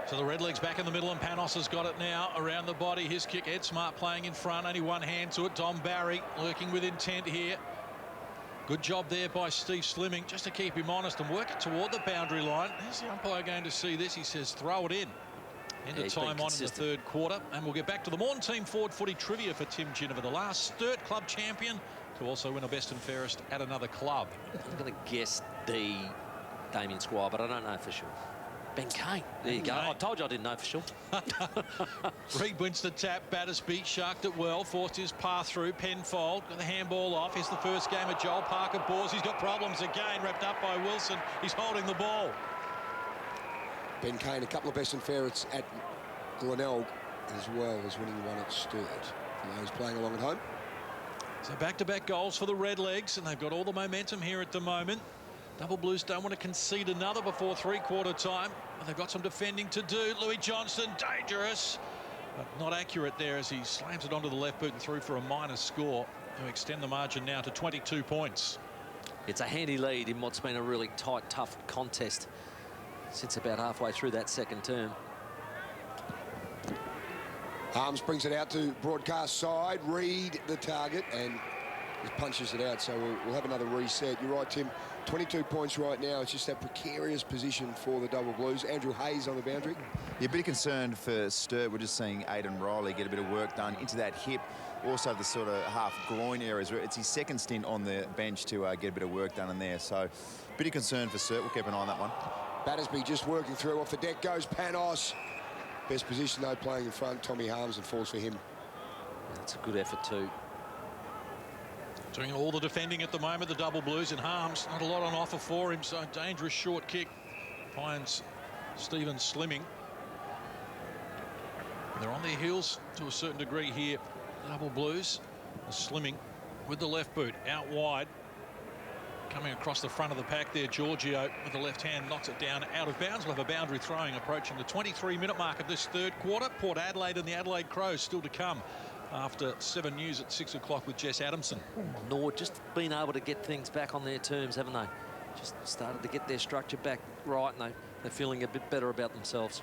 So the Redlegs back in the middle, and Panos has got it now around the body. His kick, Ed Smart playing in front, only one hand to it. Dom Barry lurking with intent here. Good job there by Steve Slimming, just to keep him honest and work it toward the boundary line. There's the umpire going to see this. He says throw it in. End of time on in the third quarter, and we'll get back to the Morn Team Forward Footy trivia for Tim Ginniver, the last Sturt club champion to also win a best and fairest at another club. I'm going to guess D, Damien Squire, but I don't know for sure. Ben Kane. There you go. I told you I didn't know for sure. Reed wins the tap. Battersby sharked it well, forced his path through. Penfold got the handball off. Here's the first game of Joel Parker Bores. He's got problems again, wrapped up by Wilson. He's holding the ball. Ben Kane, a couple of best and fairest at Glenelg, as well as winning one at Sturt. For those playing along at home. So back-to-back goals for the Redlegs, and they've got all the momentum here at the moment. Double Blues don't want to concede another before three-quarter time, but they've got some defending to do. Louis Johnston, dangerous, but not accurate there as he slams it onto the left boot and through for a minor score to extend the margin now to 22 points. It's a handy lead in what's been a really tight, tough contest since about halfway through that second term. Arms brings it out to broadcast side. Reed the target, and he punches it out, so we'll have another reset. You're right, Tim. 22 points right now. It's just that precarious position for the Double Blues. Andrew Hayes on the boundary. Yeah, a bit of concern for Sturt. We're just seeing Aidan Riley get a bit of work done into that hip. Also the sort of half groin areas. It's his second stint on the bench to get a bit of work done in there. So a bit of concern for Sturt. We'll keep an eye on that one. Battersby just working through. Off the deck goes Panos. Best position though, playing in front. Tommy Harms, and falls for him. That's a good effort too. Doing all the defending at the moment, the Double Blues, and Harms not a lot on offer for him, so dangerous short kick finds Stephen Slimming. They're on their heels to a certain degree here, Double Blues. Slimming with the left boot out wide, coming across the front of the pack there. Giorgio with the left hand knocks it down out of bounds. We'll have a boundary throwing approaching the 23-minute mark of this third quarter. Port Adelaide and the Adelaide Crows still to come after 7 News at 6 o'clock with Jess Adamson. Norwood just been able to get things back on their terms, haven't they? Just started to get their structure back right, and they're feeling a bit better about themselves.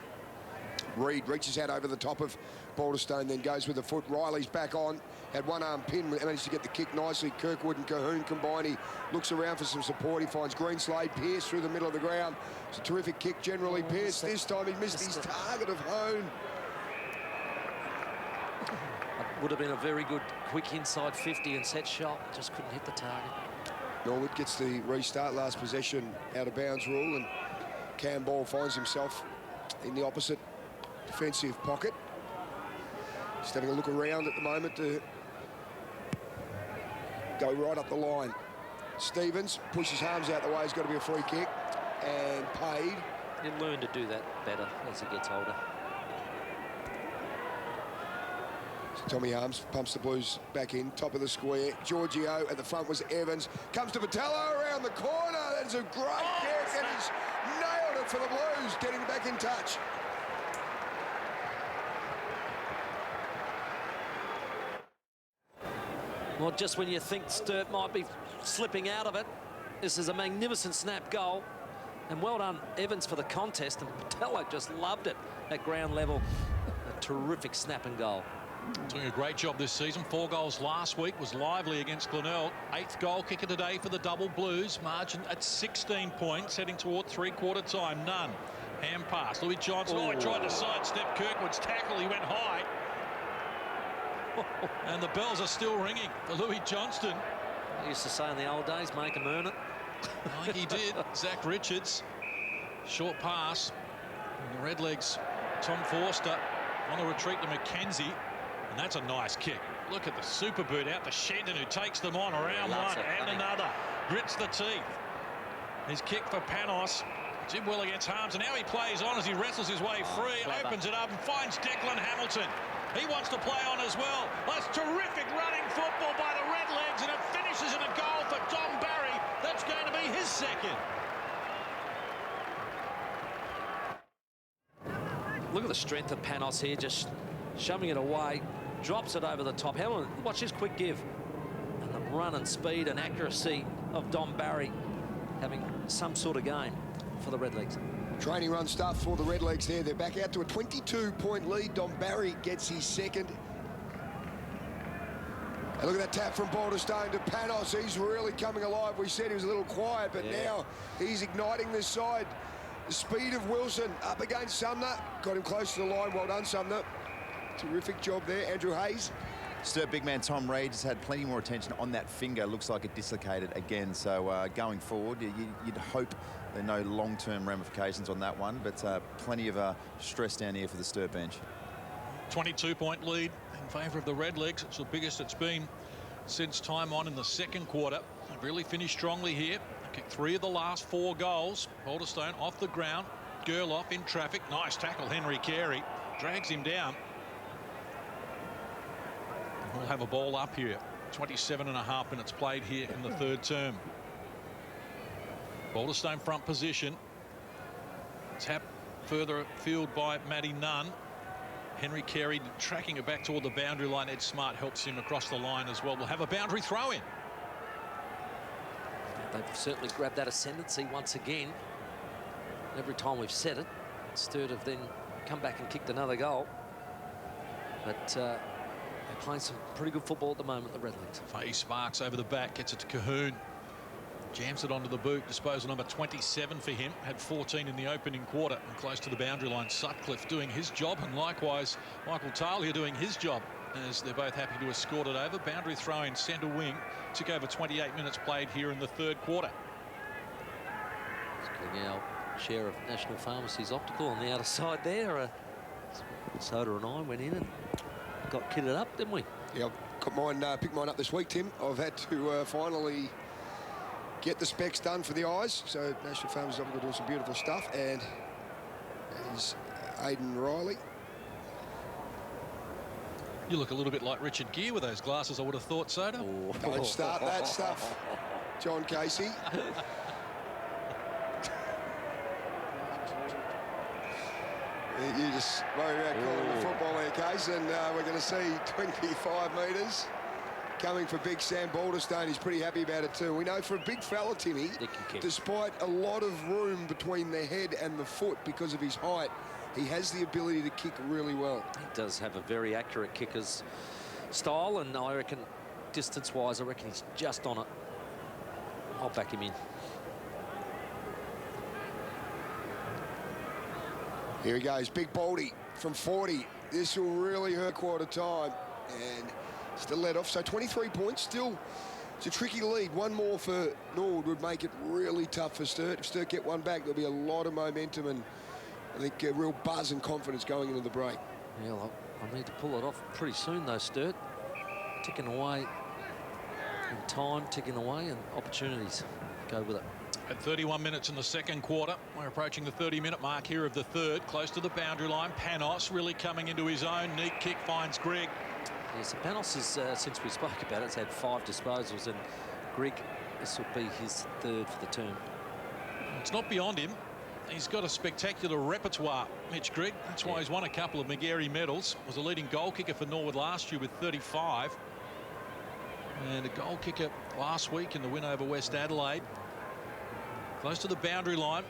Reed reaches out over the top of Balderstone, then goes with the foot. Riley's back on, had one arm pin, managed to get the kick nicely. Kirkwood and Cahoon combine. He looks around for some support. He finds Greenslade. Pearce through the middle of the ground. It's a terrific kick generally. Pearce this time he missed his target of Hone. Would have been a very good quick inside 50 and set shot. Just couldn't hit the target. Norwood gets the restart, last possession out of bounds rule, and Cam Ball finds himself in the opposite defensive pocket. Just having a look around at the moment to go right up the line. Stevens pushes Harms out the way. It's got to be a free kick. and paid. He'll learn to do that better as he gets older. So Tommy Arms pumps the Blues back in, top of the square. Giorgio at the front was Evans. Comes to Vitello around the corner. That's a great kick, and he's nailed it for the Blues, getting back in touch. Well, just when you think Sturt might be slipping out of it, this is a magnificent snap goal. And well done, Evans, for the contest. And Patello just loved it at ground level. A terrific snap and goal. Doing a great job this season. 4 goals last week, was lively against Glenelg. 8th goal kicker today for the Double Blues. Margin at 16 points, heading toward three-quarter time. None. Hand pass. Louis Johnson. Oh, he tried to sidestep Kirkwood's tackle. He went high. And the bells are still ringing for Louis Johnston. I used to say in the old days, make him earn it. I think he did. Zach Richards. Short pass. And the Redlegs, Tom Forster on the retreat to Mackenzie. And that's a nice kick. Look at the super boot out to Shenton, who takes them on around one and another. Grits the teeth. His kick for Panos. Did well against Harms, and now he plays on as he wrestles his way free. Clever. Opens it up and finds Declan Hamilton. He wants to play on as well. That's terrific running football by the Redlegs, and it finishes in a goal for Dom Barry. That's going to be his second. Look at the strength of Panos here, just shoving it away. Drops it over the top. Hamilton, watch his quick give. And the run and speed and accuracy of Dom Barry having some sort of game for the Redlegs. Training run stuff for the Redlegs there. They're back out to a 22-point lead. Dom Barry gets his second. And look at that tap from Balderstone to Panos. He's really coming alive. We said he was a little quiet, but now he's igniting this side. The speed of Wilson up against Sumner. Got him close to the line. Well done, Sumner. Terrific job there. Andrew Hayes. Sturt big man Tom Reid has had plenty more attention on that finger. Looks like it dislocated again. So going forward, you'd hope there are no long-term ramifications on that one, but plenty of stress down here for the Sturt bench. 22-point lead in favour of the Redlegs. It's the biggest it's been since time on in the second quarter. They've really finished strongly here. They kicked 3 of the last 4 goals. Balderstone off the ground. Gerloff in traffic. Nice tackle, Henry Carey. Drags him down. We'll have a ball up here. 27.5 minutes played here in the third term. Balderstone front position. Tap further field by Matty Nunn. Henry Carey tracking it back toward the boundary line. Ed Smart helps him across the line as well. We'll have a boundary throw in. They've certainly grabbed that ascendancy once again. Every time we've said it, Sturt have then come back and kicked another goal. But they're playing some pretty good football at the moment, the Redlegs. Faye Sparks over the back, gets it to Cahoon. Jams it onto the boot. Disposal number 27 for him. Had 14 in the opening quarter and close to the boundary line. Sutcliffe doing his job, and likewise Michael Talia doing his job, as they're both happy to escort it over. Boundary throw in centre wing. Took over 28 minutes played here in the third quarter. Just getting our share of National Pharmacy's optical on the outer side there. Soda and I went in and got kitted up, didn't we? Yeah, I've got mine, picked mine up this week, Tim. I've had to finally get the specs done for the eyes. So National Pharmacy's obviously doing some beautiful stuff, and that is Aidan Riley. You look a little bit like Richard Gere with those glasses, I would have thought, Soda. Oh. Don't start that stuff, John Casey. You just worry about calling the football there, Case, and we're going to see 25 metres coming for big Sam Balderstone. He's pretty happy about it too. We know for a big fella, Timmy, despite a lot of room between the head and the foot because of his height, he has the ability to kick really well. He does have a very accurate kicker's style, and I reckon distance-wise, I reckon he's just on it. I'll back him in. Here he goes, big Baldy from 40. This will really hurt quarter time, and still let off. So 23 points, still it's a tricky lead. One more for Norwood would make it really tough for Sturt. If Sturt get one back, there'll be a lot of momentum and I think a real buzz and confidence going into the break. Yeah, I'll need to pull it off pretty soon though, Sturt. Ticking away in time, ticking away, and opportunities go with it. At 31 minutes in the second quarter, we're approaching the 30-minute mark here of the third. Close to the boundary line. Panos really coming into his own. Neat kick finds Greg. Yes, Panos has, since we spoke about it, has had 5 disposals, and Greg, this will be his third for the term. It's not beyond him. He's got a spectacular repertoire, Mitch Grigg. That's why he's won a couple of McGarry medals. Was a leading goal kicker for Norwood last year with 35. And a goal kicker last week in the win over West Adelaide. Close to the boundary line.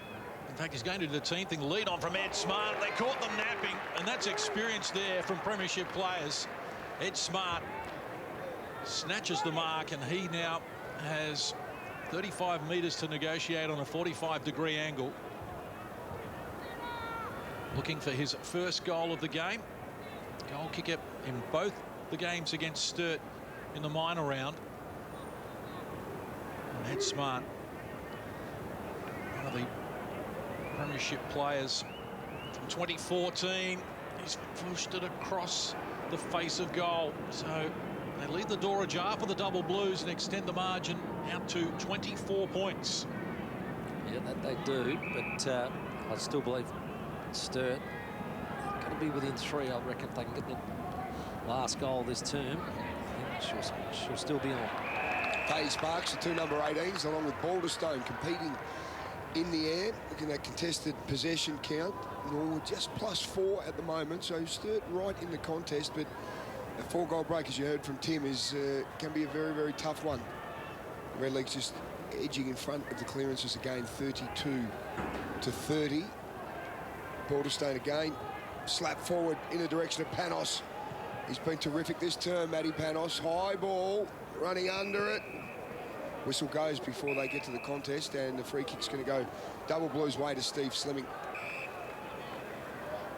In fact, he's going to do the team thing. Lead on from Ed Smart. They caught them napping, and that's experience there from premiership players. Ed Smart snatches the mark, and he now has 35 metres to negotiate on a 45-degree angle. Looking for his first goal of the game. Goal kicker in both the games against Sturt in the minor round. And Ed Smart, one of the premiership players from 2014. He's pushed it across the face of goal. So they leave the door ajar for the Double Blues and extend the margin out to 24 points. Yeah, that they do, but I still believe Sturt going to be within 3. I reckon if they can get the last goal this term, I think she'll still be on. Katie Sparks, the 2 number 18s, along with Balderstone, competing in the air. Looking at contested possession count. Norwood just +4 at the moment, so Sturt right in the contest, but a 4-goal break, as you heard from Tim, is can be a very, very tough one. The Red Legs just edging in front of the clearances again, 32-30. Balderstone again, slap forward in the direction of Panos. He's been terrific this term, Matty Panos. High ball, running under it. Whistle goes before they get to the contest, and the free kick's going to go Double Blues way to Steve Slimming.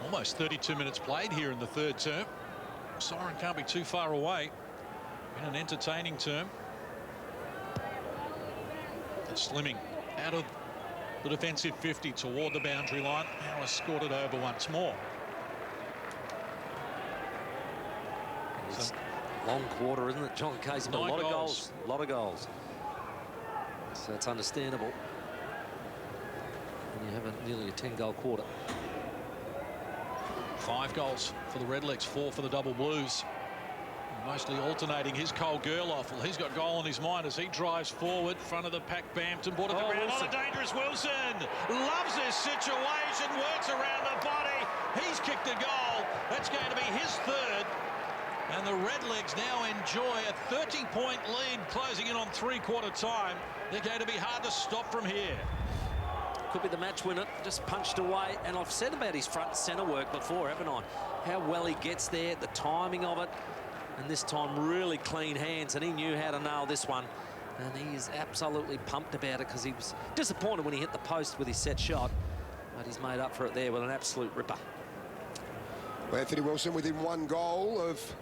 Almost 32 minutes played here in the third term. Siren can't be too far away in an entertaining term. And Slimming out of the defensive 50 toward the boundary line. Now has scored it over once more. It's a long quarter, isn't it, John Casey? A lot of goals. A lot of goals. So it's understandable. And you have nearly a 10-goal quarter. 5 goals for the Redlegs, 4 for the Double Blues. Mostly alternating his Cole Gerloff. Well, he's got goal on his mind as he drives forward. Front of the pack, Bampton. Brought it to ground. On a dangerous Wilson. Loves this situation. Works around the body. He's kicked a goal. That's going to be his third. And the Redlegs now enjoy a 30-point lead, closing in on 3-quarter time. They're going to be hard to stop from here. Could be the match winner, just punched away. And I've said about his front centre work before, haven't I? How well he gets there, the timing of it. And this time, really clean hands, and he knew how to nail this one. And he is absolutely pumped about it because he was disappointed when he hit the post with his set shot. But he's made up for it there with an absolute ripper. Well, Anthony Wilson within 1 goal of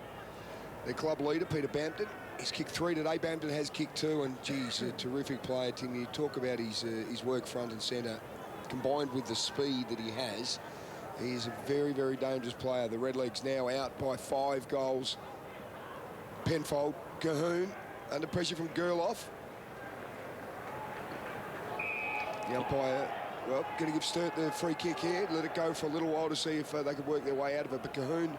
their club leader, Peter Bampton. He's kicked 3 today. Bampton has kicked 2, and geez, a terrific player, Tim. You talk about his work front and centre, combined with the speed that he has. He is a very, very dangerous player. The Redlegs now out by 5 goals. Penfold, Cahoon, under pressure from Gerloff. The umpire, well, going to give Sturt the free kick here. Let it go for a little while to see if they could work their way out of it. But Cahoon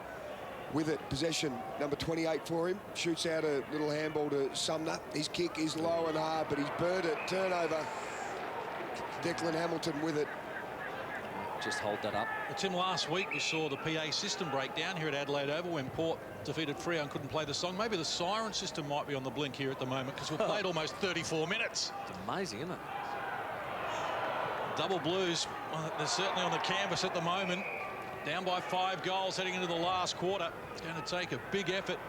with it, possession, number 28 for him. Shoots out a little handball to Sumner. His kick is low and hard, but he's burned it. Turnover. Declan Hamilton with it. Just hold that up. Well, Tim, last week we saw the PA system break down here at Adelaide Oval when Port defeated Freo and couldn't play the song. Maybe the siren system might be on the blink here at the moment because we've played almost 34 minutes. It's amazing, isn't it? Double Blues, well, they're certainly on the canvas at the moment. Down by 5 goals heading into the last quarter. It's going to take a big effort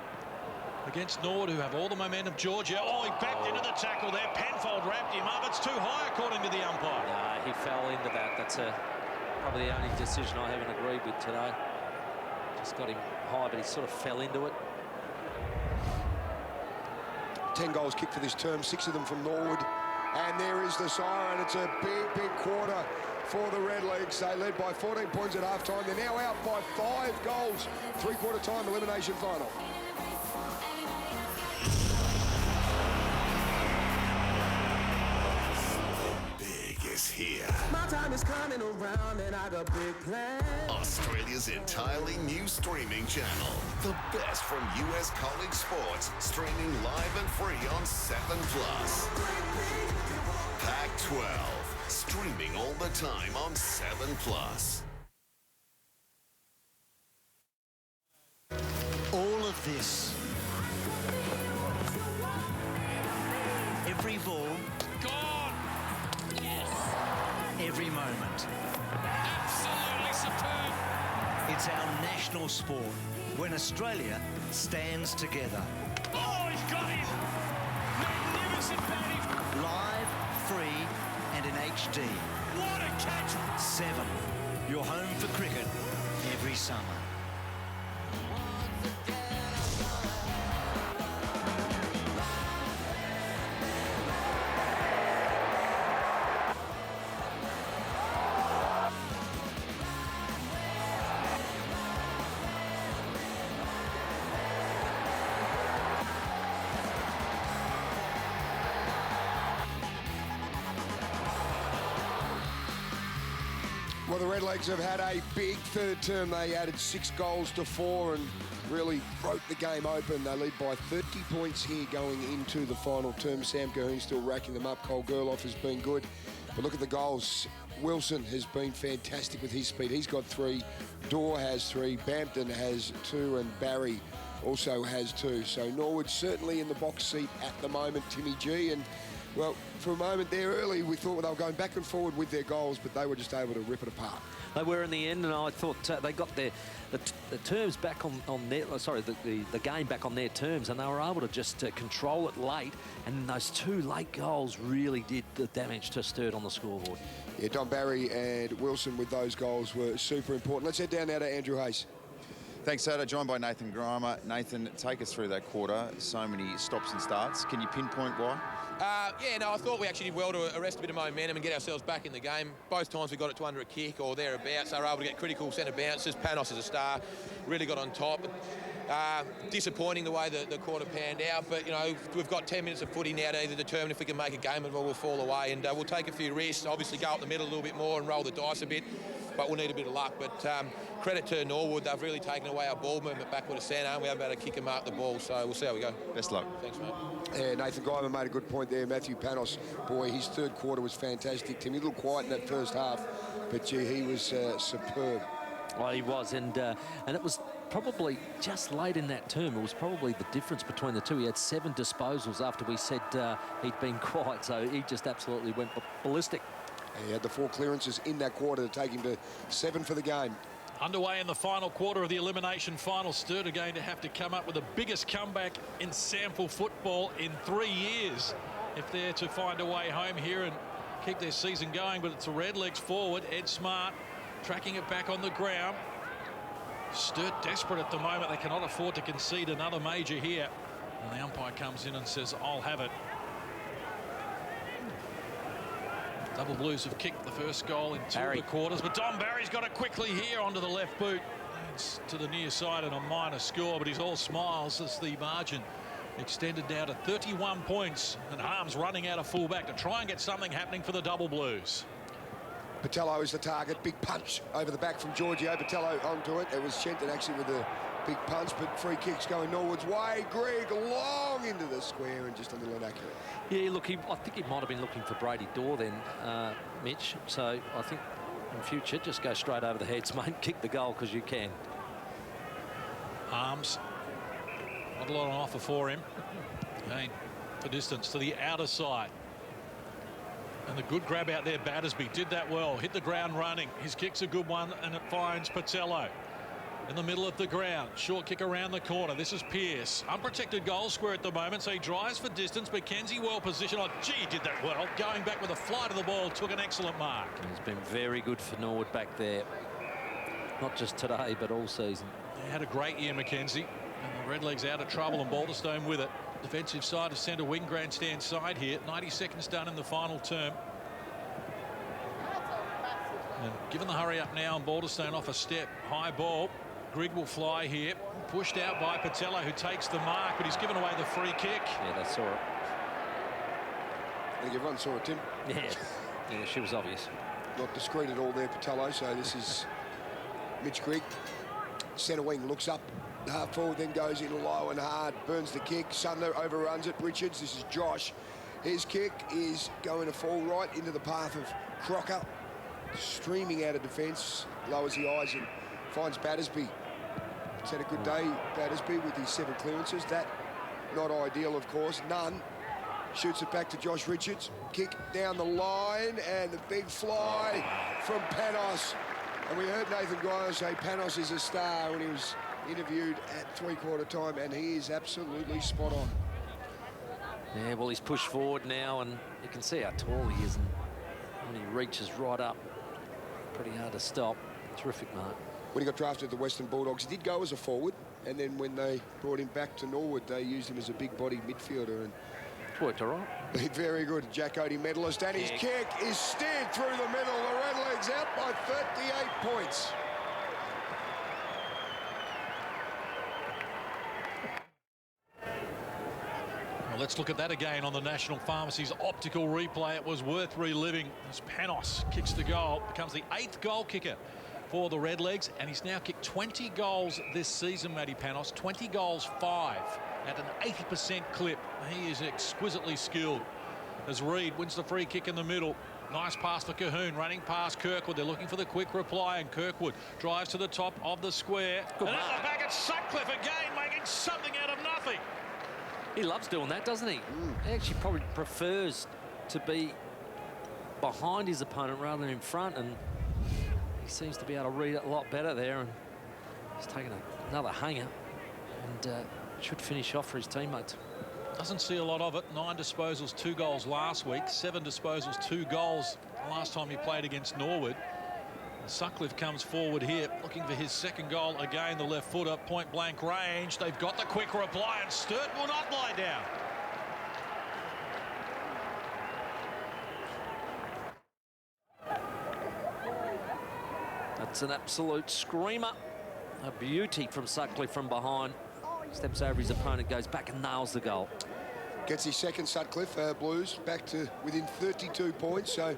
against Norwood, who have all the momentum. Georgia, he backed into the tackle there. Penfold wrapped him up. It's too high, according to the umpire. No, he fell into that. That's probably the only decision I haven't agreed with today. Just got him high, but he sort of fell into it. 10 goals kicked for this term, 6 of them from Norwood. And there is the siren. It's a big, big quarter for the Redlegs. They led by 14 points at half-time. They're now out by 5 goals. 3-quarter time elimination final. Big is coming around and I got big plans. Australia's entirely new streaming channel. The best from US college sports, streaming live and free on 7+. Pac-12, streaming all the time on 7+. All of this. Every ball. Gone! Yes! Every moment. Absolutely superb! It's our national sport when Australia stands together. Oh, he's got him! Magnificent batting! Live, free, and in HD. What a catch! 7. Your home for cricket every summer. Well, the Redlegs have had a big third term. They added 6 goals to 4 and really broke the game open. They lead by 30 points here going into the final term. Sam Cahoon still racking them up. Cole Gerloff has been good. But look at the goals. Wilson has been fantastic with his speed. He's got 3. Dorr has 3. Bampton has 2. And Barry also has 2. So Norwood certainly in the box seat at the moment, Timmy G. And well, for a moment there early, we thought they were going back and forward with their goals, but they were just able to rip it apart. They were in the end, and I thought they got the terms back on their, the game back on their terms, and they were able to just control it late, and those 2 late goals really did the damage to Sturt on the scoreboard. Yeah, Don Barry and Wilson with those goals were super important. Let's head down now to Andrew Hayes. Thanks, Sada. Joined by Nathan Grimer. Nathan, take us through that quarter. So many stops and starts. Can you pinpoint why? Yeah, no, I thought we actually did well to arrest a bit of momentum and get ourselves back in the game. Both times we got it to under a kick or thereabouts. They were able to get critical centre bounces. Panos as a star really got on top. Disappointing the way the quarter panned out, but, you know, we've got 10 minutes of footy now to either determine if we can make a game of it or we'll fall away, and we'll take a few risks, obviously go up the middle a little bit more and roll the dice a bit, but we'll need a bit of luck. But credit to Norwood, they've really taken away our ball movement backward to centre, and we haven't been able to kick and mark the ball, so we'll see how we go. Best luck. Thanks, mate. Yeah, Nathan Guyman made a good point there. Matthew Panos, boy, his third quarter was fantastic. Tim, a little quiet in that first half, but gee, he was superb. Well, he was, and it was probably just late in that term. It was probably the difference between the two. He had 7 disposals after we said he'd been quiet, so he just absolutely went ballistic. He had the 4 clearances in that quarter to take him to 7 for the game. Underway in the final quarter of the elimination final. Sturt are going to have to come up with the biggest comeback in SANFL football in 3 years if they're to find a way home here and keep their season going. But it's the Redlegs forward. Ed Smart tracking it back on the ground. Sturt desperate at the moment. They cannot afford to concede another major here. And the umpire comes in and says, I'll have it. Double Blues have kicked the first goal in 2 of the quarters, but Don Barry's got it quickly here onto the left boot. It's to the near side and a minor score, but he's all smiles as the margin extended down to 31 points, and Harms running out of fullback to try and get something happening for the Double Blues. Patello is the target. Big punch over the back from Giorgio. Patello onto it. It was Shenton actually with a big punch, but free kicks going Norwood's way. Greg long into the square and just a little inaccurate. Yeah, look, I think he might have been looking for Brady Dorr then, Mitch. So I think in future, just go straight over the heads, mate. Kick the goal because you can. Harms, not a lot on offer for him. Again, the distance to the outer side. And the good grab out there, Battersby did that well. Hit the ground running. His kick's a good one, and it finds Patello in the middle of the ground. Short kick around the corner. This is Pearce. Unprotected goal square at the moment, so he drives for distance. McKenzie well positioned. Oh, gee, he did that well. Going back with a flight of the ball, took an excellent mark. He's been very good for Norwood back there. Not just today, but all season. He had a great year, McKenzie. And the Redlegs out of trouble, and Balderstone with it. Defensive side of centre wing, grandstand side here. 90 seconds done in the final term. And given the hurry up now, and Balderstone off a step. High ball. Grigg will fly here. Pushed out by Patello, who takes the mark, but he's given away the free kick. Yeah, they saw it. I think everyone saw it, Tim. Yeah, she was obvious. not discreet at all there, Patello. So this is Mitch Grigg. Centre wing looks up. Half forward, then goes in low and hard. Burns the kick. Sundler overruns it. Richards, this is Josh. His kick is going to fall right into the path of Crocker. Streaming out of defence. Lowers the eyes and finds Battersby. He's had a good day, Battersby, with his 7 clearances. That, not ideal, of course. None. Shoots it back to Josh Richards. Kick down the line, and the big fly from Panos. And we heard Nathan Grimes say Panos is a star when he was interviewed at 3/4 time, and he is absolutely spot on. Yeah, well, he's pushed forward now, and you can see how tall he is, and when he reaches right up, pretty hard to stop. Terrific mark. When he got drafted to the Western Bulldogs, he did go as a forward, and then when they brought him back to Norwood, they used him as a big-body midfielder, and worked all right. Very good. Jack Odie medalist, and his kick is steered through the middle. The Redlegs out by 38 points. Well, let's look at that again on the National Pharmacy's optical replay. It was worth reliving as Panos kicks the goal, becomes the 8th goal kicker for the Redlegs, and he's now kicked 20 goals this season, Matty Panos. 20 goals, 5 at an 80% clip. He is exquisitely skilled. As Reid wins the free kick in the middle. Nice pass for Cahoon, running past Kirkwood. They're looking for the quick reply, and Kirkwood drives to the top of the square. Good and mark. at the back, it's Sutcliffe again, making something out of nothing. He loves doing that, doesn't he? He actually probably prefers to be behind his opponent rather than in front, and he seems to be able to read it a lot better there, and he's taken another hanger and should finish off for his teammates. Doesn't see a lot of it. 9 disposals, 2 goals last week. 7 disposals, 2 goals last time he played against Norwood. Sutcliffe comes forward here, looking for his 2nd goal. Again, the left footer, point blank range. They've got the quick reply, and Sturt will not lie down. That's an absolute screamer. A beauty from Sutcliffe from behind. Steps over his opponent, goes back and nails the goal. Gets his 2nd, Sutcliffe. Blues back to within 32 points, so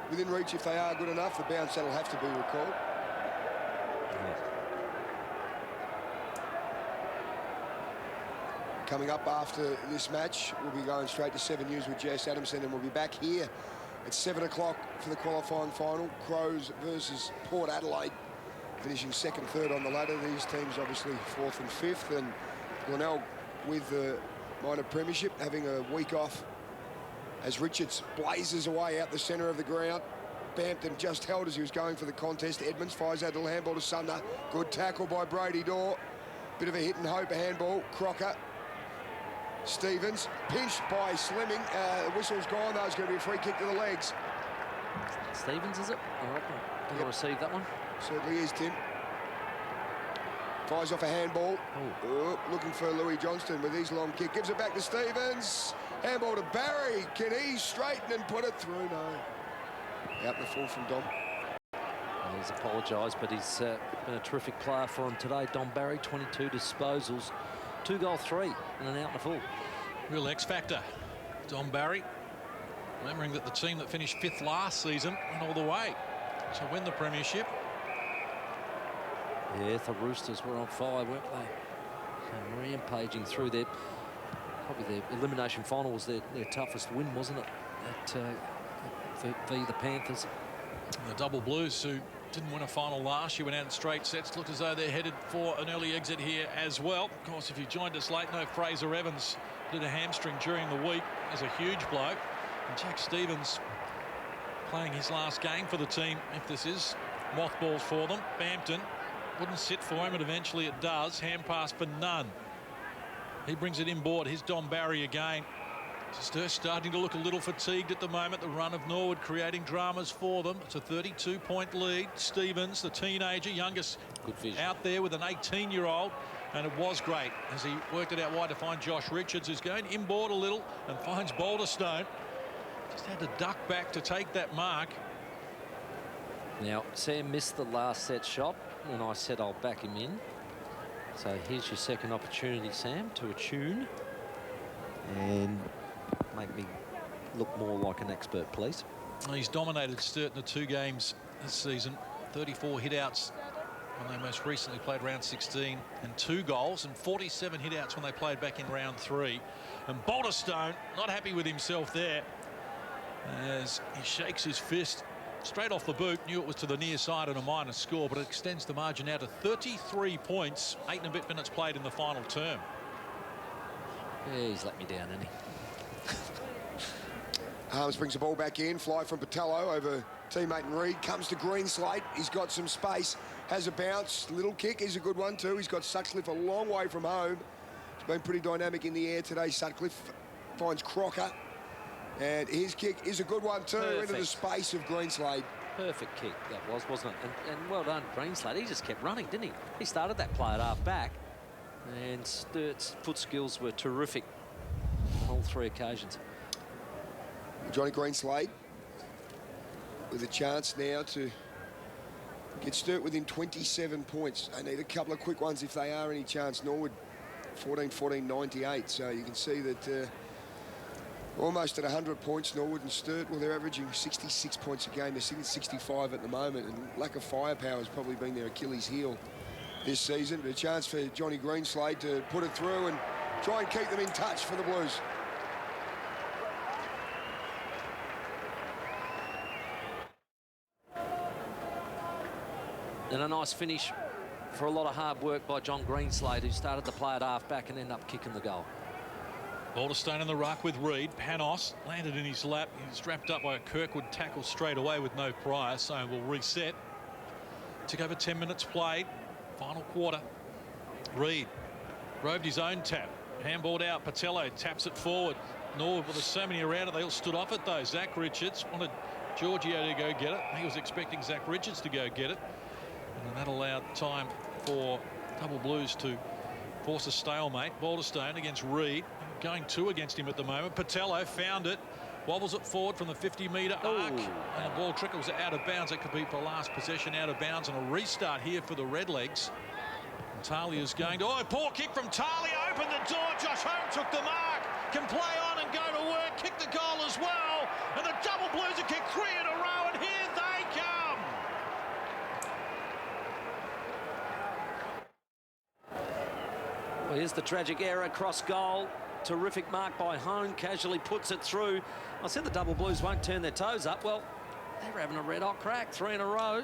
within reach if they are good enough. The bounce, that'll have to be recalled. Coming up after this match, we'll be going straight to 7 News with Jess Adamson, and we'll be back here at 7 o'clock for the qualifying final. Crows versus Port Adelaide, finishing 2nd, 3rd on the ladder. These teams obviously 4th and 5th, and Glenelg with the minor premiership having a week off as Richards blazes away out the centre of the ground. Bampton just held as he was going for the contest. Edmonds fires out the handball to Sumner. Good tackle by Brady Dorr. Bit of a hit and hope, a handball. Crocker. Stevens pinched by Slimming. The whistle's gone. That was going to be a free kick to the legs. Stevens, is it? I reckon. Didn't receive that one. Certainly is, Tim. Fires off a handball. Oh, looking for Louis Johnston with his long kick. Gives it back to Stevens. Handball to Barry. Can he straighten and put it through? No. Out the full from Dom. Well, he's apologised, but he's been a terrific player for him today. Dom Barry, 22 disposals. 2 goal 3 and an out in the full. Real X factor. Dom Barry. Remembering that the team that finished 5th last season went all the way to win the premiership. Yeah, the Roosters were on fire, weren't they? Rampaging through there. Probably their elimination final was their toughest win, wasn't it? The Panthers. And the Double Blues, who didn't win a final last year, went out in straight sets. Look as though they're headed for an early exit here as well. Of course, if you joined us late, no, Fraser Evans did a hamstring during the week. There's a huge bloke. And Jack Stevens playing his last game for the team, if this is mothballs for them. Bampton wouldn't sit for him, but eventually it does. Hand pass for Nunn. He brings it inboard. Here's Dom Barry again. Sturt starting to look a little fatigued at the moment. The run of Norwood creating dramas for them. It's a 32-point lead. Stevens, the teenager, youngest out there with an 18-year-old. And it was great as he worked it out wide to find Josh Richards, who's going inboard a little and finds Boulderstone. Just had to duck back to take that mark. Now, Sam missed the last set shot, and I said I'll back him in. So here's your 2nd opportunity, Sam, to attune and make me look more like an expert, please. He's dominated Sturt in the 2 games this season. 34 hitouts when they most recently played round 16 and 2 goals, and 47 hitouts when they played back in round 3. And Boulderstone not happy with himself there as he shakes his fist straight off the boot. Knew it was to the near side and a minor score, but it extends the margin out to 33 points. 8 and a bit minutes played in the final term. Yeah, he's let me down, hasn't he? Harms brings the ball back in. Fly from Patello over teammate and Reed. Comes to Greenslade. He's got some space. Has a bounce. Little kick is a good one too. He's got Sutcliffe a long way from home. He's been pretty dynamic in the air today. Sutcliffe finds Crocker. And his kick is a good one too. Perfect. Into the space of Greenslade. Perfect kick that was, wasn't it? And well done, Greenslade. He just kept running, didn't he? He started that play at half back. And Sturt's foot skills were terrific on all 3 occasions. Johnny Greenslade with a chance now to get Sturt within 27 points. They need a couple of quick ones if they are any chance. Norwood 14-14, 98. So you can see that almost at 100 points, Norwood and Sturt, well, they're averaging 66 points a game. They're sitting at 65 at the moment, and lack of firepower has probably been their Achilles heel this season. But a chance for Johnny Greenslade to put it through and try and keep them in touch for the Blues. And a nice finish for a lot of hard work by John Greenslade, who started the play at half back and ended up kicking the goal. Boulderstone in the ruck with Reed. Panos landed in his lap. He's wrapped up by a Kirkwood tackle straight away with no prior, so we'll reset. Took over 10 minutes played. Final quarter. Reed roved his own tap. Handballed out. Patello taps it forward. Norwood, well, there's so many around it, they all stood off it though. Zach Richards wanted Giorgio to go get it. He was expecting Zach Richards to go get it. And that allowed time for Double Blues to force a stalemate. Boulderstone against Reed. Going 2 against him at the moment. Patello found it. Wobbles it forward from the 50-metre arc. And the ball trickles out of bounds. It could be for last possession out of bounds. And a restart here for the Redlegs. And Talia's going to... Oh, poor kick from Talia. Opened the door. Josh Home took the mark. Can play on and go to work. Kick the goal as well. And the Double Blues have kicked 3 in a row. And here they come. Well, here's the tragic error, cross goal. Terrific mark by Hone, casually puts it through. I said the Double Blues won't turn their toes up. Well, they're having a red-hot crack, 3 in a row.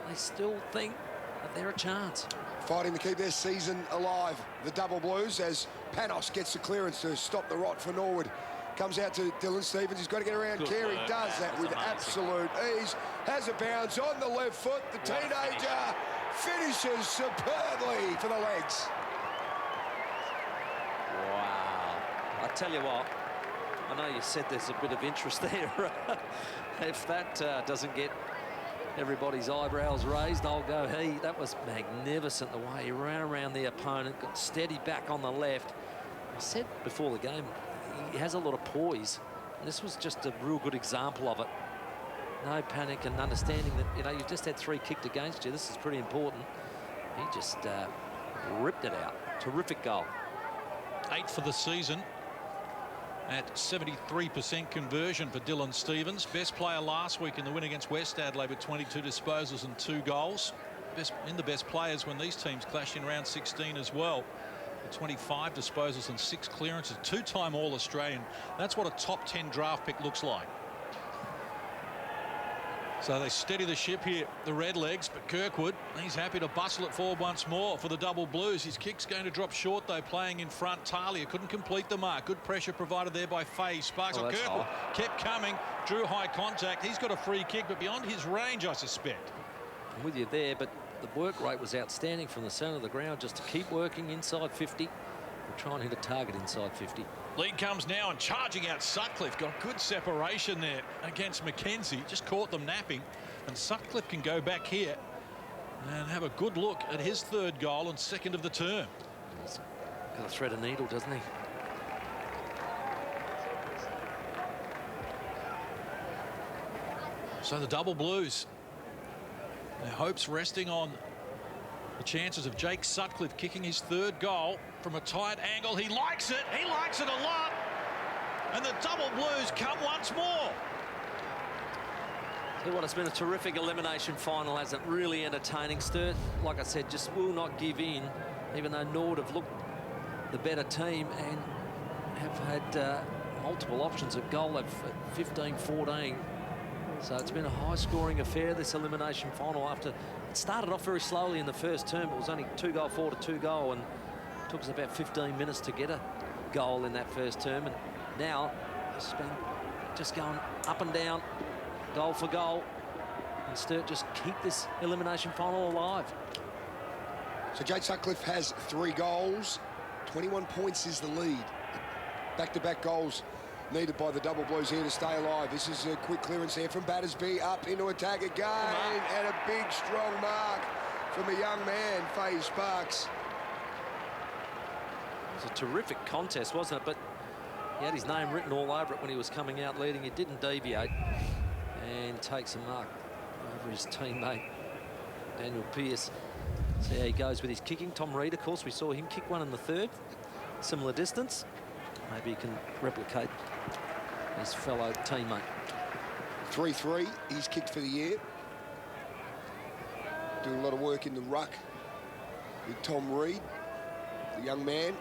They still think that they're a chance. Fighting to keep their season alive, the Double Blues, as Panos gets the clearance to stop the rot for Norwood. Comes out to Dylan Stevens. He's got to get around Carey. Does that with absolute ease. Has a bounce on the left foot. The teenager finishes superbly for the legs. Wow. I tell you what, I know you said there's a bit of interest there. If that doesn't get everybody's eyebrows raised, I'll go, hey, that was magnificent the way he ran around the opponent, got steady back on the left. I said before the game, he has a lot of poise. And this was just a real good example of it. No panic and understanding that, you know, you've just had 3 kicked against you. This is pretty important. He just ripped it out. Terrific goal. 8 for the season at 73% conversion for Dylan Stevens. Best player last week in the win against West Adelaide with 22 disposals and 2 goals. In the best players when these teams clashed in round 16 as well. 25 disposals and 6 clearances. 2-time All-Australian. That's what a top 10 draft pick looks like. So they steady the ship here, the Redlegs, but Kirkwood, he's happy to bustle it forward once more for the Double Blues. His kick's going to drop short, though, playing in front. Talia couldn't complete the mark. Good pressure provided there by Fay. Sparks on Kirkwood. Kept coming, drew high contact. He's got a free kick, but beyond his range, I suspect. I'm with you there, but the work rate was outstanding from the centre of the ground, just to keep working inside 50. We'll try and hit a target inside 50. Lead comes now and charging out Sutcliffe. Got good separation there against Mackenzie. Just caught them napping. And Sutcliffe can go back here and have a good look at his 3rd goal and 2nd of the term. He's got to thread a needle, doesn't he? So the Double Blues, their hopes resting on the chances of Jake Sutcliffe kicking his 3rd goal from a tight angle. He likes it. He likes it a lot. And the Double Blues come once more. Tell you what, it's been a terrific elimination final, hasn't it? Really entertaining. Sturt, like I said, just will not give in, even though Norwood have looked the better team and have had multiple options at goal at 15-14. So it's been a high-scoring affair, this elimination final. After it started off very slowly in the first term, it was only 2-goal, 4-2-goal, and it took us about 15 minutes to get a goal in that first term. And now it's been just going up and down, goal for goal, and Sturt just keep this elimination final alive. So Jade Sutcliffe has 3 goals. 21 points is the lead. Back-to-back goals needed by the Double Blues here to stay alive. This is a quick clearance here from Battersby, up into attack again, and a big, strong mark from a young man, Faye Sparks. It was a terrific contest, wasn't it? But he had his name written all over it when he was coming out leading. He didn't deviate and takes a mark over his teammate, Daniel Pearce. See how he goes with his kicking. Tom Reed, of course, we saw him kick one in the third. Similar distance. Maybe he can replicate his fellow teammate. 3-3, he's kicked for the year. Doing a lot of work in the ruck with Tom Reed, the young man.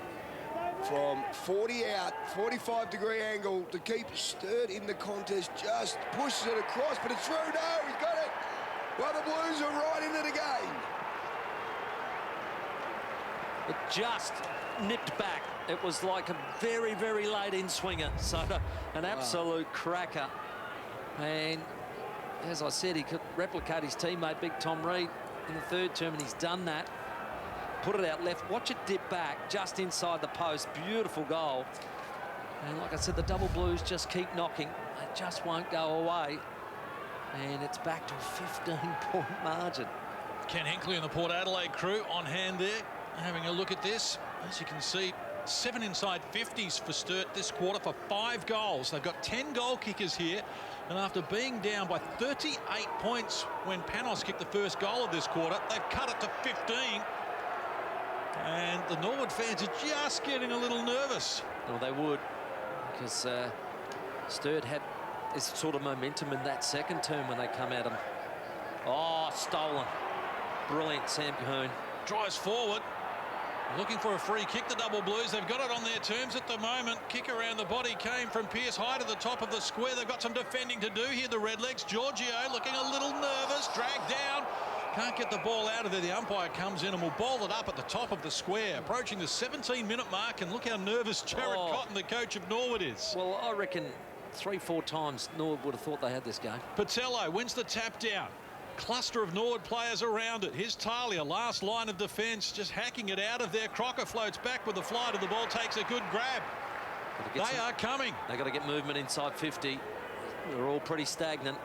From 40 out, 45-degree angle to keep Sturt in the contest, just pushes it across, but it's through. No, he's got it. Well, the Blues are right in it again. It just nipped back. It was like a very, very late in-swinger. So an absolute cracker. And as I said, he could replicate his teammate, Big Tom Reed, in the third term, and he's done that. Put it out left. Watch it dip back just inside the post. Beautiful goal. And like I said, the Double Blues just keep knocking. They just won't go away. And it's back to a 15-point margin. Ken Hinkley and the Port Adelaide crew on hand there, having a look at this. As you can see, 7 inside 50s for Sturt this quarter for 5 goals. They've got 10 goal kickers here. And after being down by 38 points when Panos kicked the first goal of this quarter, they've cut it to 15. And the Norwood fans are just getting a little nervous. Well, they would, because Sturt had this sort of momentum in that second term when they come at him. Oh, stolen. Brilliant, Sam Cahoon. Drives forward. Looking for a free kick, the Double Blues. They've got it on their terms at the moment. Kick around the body came from Pearce, high to the top of the square. They've got some defending to do here, the Redlegs. Giorgio looking a little nervous, dragged down. Can't get the ball out of there. The umpire comes in and will bowl it up at the top of the square, approaching the 17-minute mark. And look how nervous Jared Cotton, the coach of Norwood, is. Well, I reckon 3-4 times Norwood would have thought they had this game. Patello wins the tap down. Cluster of Norwood players around it. Here's Talia, last line of defence, just hacking it out of there. Crocker floats back with the fly to the ball, takes a good grab. They are coming. They've got to get movement inside 50. They're all pretty stagnant.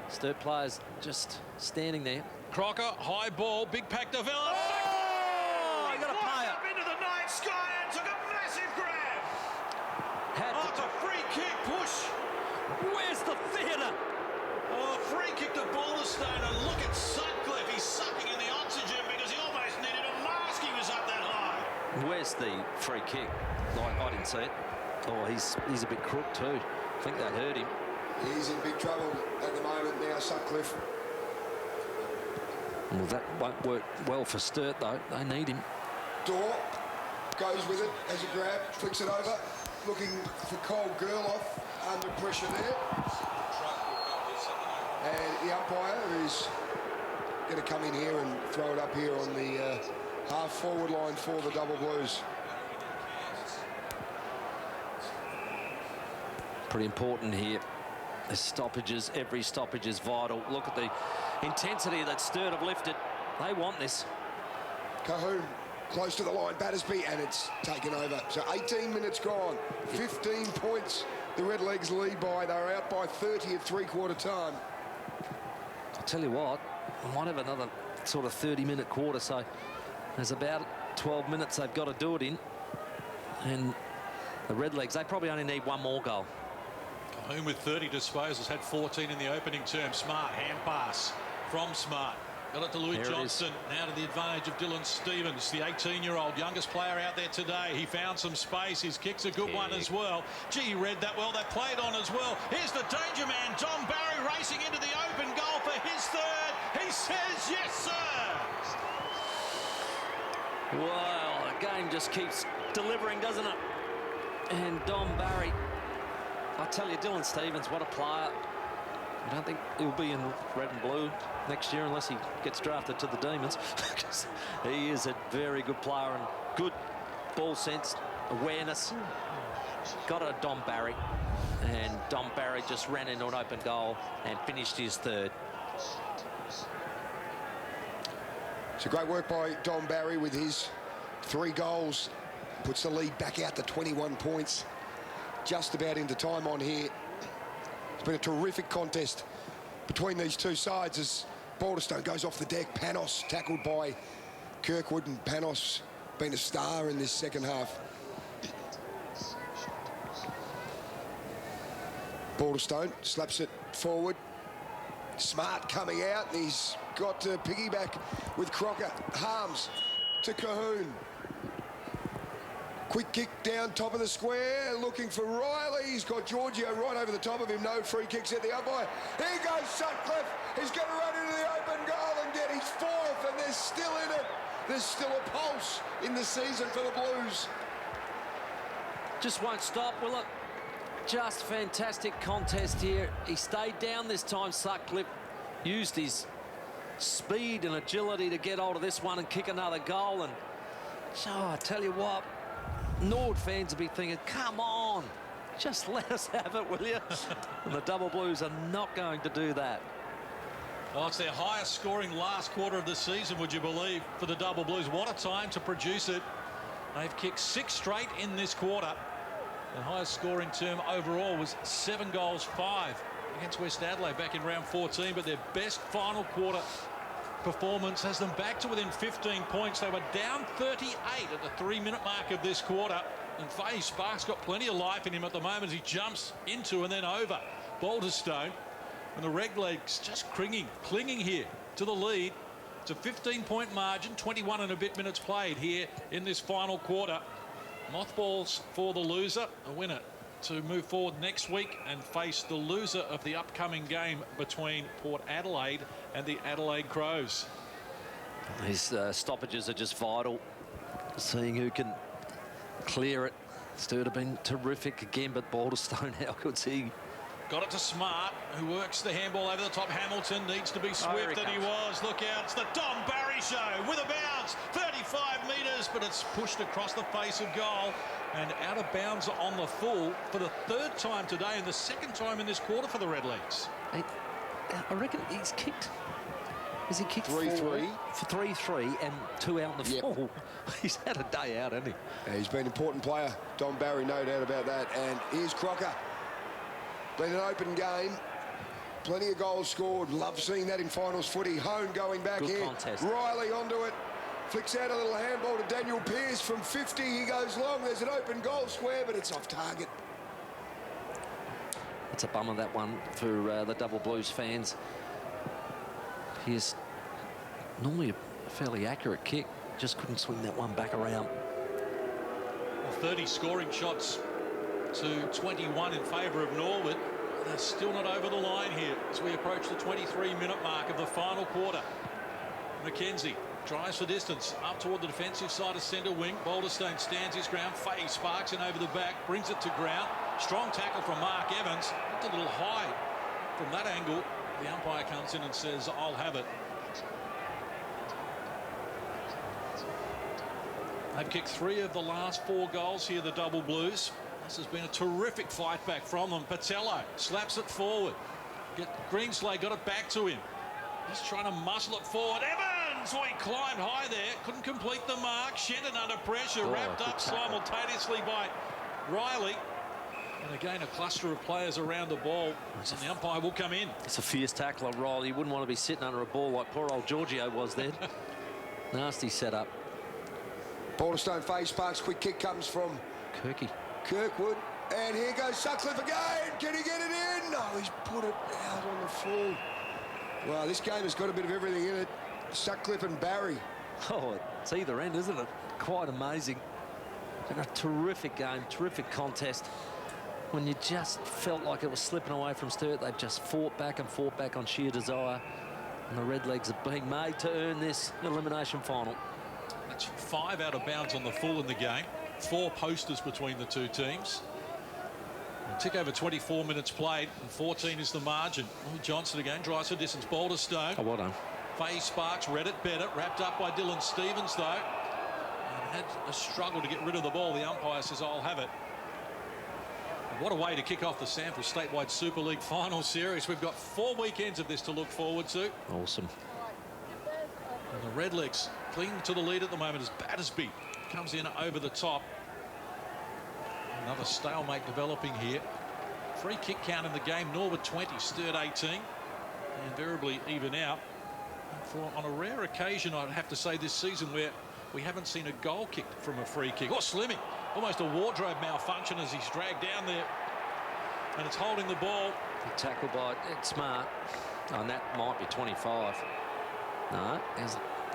Sturt players just standing there. Crocker, high ball, big pack developed. Oh, he got a player. Up into the night sky and took a massive grab. It's a free kick push. Where's the theatre? Oh, free kick to Balderstone, and look at Sutcliffe. He's sucking in the oxygen because he almost needed a mask. He was up that high. Where's the free kick? I didn't see it. Oh, he's a bit crook too. I think that hurt him. He's in big trouble at the moment now, Sutcliffe. Well, that won't work well for Sturt, though. They need him. Dorr goes with it as a grab, flicks it over, looking for Cole Gerloff under pressure there. And the umpire is going to come in here and throw it up here on the half-forward line for the Double Blues. Pretty important here. The stoppages, every stoppage is vital. Look at the intensity that Sturt have lifted. They want this. Cahoon close to the line, Battersby, and it's taken over. So 18 minutes gone, 15 points the Redlegs lead by. They were out by 30 at three-quarter time. I'll tell you what, I might have another sort of 30-minute quarter, so there's about 12 minutes they've got to do it in. And the Redlegs, they probably only need one more goal. Cahoon with 30 disposals, had 14 in the opening term. Smart, hand pass from Smart. Got it to Louis There it Johnston. Now to the advantage of Dylan Stevens, the 18-year-old youngest player out there today. He found some space. His kick's a good one as well. Gee, he read that well. They played on as well. Here's the danger man, Dom Barry, racing into the open goal for his third. He says yes, sir. Well, the game just keeps delivering, doesn't it? And Dom Barry, I tell you, Dylan Stevens, what a player. I don't think he'll be in red and blue next year unless he gets drafted to the Demons. He is a very good player and good ball sense, awareness. Got a Dom Barry, and Dom Barry just ran into an open goal and finished his third. So great work by Dom Barry with his 3 goals. Puts the lead back out to 21 points. Just about into time on here. It's been a terrific contest between these two sides as Balderstone goes off the deck. Panos tackled by Kirkwood, and Panos been a star in this second half. Balderstone slaps it forward. Smart coming out, and he's got to piggyback with Crocker. Harms to Cahoon. Quick kick down top of the square, looking for Riley. He's got Giorgio right over the top of him. No free kicks at the umpire. Here goes Sutcliffe. He's going to run into the open goal and get his 4th, and they're still in it. There's still a pulse in the season for the Blues. Just won't stop, will it? Just fantastic contest here. He stayed down this time, Sutcliffe. Used his speed and agility to get hold of this one and kick another goal. And so I tell you what, Norwood fans will be thinking, come on, just let us have it, will you? And the Double Blues are not going to do that. Well, it's their highest scoring last quarter of the season, would you believe, for the Double Blues. What a time to produce it. They've kicked 6 straight in this quarter. The highest scoring term overall was 7 goals, 5 against West Adelaide back in round 14, but their best final quarter performance has them back to within 15 points. They were down 38 at the 3-minute mark of this quarter, and Faye Sparks got plenty of life in him at the moment. He jumps into and then over Balderstone, and the Redlegs just clinging here to the lead. It's a 15-point margin, 21 and a bit minutes played here in this final quarter. Mothballs for the loser, a winner to move forward next week and face the loser of the upcoming game between Port Adelaide and the Adelaide Crows. These stoppages are just vital. Seeing who can clear it. Sturt have been terrific again, but Balderstone, how good's he? Got it to Smart, who works the handball over the top. Hamilton needs to be swift, and he was. Look out, it's the Dom Barry show with a bounce. 35 metres, but it's pushed across the face of goal and out of bounds on the full for the 3rd time today and the 2nd time in this quarter for the Redlegs. I reckon he's kicked. Has he kicked 3-3? For 3-3 and 2 out in the full. He's had a day out, hasn't he? Yeah, he's been an important player, Dom Barry, no doubt about that. And here's Crocker. Been an open game. Plenty of goals scored. Love seeing that in finals footy. Hone going back Good here. contest. Riley onto it. Flicks out a little handball to Daniel Pearce from 50. He goes long. There's an open goal square, but it's off target. It's a bummer, that one, for the Double Blues fans. He's normally a fairly accurate kick. Just couldn't swing that one back around. 30 scoring shots to 21 in favour of Norwood. They're still not over the line here as we approach the 23-minute mark of the final quarter. McKenzie tries for distance up toward the defensive side of centre wing. Balderstone stands his ground. Faye sparks in over the back, brings it to ground. Strong tackle from Mark Evans. Looked a little high from that angle. The umpire comes in and says, I'll have it. They've kicked 3 of the last 4 goals here, the Double Blues. This has been a terrific fight back from them. Patello slaps it forward. Greenslade got it back to him. He's trying to muscle it forward. Evans! Oh, he climbed high there. Couldn't complete the mark. Shenton under pressure. Wrapped up simultaneously by Riley. And again, a cluster of players around the ball. And the umpire will come in. It's a fierce tackle on Riley. You wouldn't want to be sitting under a ball like poor old Giorgio was there. Nasty setup. Balderstone face sparks. Quick kick comes from Kirkwood. And here goes Sutcliffe again. Can he get it in? No, he's put it out on the full. Well, this game has got a bit of everything in it. Sutcliffe and Barry. Oh, it's either end, isn't it? Quite amazing. And a terrific game, terrific contest. When you just felt like it was slipping away from Sturt, they've just fought back and fought back on sheer desire. And the Redlegs are being made to earn this elimination final. That's 5 out of bounds on the full in the game. 4 posters between the two teams. A tick over 24 minutes played, and 14 is the margin. Oh, Johnson again, drives for distance, ball to Stone. Oh, well done. Faye Sparks read it better, wrapped up by Dylan Stevens though. And had a struggle to get rid of the ball. The umpire says, I'll have it. What a way to kick off the SANFL Statewide Super League final series. We've got 4 weekends of this to look forward to. Awesome. And the Redlegs cling to the lead at the moment as Battersby comes in over the top. Another stalemate developing here. Free kick count in the game, Norwood 20, Sturt 18. They invariably even out. And on a rare occasion, I'd have to say this season, where we haven't seen a goal kicked from a free kick. Oh, Slimming. Almost a wardrobe malfunction as he's dragged down there. And it's holding the ball. Good tackle by Ed Smart. Oh, and that might be 25. No,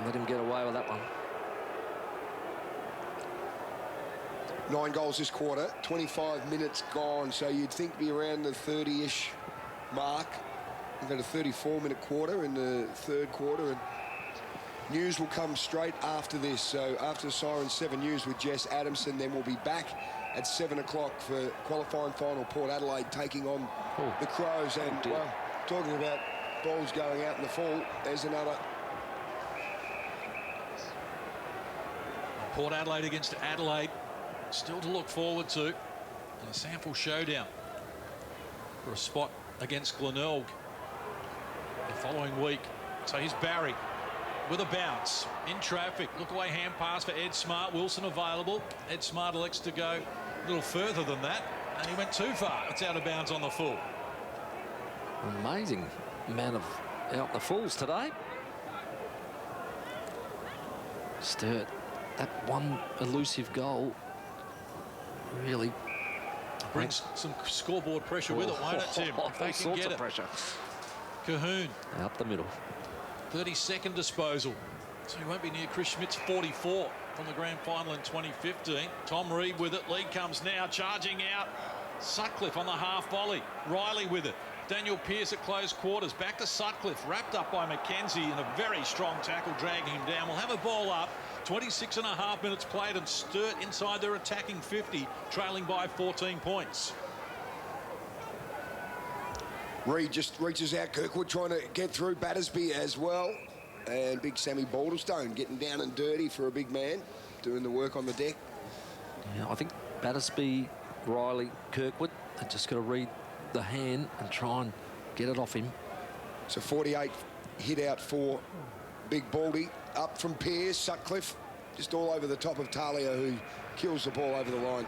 let him get away with that one. 9 goals this quarter, 25 minutes gone, so you'd think be around the 30-ish mark. We've had a 34-minute quarter in the third quarter, and news will come straight after this. So after the Siren 7 News with Jess Adamson, then we'll be back at 7 o'clock for qualifying final. Port Adelaide taking on the Crows. And well, talking about balls going out in the full, there's another. Port Adelaide against Adelaide. Still to look forward to in a SANFL showdown for a spot against Glenelg the following week. So here's Barry with a bounce in traffic. Look away hand pass for Ed Smart. Wilson available. Ed Smart elects to go a little further than that, and he went too far. It's out of bounds on the full. Amazing amount of out the fulls today. Sturt, that one elusive goal really brings some scoreboard pressure with it, won't it, Tim? If they can get it. Pressure. Cahoon. Out the middle. 32nd disposal. So he won't be near Chris Schmidt's 44 from the grand final in 2015. Tom Reed with it. Lead comes now, charging out. Sutcliffe on the half volley. Riley with it. Daniel Pearce at close quarters. Back to Sutcliffe. Wrapped up by McKenzie in a very strong tackle, dragging him down. We'll have a ball up. 26.5 minutes played, and Sturt inside their attacking 50, trailing by 14 points. Reed just reaches out. Kirkwood trying to get through. Battersby as well. And big Sammy Balderstone getting down and dirty for a big man, doing the work on the deck. Yeah, I think Battersby, Riley, Kirkwood, they just got to read the hand and try and get it off him. So 48 hit out for Big Baldy. Up from Pearce, Sutcliffe, just all over the top of Talia, who kills the ball over the line.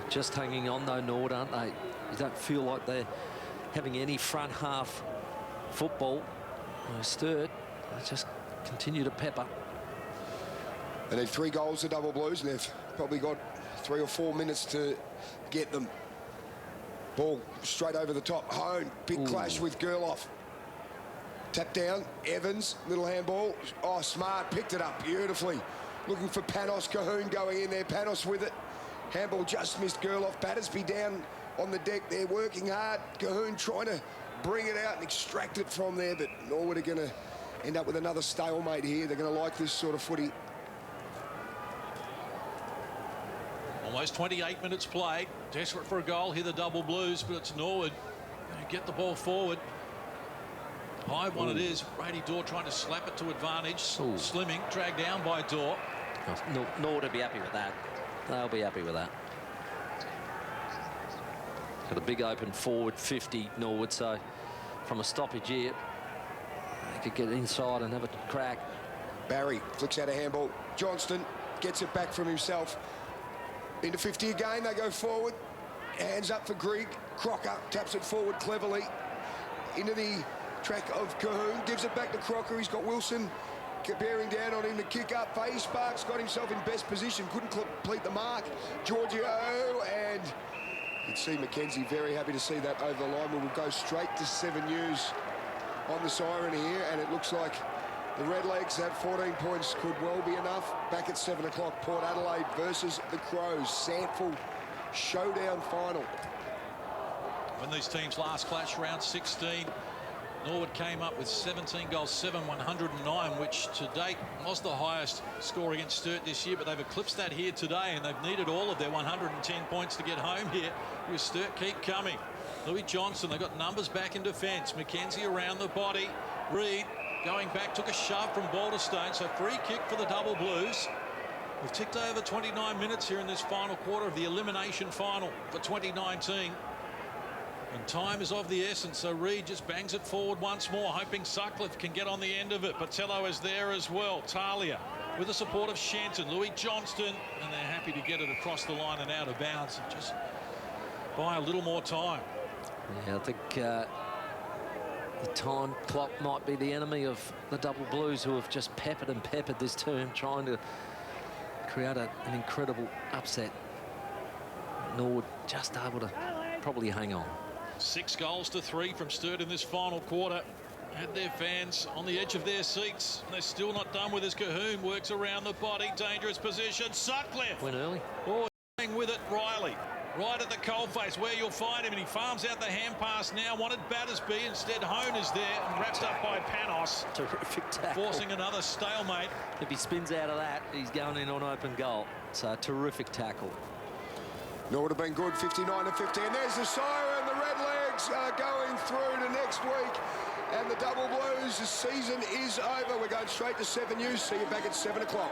Just hanging on though, Nord, aren't they? You don't feel like they're having any front half football. Sturt, they just continue to pepper. They need 3 goals, the Double Blues, and they've probably got 3 or 4 minutes to get them. Ball straight over the top. Hone, big clash with Gerloff. Tap down, Evans, little handball. Oh, Smart picked it up beautifully. Looking for Panos. Cahoon going in there. Panos with it. Handball just missed Gerloff. Battersby down on the deck. They're working hard. Cahoon trying to bring it out and extract it from there, but Norwood are going to end up with another stalemate here. They're going to like this sort of footy. Almost 28 minutes played. Desperate for a goal here, the Double Blues, but it's Norwood. They get the ball forward. High one it is. Brady Dorr trying to slap it to advantage. Slimming, dragged down by Dorr. Norwood will be happy with that. They'll be happy with that. Got a big open forward 50, Norwood, so from a stoppage here, they could get inside and have a crack. Barry flicks out a handball. Johnston gets it back from himself. Into 50 again, they go forward. Hands up for Grigg. Crocker taps it forward cleverly. Into the track of Cahoon, gives it back to Crocker. He's got Wilson bearing down on him to kick up. Faye Sparks got himself in best position, couldn't complete the mark. Giorgio, and you'd see McKenzie very happy to see that over the line. We will go straight to 7 News on the siren here, and it looks like the Redlegs at 14 points could well be enough. Back at 7 o'clock, Port Adelaide versus the Crows. SANFL showdown final. When these teams last clashed, round 16, Norwood came up with 17 goals, 109, which to date was the highest score against Sturt this year, but they've eclipsed that here today, and they've needed all of their 110 points to get home here. With Sturt keep coming. Louis Johnson, they've got numbers back in defence. Mackenzie around the body. Reed going back, took a shove from Balderstone, so free kick for the Double Blues. We've ticked over 29 minutes here in this final quarter of the elimination final for 2019. And time is of the essence, so Reed just bangs it forward once more, hoping Sutcliffe can get on the end of it. Botello is there as well. Talia with the support of Shenton. Louis Johnston, and they're happy to get it across the line and out of bounds and just buy a little more time. Yeah, I think the time clock might be the enemy of the Double Blues, who have just peppered and peppered this term, trying to create an incredible upset. Norwood just able to probably hang on. 6 goals to 3 from Sturt in this final quarter. Had their fans on the edge of their seats. They're still not done with this. Cahoon works around the body. Dangerous position. Sutcliffe. Went early. Oh, with it, Riley. Right at the coalface where you'll find him, and he farms out the hand pass now. Wanted Battersby, instead Hone is there and wrapped up by Panos. Terrific tackle. Forcing another stalemate. If he spins out of that, he's going in on open goal. So a terrific tackle. Norwood have been good, 59-50, and there's the siren. The Redlegs are going through to next week, and the Double Blues, the season is over. We're going straight to 7 News. See you back at 7 o'clock.